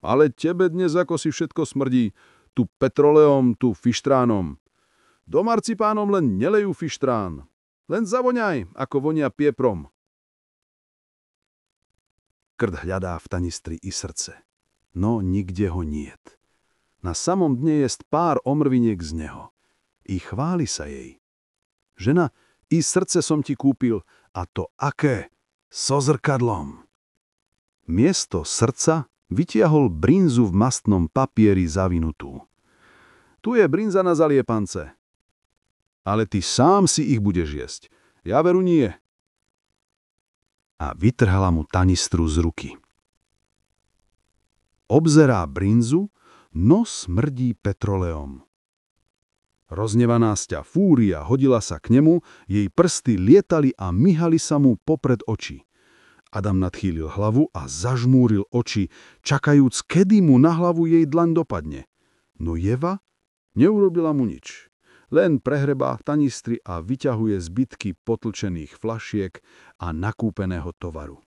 Ale tebe dnes ako si všetko smrdí, tu petroleom, tu fištránom. Do marcipánom len nelejú fištrán. Len zavoňaj, ako vonia pieprom. Krt hľadá v tanistri i srdce. No nikde ho niet. Na samom dne jest pár omrviniek z neho. I chváli sa jej. Žena, i srdce som ti kúpil, a to aké? So zrkadlom. Miesto srdca vytiahol brinzu v mastnom papieri zavinutú. Tu je brinza na zaliepance. Ale ty sám si ich budeš jesť. Ja veru nie. A vytrhala mu tanistru z ruky. Obzerá brinzu, no smrdí petroleom. Roznevaná sťa fúria hodila sa k nemu, jej prsty lietali a myhali sa mu popred oči. Adam nadchýlil hlavu a zažmúril oči, čakajúc, kedy mu na hlavu jej dlaň dopadne. No Eva neurobila mu nič. Len prehrebá tanistry a vyťahuje zbytky potlčených flašiek a nakúpeného tovaru.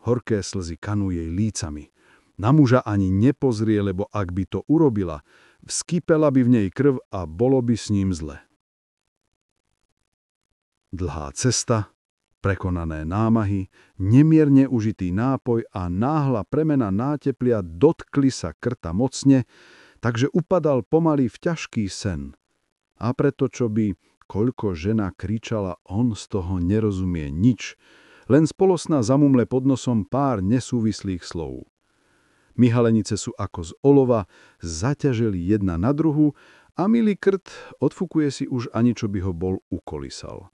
Horké slzy kanú jej lícami. Na muža ani nepozrie, lebo ak by to urobila, vskypela by v nej krv a bolo by s ním zle. Dlhá cesta, prekonané námahy, nemierne užitý nápoj a náhla premena náteplia dotkli sa Krta mocne, takže upadal pomaly v ťažký sen. A preto, čo by koľko žena kričala, on z toho nerozumie nič, len spolosná zamumle pod nosom pár nesúvislých slov. Mihalenice sú ako z olova, zaťaželi jedna na druhu a milý Krt odfukuje si už ani čo by ho bol ukolísal.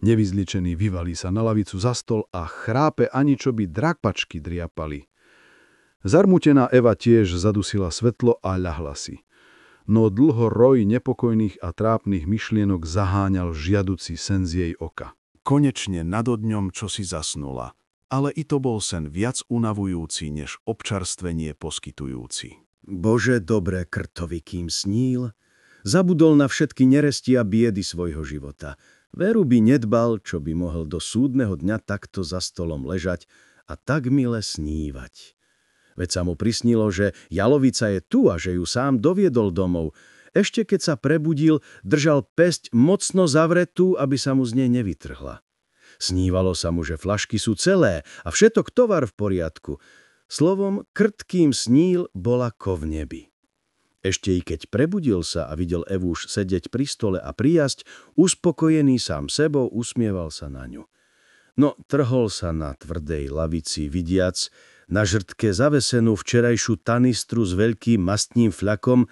Nevyzličený vyvalí sa na lavicu za stol a chrápe ani čo by drapačky driapali. Zarmutená Eva tiež zadusila svetlo a ľahla si. No dlho roj nepokojných a trápnych myšlienok zaháňal žiaduci sen z jej oka. Konečne nadodňom čosi zasnula, ale i to bol sen viac unavujúci, než občerstvenie poskytujúci. Bože, dobré Krtovi, kým sníl, zabudol na všetky neresti a biedy svojho života. Veru by nedbal, čo by mohol do súdneho dňa takto za stolom ležať a tak mile snívať. Veď sa mu prisnilo, že jalovica je tu a že ju sám doviedol domov. Ešte keď sa prebudil, držal päsť mocno zavretú, aby sa mu z nej nevytrhla. Snívalo sa mu, že flašky sú celé a všetok tovar v poriadku. Slovom, Krt, kým sníl, bola ko v nebi. Ešte i keď prebudil sa a videl Evu už sedieť pri stole a prijasť, uspokojený sám sebou, usmieval sa na ňu. No trhol sa na tvrdej lavici, vidiac na žrtke zavesenú včerajšiu tanistru s veľkým mastným fľakom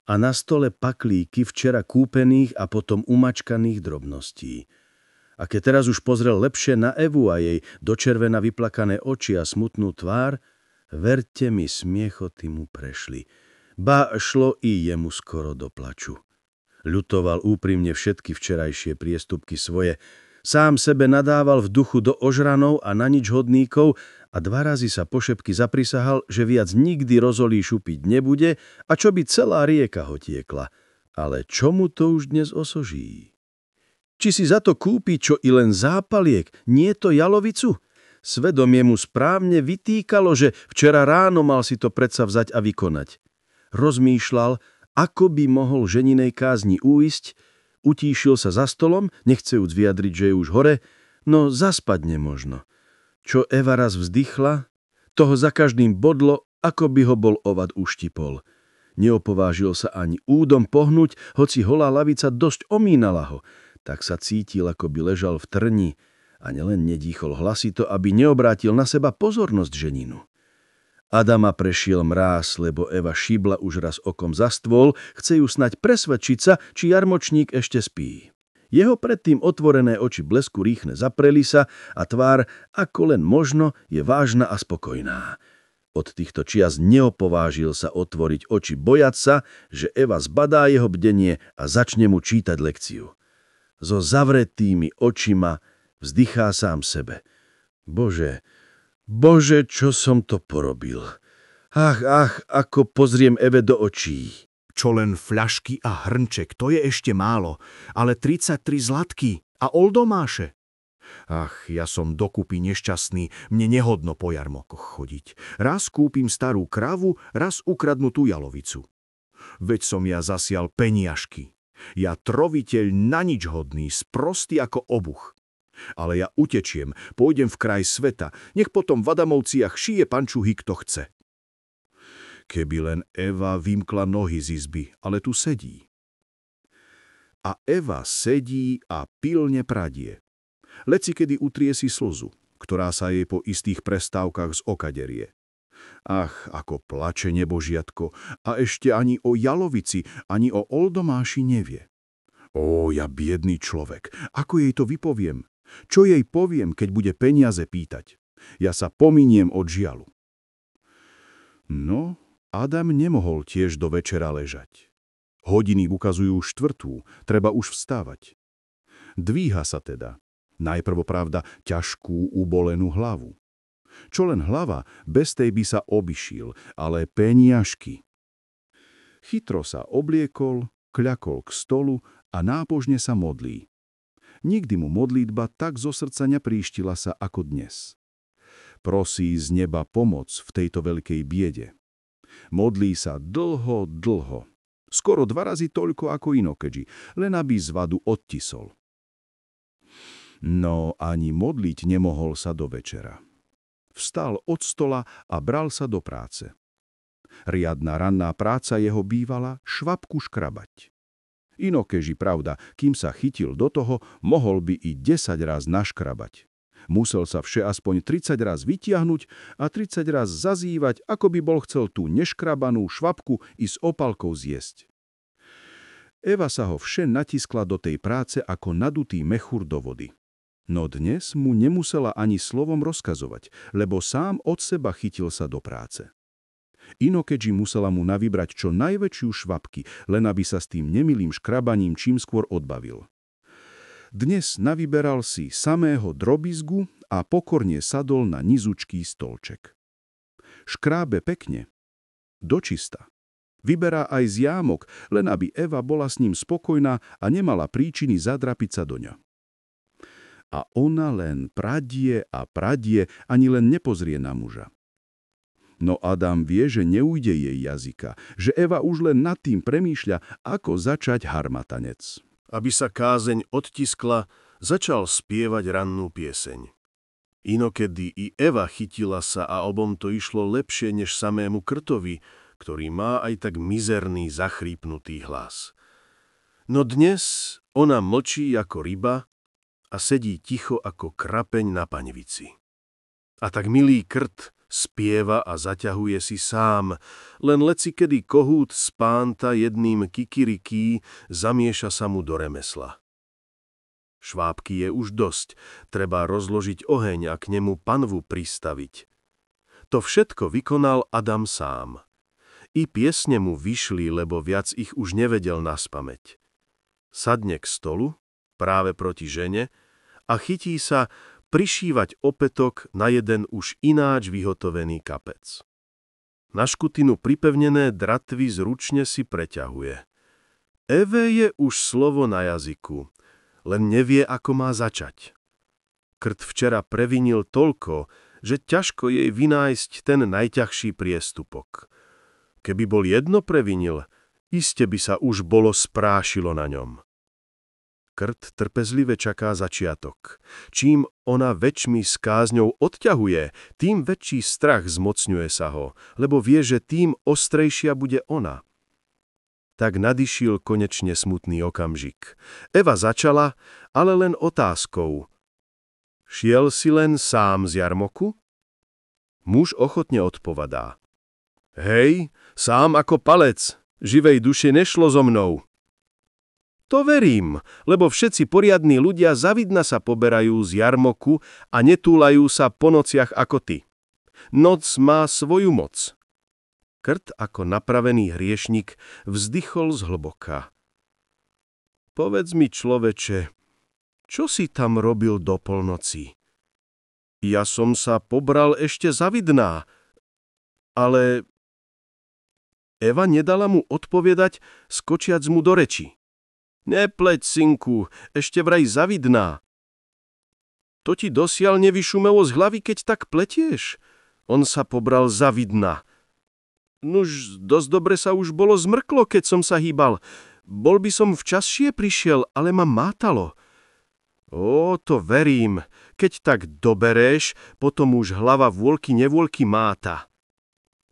a na stole paklíky včera kúpených a potom umačkaných drobností. A keď teraz už pozrel lepšie na Evu a jej dočervena vyplakané oči a smutnú tvár, verte mi, smiechoty mu prešli. Ba šlo i jemu skoro do plaču. Ľutoval úprimne všetky včerajšie priestupky svoje, sám sebe nadával v duchu do ožranov a na nič hodníkov a 2 razy sa pošepky zaprisahal, že viac nikdy rozolíšu piť nebude a čo by celá rieka ho tiekla. Ale čomu to už dnes osoží? Či si za to kúpi čo i len zápaliek, nie to jalovicu? Svedomie mu správne vytýkalo, že včera ráno mal si to predsa vzať a vykonať. Rozmýšľal, ako by mohol ženinej kázni újsť, utíšil sa za stolom, nechcejúc vyjadriť, že je už hore, no zaspadne možno. Čo Eva raz vzdychla, toho za každým bodlo, ako by ho bol ovad uštipol. Neopovážil sa ani údom pohnúť, hoci holá lavica dosť omínala ho, tak sa cítil, ako by ležal v trni a nielen nedýchol hlasito, aby neobrátil na seba pozornosť ženinu. Adama prešiel mráz, lebo Eva šibla už raz okom za stôl, chce ju snať presvedčiť sa, či jarmočník ešte spí. Jeho predtým otvorené oči blesku rýchne zapreli sa a tvár, ako len možno, je vážna a spokojná. Od týchto čias neopovážil sa otvoriť oči, bojať sa, že Eva zbadá jeho bdenie a začne mu čítať lekciu. So zavretými očima vzdychá sám sebe. Bože, čo som to porobil? Ach, ako pozriem Eve do očí. Čo len fľašky a hrnček, to je ešte málo, ale 33 zlatky a oldomáše. Ach, ja som dokupy nešťastný, mne nehodno po jarmokoch chodiť. Raz kúpim starú kravu, raz ukradnutú jalovicu. Veď som ja zasial peniažky. Ja troviteľ na nič hodný, sprostý ako obuch. Ale ja utečiem, pôjdem v kraj sveta, nech potom v Adamovciach šije pančuhy, kto chce. Keby len Eva vymkla nohy z izby, ale tu sedí. A Eva sedí a pilne pradie. Lecikedy utrie si slzu, ktorá sa jej po istých prestávkach z oka derie. Ach, ako plače nebožiatko, a ešte ani o jalovici, ani o oldomáši nevie. Ó, ja biedný človek, ako jej to vypoviem? Čo jej poviem, keď bude peniaze pýtať? Ja sa pominiem od žialu. No, Adam nemohol tiež do večera ležať. Hodiny ukazujú 4:00, treba už vstávať. Dvíha sa teda. Najprv, pravda, ťažkú, ubolenú hlavu. Čo len hlava, bez tej by sa obyšil, ale peniažky. Chytro sa obliekol, kľakol k stolu a nábožne sa modlí. Nikdy mu modlitba tak zo srdca nepríštila sa ako dnes. Prosí z neba pomoc v tejto veľkej biede. Modlí sa dlho, skoro 2 razy toľko ako inokedy, len aby zvadu odtisol. No ani modliť nemohol sa do večera. Vstal od stola a bral sa do práce. Riadna ranná práca jeho bývala švabku škrabať. Inokeži, pravda, kým sa chytil do toho, mohol by i 10 raz naškrabať. Musel sa vše aspoň 30 raz vytiahnuť a 30 raz zazývať, ako by bol chcel tú neškrabanú švabku i s opalkou zjesť. Eva sa ho vše natiskla do tej práce ako nadutý mechúr do vody. No dnes mu nemusela ani slovom rozkazovať, lebo sám od seba chytil sa do práce. Inokedy musela mu navybrať čo najväčšiu švabky, len aby sa s tým nemilým škrabaním čím skôr odbavil. Dnes navyberal si samého drobizgu a pokorne sadol na nizučký stolček. Škrábe pekne, dočista. Vyberá aj z jámok, len aby Eva bola s ním spokojná a nemala príčiny zadrapiť sa doňa. A ona len pradie a pradie, ani len nepozrie na muža. No Adam vie, že neujde jej jazyka, že Eva už len nad tým premýšľa, ako začať harmatanec. Aby sa kázeň odtiskla, začal spievať rannú pieseň. Inokedy i Eva chytila sa a obom to išlo lepšie než samému Krtovi, ktorý má aj tak mizerný zachrípnutý hlas. No dnes ona mlčí ako ryba a sedí ticho ako krapeň na paňvici. A tak milý Krt spieva a zaťahuje si sám, len lecikedy kohút z pánta jedným kikirikí zamieša sa mu do remesla. Švábky je už dosť, treba rozložiť oheň a k nemu panvu pristaviť. To všetko vykonal Adam sám. I piesne mu vyšli, lebo viac ich už nevedel naspamäť. Sadne k stolu, práve proti žene, a chytí sa prišívať opätok na jeden už ináč vyhotovený kapec. Na škutinu pripevnené dratvy zručne si preťahuje. Eve je už slovo na jazyku, len nevie, ako má začať. Krt včera previnil toľko, že ťažko jej vynájsť ten najťažší priestupok. Keby bol jedno previnil, iste by sa už bolo sprášilo na ňom. Krt trpezlive čaká začiatok. Čím ona väčšmi s kázňou odťahuje, tým väčší strach zmocňuje sa ho, lebo vie, že tým ostrejšia bude ona. Tak nadišiel konečne smutný okamžik. Eva začala, ale len otázkou. Šiel si len sám z jarmoku? Muž ochotne odpovedá. Hej, sám ako palec, živej duše nešlo so mnou. To verím, lebo všetci poriadni ľudia zavidna sa poberajú z jarmoku a netúlajú sa po nociach ako ty. Noc má svoju moc. Krt ako napravený hriešnik vzdychol zhlboka. Povedz mi, človeče, čo si tam robil do polnoci? Ja som sa pobral ešte zavidná, ale... Eva nedala mu odpovedať, skočiac mu do reči. Nepleť, synku, ešte vraj zavidná. To ti dosiaľ nevyšumelo z hlavy, keď tak pletieš? On sa pobral zavidná. Nuž, dosť dobre sa už bolo zmrklo, keď som sa hýbal. Bol by som včasšie prišiel, ale ma mátalo. Ó, to verím. Keď tak dobereš, potom už hlava vôľky nevôľky máta.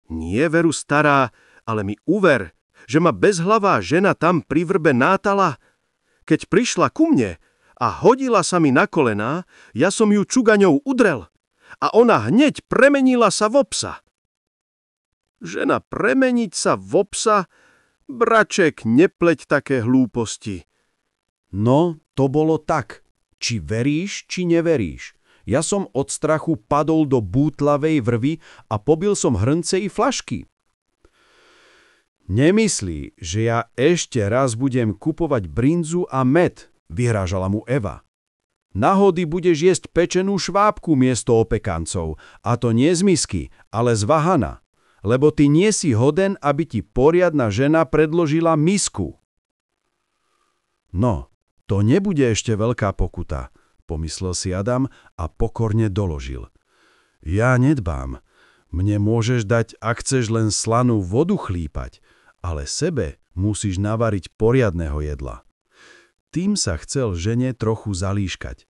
Nie, veru stará, ale mi uver, že ma bezhlavá žena tam pri vrbe nátala. Keď prišla ku mne a hodila sa mi na kolená, ja som ju čugaňou udrel a ona hneď premenila sa v psa. Žena premeniť sa v psa? Braček, nepleť také hlúposti. No, to bolo tak. Či veríš, či neveríš. Ja som od strachu padol do bútlavej vrvy a pobil som hrnce i flašky. Nemyslí, že ja ešte raz budem kupovať brinzu a med, vyhrážala mu Eva. Nahody budeš jesť pečenú švábku miesto opekancov, a to nie z misky, ale z vahana, lebo ty nie si hoden, aby ti poriadna žena predložila misku. No, to nebude ešte veľká pokuta, pomyslel si Adam a pokorne doložil. Ja nedbám. Mne môžeš dať, ak chceš, len slanú vodu chlípať, ale sebe musíš navariť poriadneho jedla. Tým sa chcel žene trochu zalíškať.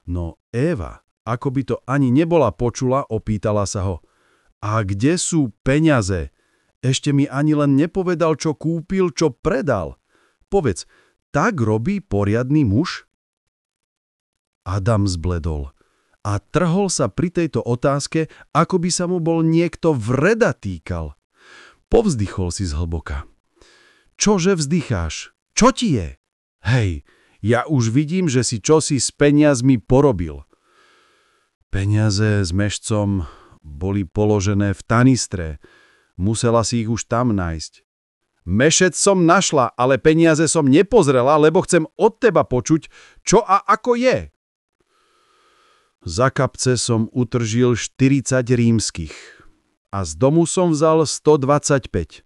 No Éva, ako by to ani nebola počula, opýtala sa ho. A kde sú peniaze? Ešte mi ani len nepovedal, čo kúpil, čo predal. Povedz, tak robí poriadny muž? Adam zbledol a trhol sa pri tejto otázke, ako by sa mu bol niekto vreda týkal. Povzdychol si zhlboka. Čože vzdycháš? Čo ti je? Hej, ja už vidím, že si čosi s peniazmi porobil. Peniaze s mešcom boli položené v tanistre. Musela si ich už tam nájsť. Mešec som našla, ale peniaze som nepozrela, lebo chcem od teba počuť, čo a ako je. Za kapce som utržil 40 rímskych a z domu som vzal 125.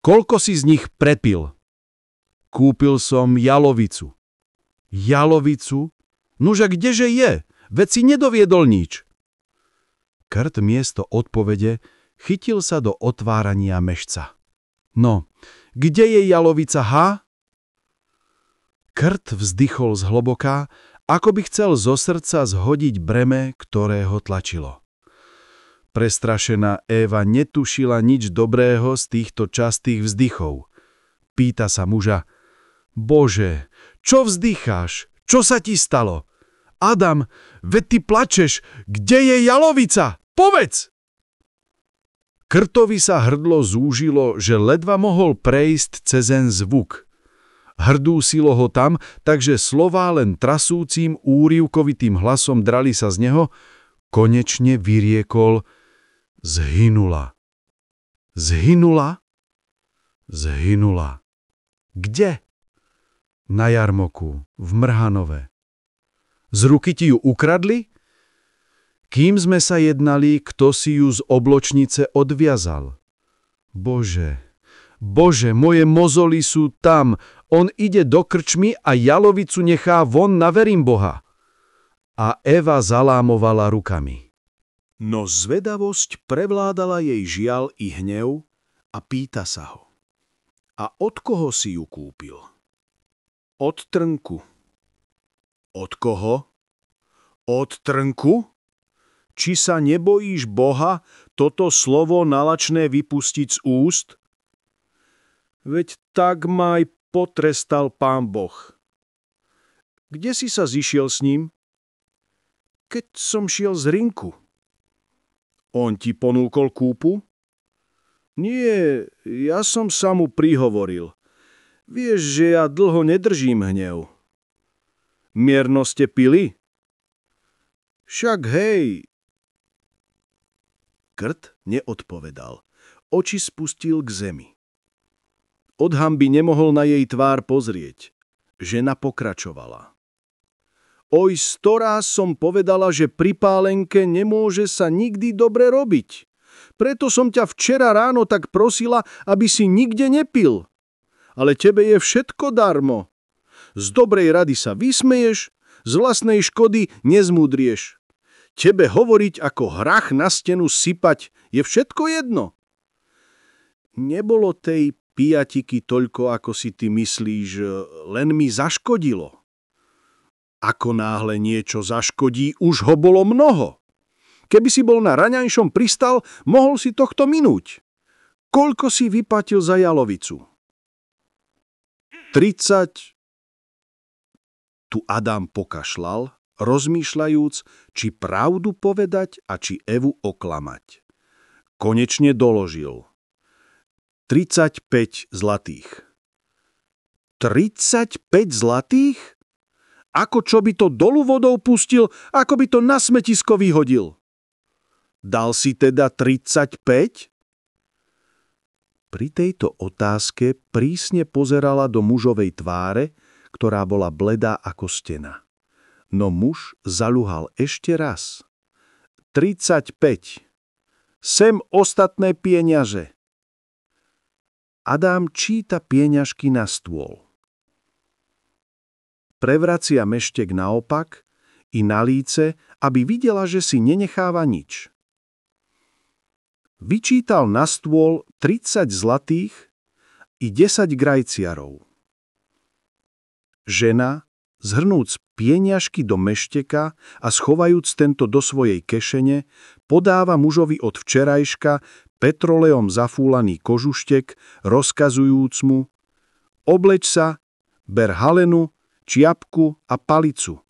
Koľko si z nich prepil? Kúpil som jalovicu. Jalovicu? Nuže kdeže je? Veď si nedoviedol nič. Krt miesto odpovede chytil sa do otvárania mešca. No, kde je jalovica, ha? Krt vzdychol zhlboká, ako by chcel zo srdca zhodiť breme, ktoré ho tlačilo. Prestrašená Éva netušila nič dobrého z týchto častých vzdychov. Pýta sa muža, Bože, čo vzdycháš? Čo sa ti stalo? Adam, veď ty plačeš, kde je jalovica? Povedz! Krtovi sa hrdlo zúžilo, že ledva mohol prejsť cezen zvuk. Hrdúsilo ho tam, takže slová len trasúcim úrivkovitým hlasom drali sa z neho, konečne vyriekol zhynula. Zhynula? Zhynula. Kde? Na jarmoku, v Mrhanove. Z ruky ti ju ukradli? Kým sme sa jednali, kto si ju z obločnice odviazal? Bože, Bože, moje mozoly sú tam, on ide do krčmy a jalovicu nechá von, naverím Boha. A Eva zalámovala rukami. No zvedavosť prevládala jej žiaľ i hnev a pýta sa ho. A od koho si ju kúpil? Od trnku. Od koho? Od trnku? Či sa nebojíš Boha toto slovo nalačné vypustiť z úst? Veď tak ma aj potrestal Pán Boh. Kde si sa zišiel s ním? Keď som šiel z rinku. On ti ponúkol kúpu? Nie, ja som sa mu prihovoril. Vieš, že ja dlho nedržím hnev. Mierno ste pili? Však hej. Krt neodpovedal. Oči spustil k zemi. Od hanby nemohol na jej tvár pozrieť. Žena pokračovala. Oj, 100 ráz som povedala, že pri pálenke nemôže sa nikdy dobre robiť. Preto som ťa včera ráno tak prosila, aby si nikde nepil. Ale tebe je všetko darmo. Z dobrej rady sa vysmeješ, z vlastnej škody nezmúdrieš. Tebe hovoriť ako hrach na stenu sypať je všetko jedno. Nebolo tej pijatiky toľko, ako si ty myslíš, len mi zaškodilo. Ako náhle niečo zaškodí, už ho bolo mnoho. Keby si bol na raňajšom pristal, mohol si tohto minúť. Koľko si vyplatil za jalovicu? 30. Tu Adam pokašľal, rozmýšľajúc, či pravdu povedať a či Evu oklamať. Konečne doložil. 35 zlatých. 35 zlatých? Ako čo by to dolu vodou pustil, ako by to na smetisko vyhodil? Dal si teda 35? Pri tejto otázke prísne pozerala do mužovej tváre, ktorá bola bledá ako stena. No muž zaluhal ešte raz. 35. Sem ostatné pieňaže. Adam číta pieňažky na stôl. Prevracia meštek naopak i na líce, aby videla, že si nenecháva nič. Vyčítal na stôl 30 zlatých i 10 grajciarov. Žena, zhrnúc pieňažky do mešteka a schovajúc tento do svojej kešene, podáva mužovi od včerajška petrolejom zafúlaný kožuštek, rozkazujúc mu: obleč sa, ber halenu, čiapku a palicu.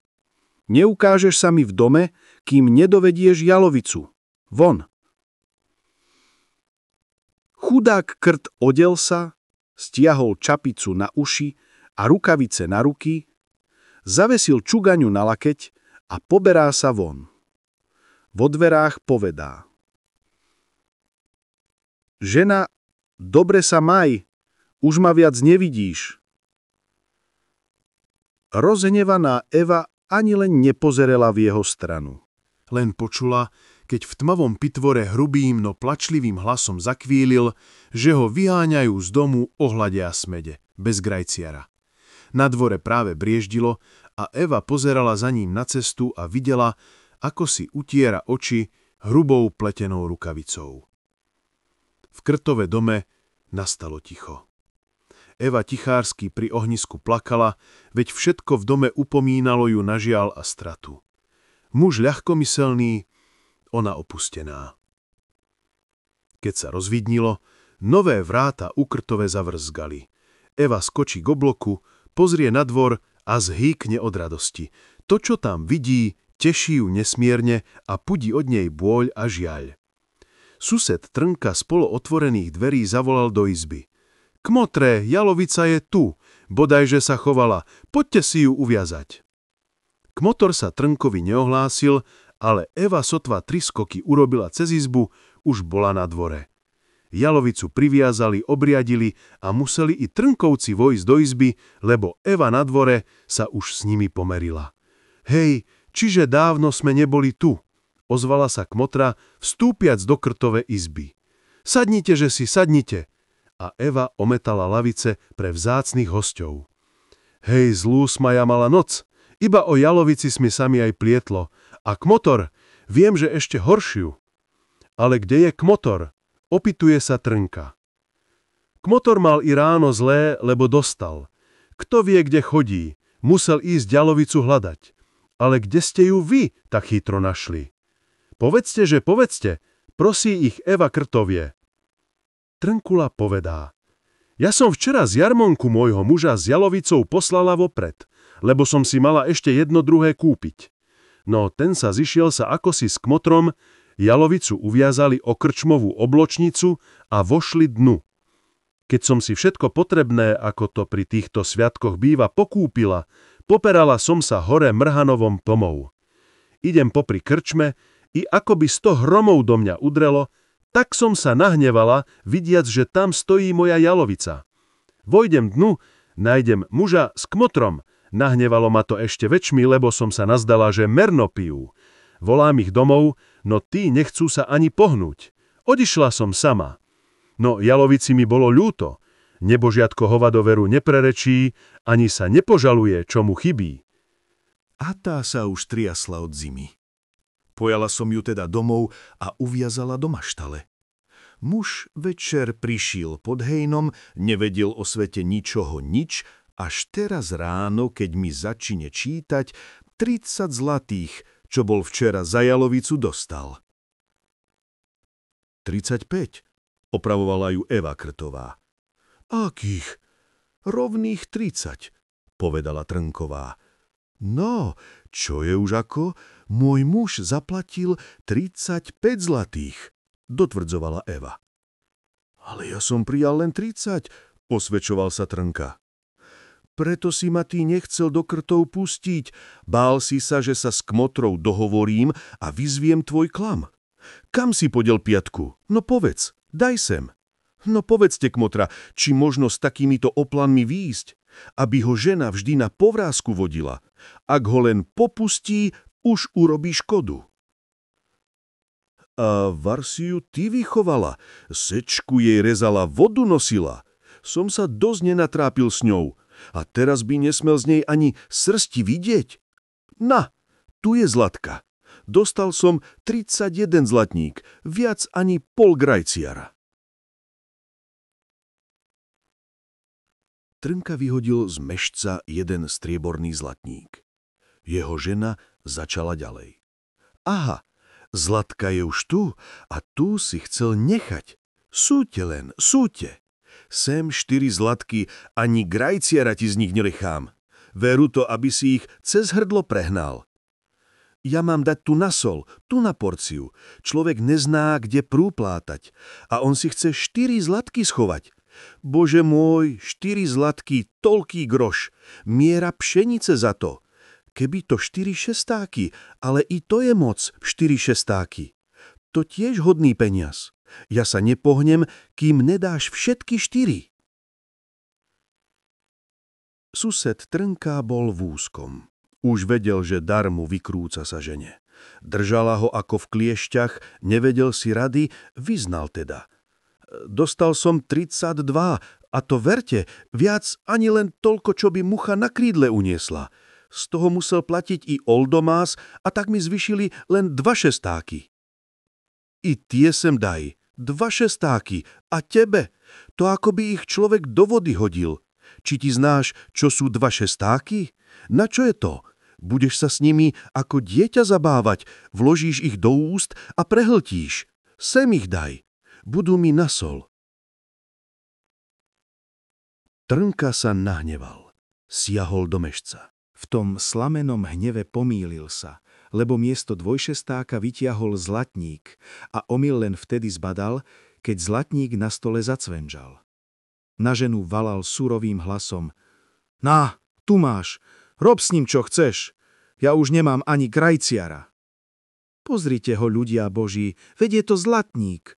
Neukážeš sa mi v dome, kým nedovedieš jalovicu. Von! Chudák krt odel sa, stiahol čapicu na uši a rukavice na ruky, zavesil čugaňu na lakeť a poberá sa von. Vo dverách povedá: žena, dobre sa maj, už ma viac nevidíš. Rozhnevaná Eva ani len nepozerela v jeho stranu. Len počula, keď v tmavom pitvore hrubým, no plačlivým hlasom zakvílil, že ho vyháňajú z domu ohľade a smede, bez grajciara. Na dvore práve brieždilo a Eva pozerala za ním na cestu a videla, ako si utiera oči hrubou pletenou rukavicou. V Krtove dome nastalo ticho. Eva tichársky pri ohnisku plakala, veď všetko v dome upomínalo ju na žiaľ a stratu. Muž ľahkomyselný, ona opustená. Keď sa rozvidnilo, nové vráta u Krtove zavrzgali. Eva skočí k obloku, pozrie na dvor a zhýkne od radosti. To, čo tam vidí, teší ju nesmierne a pudí od nej bôľ a žiaľ. Sused Trnka z polootvorených dverí zavolal do izby: Kmotre, jalovica je tu, bodajže sa chovala, poďte si ju uviazať. Kmotor sa Trnkovi neohlásil, ale Eva sotva 3 skoky urobila cez izbu, už bola na dvore. Jalovicu priviazali, obriadili a museli i Trnkovci vojsť do izby, lebo Eva na dvore sa už s nimi pomerila. Hej, čiže dávno sme neboli tu, ozvala sa Kmotra, vstúpiac do Krtove izby. Sadnite, že si, sadnite. A Eva ometala lavice pre vzácnych hosťov. Hej, zlú smaja mala noc, iba o jalovici sme sami aj plietlo. A Kmotor, viem, že ešte horšiu. Ale kde je Kmotor? Opituje sa Trnka. Kmotor mal i ráno zlé, lebo dostal. Kto vie, kde chodí, musel ísť jalovicu hľadať. Ale kde ste ju vy tak chytro našli? Povedzte, prosí ich Eva Krtovie. Trnkula povedá: ja som včera z jarmonku môjho muža s jalovicou poslala vopred, lebo som si mala ešte jedno druhé kúpiť. No ten sa zišiel sa akosi s Kmotrom, jalovicu uviazali o krčmovú obločnicu a vošli dnu. Keď som si všetko potrebné, ako to pri týchto sviatkoch býva, pokúpila, poperala som sa hore Mrhanovom plmou. Idem popri krčme i akoby 100 hromov do mňa udrelo, tak som sa nahnevala, vidiac, že tam stojí moja jalovica. Vojdem dnu, nájdem muža s Kmotrom. Nahnevalo ma to ešte väčšmi, lebo som sa nazdala, že merno pijú. Volám ich domov, no tí nechcú sa ani pohnúť. Odišla som sama. No jalovici mi bolo ľúto. Nebožiatko hovadoveru neprerečí, ani sa nepožaluje, čo mu chybí. A tá sa už triasla od zimy. Pojala som ju teda domov a uviazala do maštale. Muž večer prišiel pod hejnom, nevedel o svete ničoho nič, až teraz ráno, keď mi začine čítať, 30 zlatých, čo bol včera za jalovicu, dostal. 35, opravovala ju Eva Krtová. Akých? Rovných 30, povedala Trnková. No, čo je už ako? Môj muž zaplatil 35 zlatých, dotvrdzovala Eva. Ale ja som prijal len 30, osvedčoval sa Trnka. Preto si ma ty nechcel do Krtov pustiť. Bál si sa, že sa s Kmotrou dohovorím a vyzviem tvoj klam. Kam si podiel piatku? No povedz, daj sem. No povedzte, kmotra, či možno s takýmito oplanmi výjsť, aby ho žena vždy na povrázku vodila. Ak ho len popustí, už urobí škodu. A Varsiu ty vychovala, sečku jej rezala, vodu nosila. Som sa dosť nenatrápil s ňou. A teraz by nesmel z nej ani srsti vidieť. Na, tu je zlatka. Dostal som 31 zlatník, viac ani pol grajciara. Trnka vyhodil z mešca jeden strieborný zlatník. Jeho žena začala ďalej. Aha, zlatka je už tu a tu si chcel nechať. Súďte len, súďte. Sem 4 zlatky, ani grajciara ti z nich nenechám. Veru to, aby si ich cez hrdlo prehnal. Ja mám dať tu na sol, tu na porciu. Človek nezná, kde prúplátať. A on si chce 4 zlatky schovať. Bože môj, 4 zlatky, toľký groš. Miera pšenice za to. Keby to 4 šestáky, ale i to je moc, 4 šestáky. To tiež hodný peniaz. Ja sa nepohnem, kým nedáš všetky 4. Sused Trnka bol v úzkom. Už vedel, že dar mu vykrúca sa žene. Držala ho ako v kliešťach, nevedel si rady, vyznal teda. Dostal som 32 a to verte, viac ani len toľko, čo by mucha na krídle uniesla. Z toho musel platiť i oldomás a tak mi zvyšili len 2 šestáky. I tie sem daj, 2 šestáky a tebe, to ako by ich človek do vody hodil. Či ti znáš, čo sú 2 šestáky? Na čo je to? Budeš sa s nimi ako dieťa zabávať, vložíš ich do úst a prehltíš. Sem ich daj. Budú mi na sol. Trnka sa nahneval. Siahol do mešca. V tom slamenom hneve pomýlil sa, lebo miesto dvojšestáka vytiahol zlatník a omyl len vtedy zbadal, keď zlatník na stole zacvenžal. Na ženu valal surovým hlasom. Na, tu máš, rob s ním, čo chceš. Ja už nemám ani krajciara. Pozrite ho, ľudia boží, veď je to zlatník.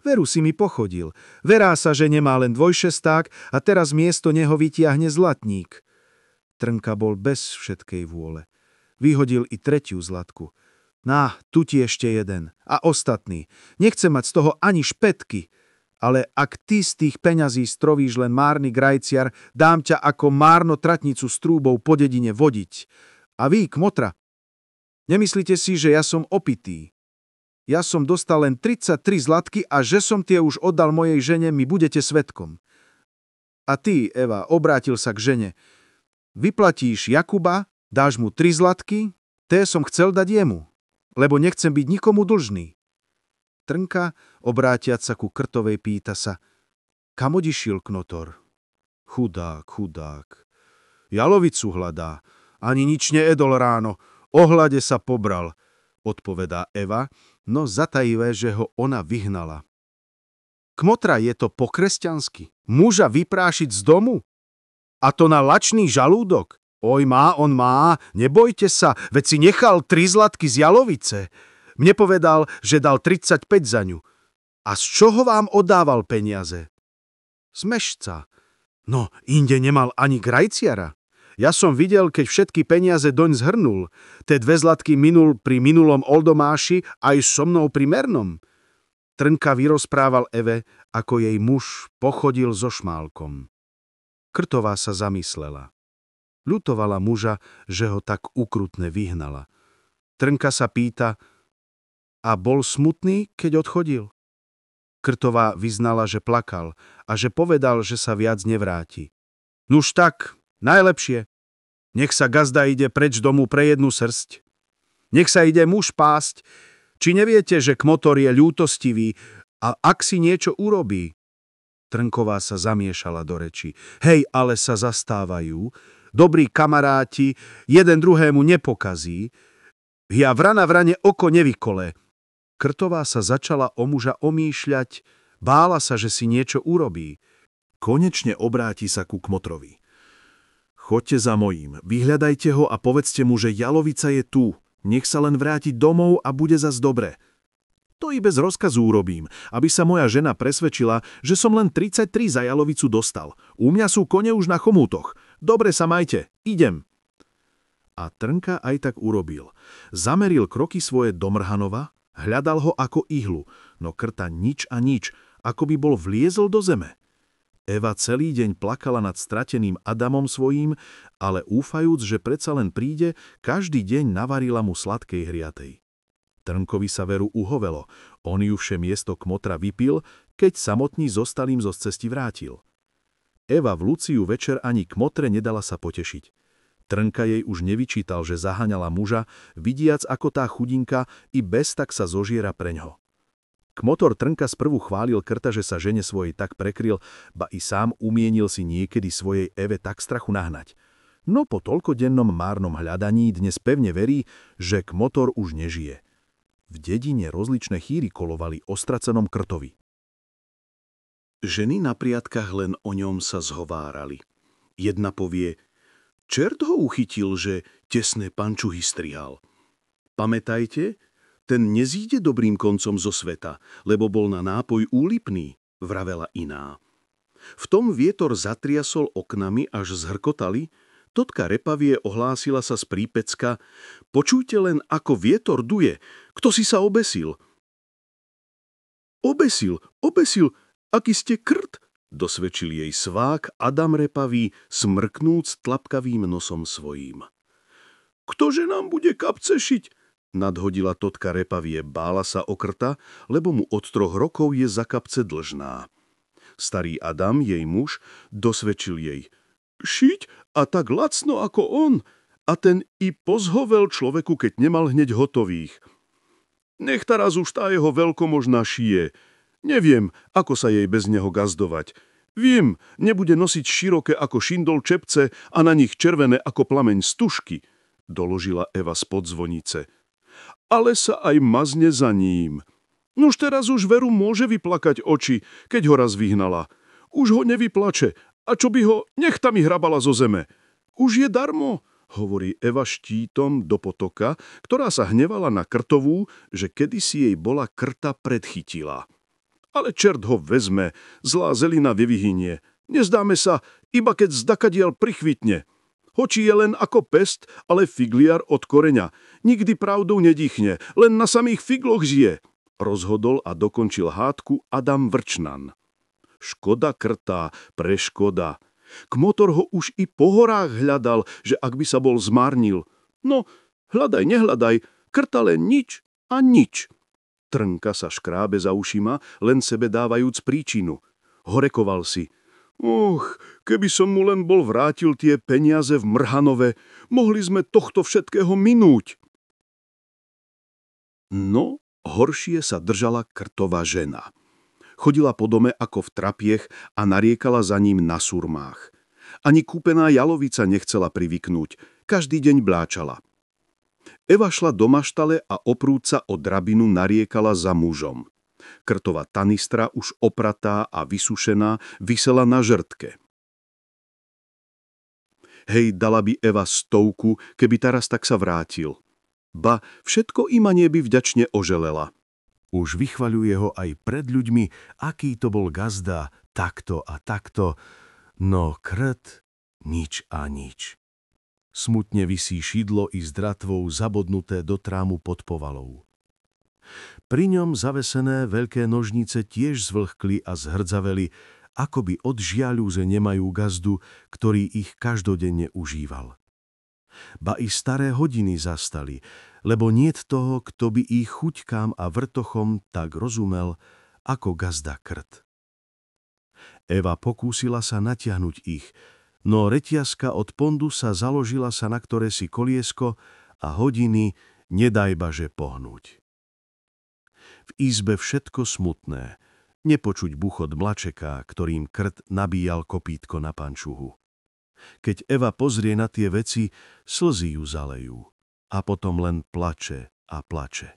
Veru si mi pochodil. Verá sa, že nemá len dvojšesták a teraz miesto neho vytiahne zlatník. Trnka bol bez všetkej vôle. Vyhodil i 3. zlatku. Na, tu ti ešte jeden. A ostatný. Nechcem mať z toho ani špetky. Ale ak ty z tých peňazí strovíš len márny grajciar, dám ťa ako márno tratnicu s trúbou po dedine vodiť. A vy, kmotra, nemyslíte si, že ja som opitý. Ja som dostal len 33 zlatky a že som tie už oddal mojej žene, mi budete svedkom. A ty, Eva, obrátil sa k žene. Vyplatíš Jakuba, dáš mu 3 zlatky, té som chcel dať jemu, lebo nechcem byť nikomu dlžný. Trnka, obrátiac sa ku Krtovej, pýta sa, kam odišiel Knotor? Chudák. Jalovicu hľadá, ani nič needol ráno, ohlade sa pobral, odpovedá Eva, no zatajivé, že ho ona vyhnala. Kmotra, je to po kresťansky. Muža vyprášiť z domu? A to na lačný žalúdok? Oj, on má, nebojte sa, veď si nechal 3 zlatky z jalovice. Mne povedal, že dal 35 za ňu. A z čoho vám oddával peniaze? Z mešca. No, inde nemal ani grajciara. Ja som videl, keď všetky peniaze doň zhrnul. Te 2 zlatky minul pri minulom oldomáši aj so mnou pri mernom. Trnka vyrozprával Eve, ako jej muž pochodil so šmálkom. Krtová sa zamyslela. Ľutovala muža, že ho tak ukrutne vyhnala. Trnka sa pýta, a bol smutný, keď odchodil? Krtová vyznala, že plakal a že povedal, že sa viac nevráti. Nuž tak, najlepšie. Nech sa gazda ide preč domu pre jednu srsť. Nech sa ide muž pásť. Či neviete, že kmotor je ľútostivý a ak si niečo urobí? Trnková sa zamiešala do reči. Hej, ale sa zastávajú. Dobrí kamaráti, jeden druhému nepokazí. Ja vrana vrane oko nevykole. Krtová sa začala o muža omýšľať, bála sa, že si niečo urobí. Konečne obráti sa ku kmotrovi. Choďte za mojím, vyhľadajte ho a povedzte mu, že jalovica je tu. Nech sa len vráti domov a bude zas dobre. To i bez rozkazu urobím, aby sa moja žena presvedčila, že som len 33 za jalovicu dostal. U mňa sú kone už na chomútoch. Dobre sa majte, idem. A Trnka aj tak urobil. Zameril kroky svoje do Mrhanova, hľadal ho ako ihlu, no Krta nič a nič, ako by bol vliezol do zeme. Eva celý deň plakala nad strateným Adamom svojím, ale úfajúc, že predsa len príde, každý deň navarila mu sladkej hriatej. Trnkovi sa veru uhovelo, on ju vše miesto kmotra vypil, keď samotný zostalým zo cesty vrátil. Eva v Luciu večer ani kmotre nedala sa potešiť. Trnka jej už nevyčítal, že zaháňala muža, vidiac ako tá chudinka i bez tak sa zožiera preňho. Kmotor Trnka sprvu chválil Krta, že sa žene svojej tak prekryl, ba i sám umienil si niekedy svojej Eve tak strachu nahnať. No po toľkodennom márnom hľadaní dnes pevne verí, že kmotor už nežije. V dedine rozličné chýry kolovali o stracenom Krtovi. Ženy na priatkách len o ňom sa zhovárali. Jedna povie: čert ho uchytil, že tesné pančuhy strihal. Pamätajte, ten nezíde dobrým koncom zo sveta, lebo bol na nápoj úlipný, vravela iná. V tom vietor zatriasol oknami, až zhrkotali, Totka Repavie ohlásila sa z prípecka: počujte len, ako vietor duje, kto si sa obesil? Obesil, aký ste Krt, dosvedčil jej svák Adam Repavý, smrknúc tlapkavým nosom svojím. Ktože nám bude kapce šiť? Nadhodila Totka Repavie, bála sa o Krta, lebo mu od 3 rokov je za kapce dlžná. Starý Adam, jej muž, dosvedčil jej: šiť a tak lacno ako on, a ten i pozhovel človeku, keď nemal hneď hotových. Nech taraz už tá jeho veľkomožná šije. Neviem, ako sa jej bez neho gazdovať. Viem, nebude nosiť široké ako šindol čepce a na nich červené ako plameň stužky, doložila Eva spod zvonice. Ale sa aj mazne za ním. Nož teraz už veru môže vyplakať oči, keď ho raz vyhnala. Už ho nevyplače, a čo by ho, nech tam i hrabala zo zeme. Už je darmo, hovorí Eva štítom do potoka, ktorá sa hnevala na Krtovú, že kedysi jej bola Krta predchytila. Ale čert ho vezme, zlá zelina vyvyhynie. Nezdáme sa, iba keď zdakadiaľ prichvitne. Hoči je len ako pest, ale figliar od koreňa. Nikdy pravdou nedýchne, len na samých figloch žije, rozhodol a dokončil hádku Adam Vrčnan. Škoda Krta, preškoda. Kmotor ho už i po horách hľadal, že ak by sa bol zmárnil. No, hľadaj, nehľadaj, Krta len nič a nič. Trnka sa škrábe za ušima, len sebe dávajúc príčinu. Horekoval si: keby som mu len bol vrátil tie peniaze v Mrhanove, mohli sme tohto všetkého minúť. No, horšie sa držala Krtova žena. Chodila po dome ako v trapiech a nariekala za ním na surmách. Ani kúpená jalovica nechcela privyknúť, každý deň bláčala. Eva šla do maštale a oprúca o drabinu nariekala za mužom. Krtova tanistra, už opratá a vysušená, visela na žrtke. Hej, dala by Eva 100, keby taraz tak sa vrátil. Ba, všetko imanie by vďačne oželela. Už vychvaľuje ho aj pred ľuďmi, aký to bol gazda, takto a takto, no Krt nič a nič. Smutne visí šidlo i s dratvou zabodnuté do trámu pod povalou. Pri ňom zavesené veľké nožnice tiež zvlhkli a zhrdzaveli, akoby od žiaľúze nemajú gazdu, ktorý ich každodenne užíval. Ba i staré hodiny zastali, lebo niet toho, kto by ich chuťkám a vrtochom tak rozumel, ako gazda Krt. Eva pokúsila sa natiahnuť ich, no reťazka od pondu sa založila sa na ktoré si koliesko a hodiny nedajbaže pohnúť. V izbe všetko smutné, nepočuť buchot mlačeka, ktorým Krt nabíjal kopítko na pančuhu. Keď Eva pozrie na tie veci, slzy ju zalejú a potom len plače a plače.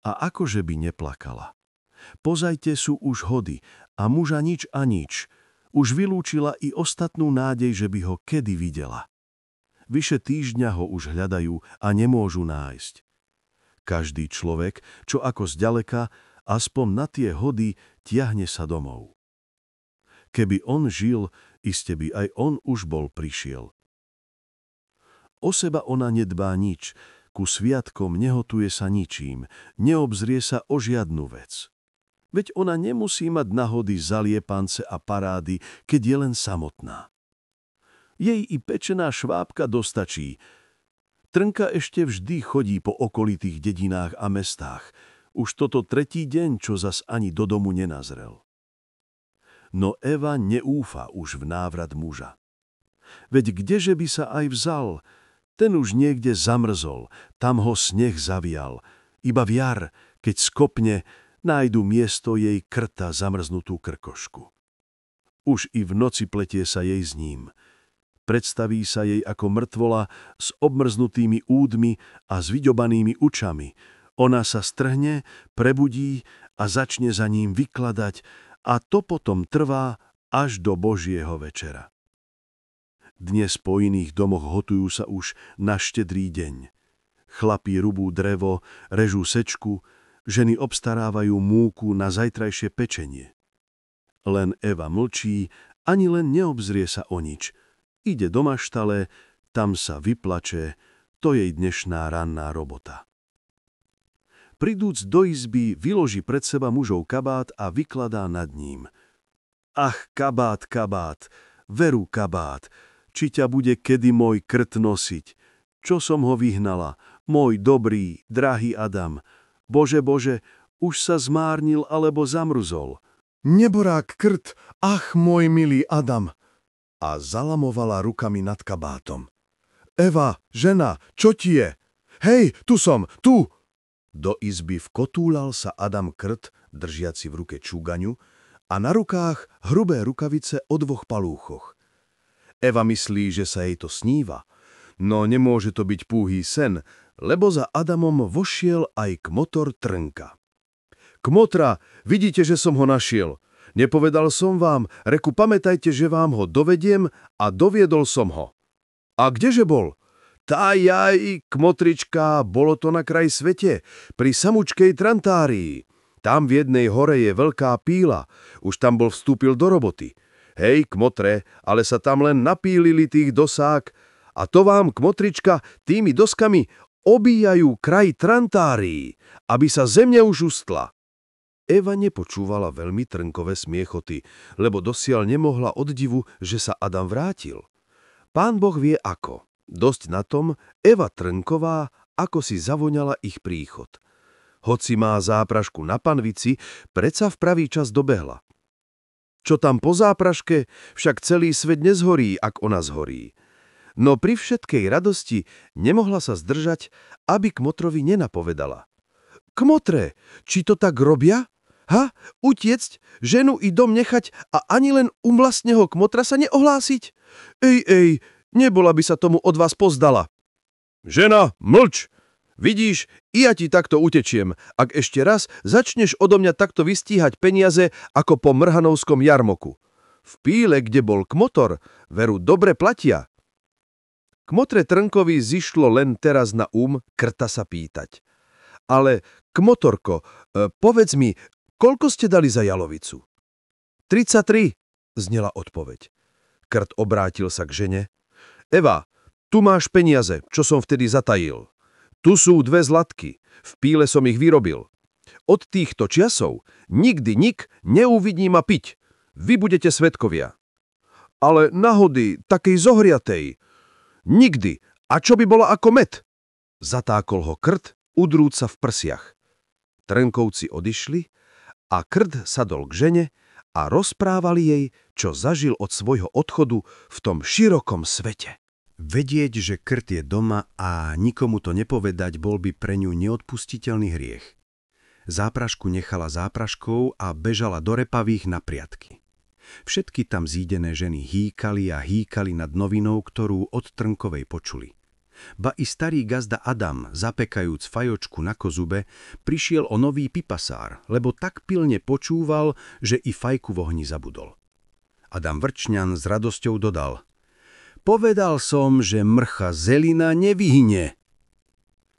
A akože by neplakala. Pozajte sú už hody a muža nič a nič. Už vylúčila i ostatnú nádej, že by ho kedy videla. Vyše týždňa ho už hľadajú a nemôžu nájsť. Každý človek, čo ako zďaleka, aspoň na tie hody, tiahne sa domov. Keby on žil, iste by aj on už bol prišiel. O seba ona nedbá nič, ku sviatkom nehotuje sa ničím, neobzrie sa o žiadnu vec. Veď ona nemusí mať nahody zaliepance a parády, keď je len samotná. Jej i pečená švábka dostačí. Trnka ešte vždy chodí po okolitých dedinách a mestách. Už toto 3. deň, čo zas ani do domu nenazrel. No Eva neúfa už v návrat muža. Veď kdeže by sa aj vzal, ten už niekde zamrzol, tam ho sneh zavial. Iba v jar, keď skopne, nájdu miesto jej krta zamrznutú krkošku. Už i v noci pletie sa jej s ním. Predstaví sa jej ako mŕtvola s obmrznutými údmi a s vyďobanými učami. Ona sa strhne, prebudí a začne za ním vykladať a to potom trvá až do Božieho večera. Dnes po iných domoch hotujú sa už na štedrý deň. Chlapí rubú drevo, režú sečku, ženy obstarávajú múku na zajtrajšie pečenie. Len Eva mlčí, ani len neobzrie sa o nič. Ide do maštale, tam sa vyplače, to jej dnešná ranná robota. Pridúc do izby, vyloží pred seba mužov kabát a vykladá nad ním. Ach, kabát, kabát, veru kabát, či ťa bude kedy môj krt nosiť? Čo som ho vyhnala, môj dobrý, drahý Adam? Bože, Bože, už sa zmárnil alebo zamrzol. Neborák krt, ach, môj milý Adam! A zalamovala rukami nad kabátom. Eva, žena, čo ti je? Hej, tu som, tu! Do izby vkotúlal sa Adam krt, držiaci v ruke čúgaňu, a na rukách hrubé rukavice o 2 palúchoch. Eva myslí, že sa jej to sníva, no nemôže to byť púhý sen, lebo za Adamom vošiel aj kmotor Trnka. Kmotra, vidíte, že som ho našiel. Nepovedal som vám, reku, pamätajte, že vám ho dovediem a doviedol som ho. A kdeže bol? Tá jaj, kmotrička, bolo to na kraj svete, pri samučkej Trantárii. Tam v jednej hore je veľká píla, už tam bol vstúpil do roboty. Hej, kmotre, ale sa tam len napílili tých dosák a to vám, kmotrička, tými doskami obíjajú kraj Trantárii, aby sa zemne už ustla. Eva nepočúvala veľmi Trnkové smiechoty, lebo dosiaľ nemohla od divu, že sa Adam vrátil. Pán Boh vie ako. Dosť na tom, Eva Trnková ako si zavoňala ich príchod. Hoci má záprašku na panvici, predsa v pravý čas dobehla. Čo tam po zápraške, však celý svet nezhorí, ak ona zhorí. No pri všetkej radosti nemohla sa zdržať, aby kmotrovi nenapovedala. Kmotre, či to tak robia? Ha? Utiecť, ženu i dom nechať a ani len u vlastného kmotra sa neohlásiť? Ej, nebola by sa tomu od vás pozdala. Žena, mlč! Vidíš, i ja ti takto utečiem, ak ešte raz začneš odo mňa takto vystíhať peniaze ako po mrhanovskom jarmoku. V píle, kde bol kmotor, veru dobre platia. Kmotre Trnkovi zišlo len teraz na krta sa pýtať. Ale, kmotorko, povedz mi, koľko ste dali za jalovicu? 33, znela odpoveď. Krt obrátil sa k žene. Eva, tu máš peniaze, čo som vtedy zatajil. Tu sú 2 zlatky, v píle som ich vyrobil. Od týchto čiasov nikdy nik neuvidí ma piť. Vy budete svedkovia. Ale nahody, takej zohriatej. Nikdy. A čo by bola ako med? Zatákol ho Krt, udrúc sa v prsiach. Trnkovci odišli a Krt sadol k žene a rozprávali jej, čo zažil od svojho odchodu v tom širokom svete. Vedieť, že Krt je doma a nikomu to nepovedať, bol by pre ňu neodpustiteľný hriech. Záprašku nechala zápraškou a bežala do repavých na priatky. Všetky tam zídené ženy hýkali a hýkali nad novinou, ktorú od Trnkovej počuli. Ba i starý gazda Adam, zapekajúc fajočku na kozube, prišiel o nový pipasár, lebo tak pilne počúval, že i fajku v ohni zabudol. Adam Vrčňan s radosťou dodal: Povedal som, že mrcha zelina nevyhne.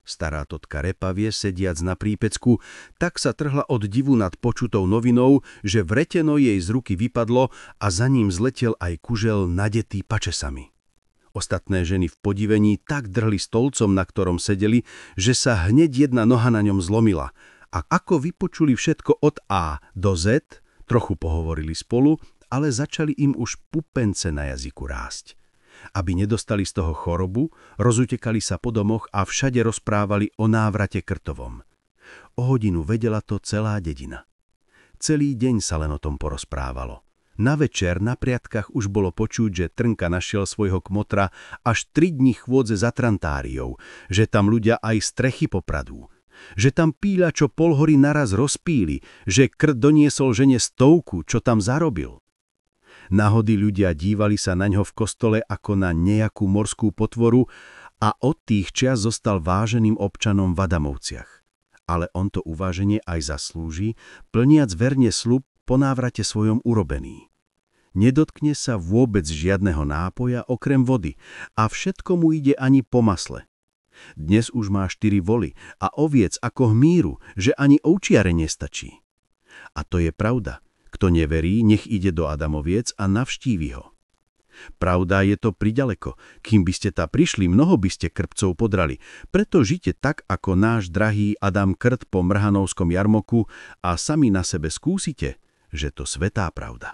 Stará totka repavie, sediac na prípecku, tak sa trhla od divu nad počutou novinou, že vreteno jej z ruky vypadlo a za ním zletel aj kužel nadetý pačesami. Ostatné ženy v podivení tak drhli stolcom, na ktorom sedeli, že sa hneď jedna noha na ňom zlomila. A ako vypočuli všetko od A do Z, trochu pohovorili spolu, ale začali im už pupence na jazyku rásť. Aby nedostali z toho chorobu, rozutekali sa po domoch a všade rozprávali o návrate krtovom. O hodinu vedela to celá dedina. Celý deň sa len o tom porozprávalo. Na večer na priatkách už bolo počuť, že Trnka našiel svojho kmotra až 3 dní chôdze za Trantáriou, že tam ľudia aj strechy popradú, že tam píľa, čo polhory naraz rozpíli, že krt doniesol žene 100, čo tam zarobil. Nahody ľudia dívali sa na ňo v kostole ako na nejakú morskú potvoru a od tých čias zostal váženým občanom v Adamovciach. Ale on to uváženie aj zaslúži, plniac verne sľub po návrate svojom urobený. Nedotkne sa vôbec žiadneho nápoja okrem vody a všetko mu ide ani po masle. Dnes už má 4 voly a oviec ako hmíru, že ani ovčiare nestačí. A to je pravda. Kto neverí, nech ide do Adamoviec a navštívi ho. Pravda, je to priďaleko. Kým by ste ta prišli, mnoho by ste krpcov podrali. Preto žite tak, ako náš drahý Adam Krt po Mrhanovskom jarmoku a sami na sebe skúsite, že to svätá pravda.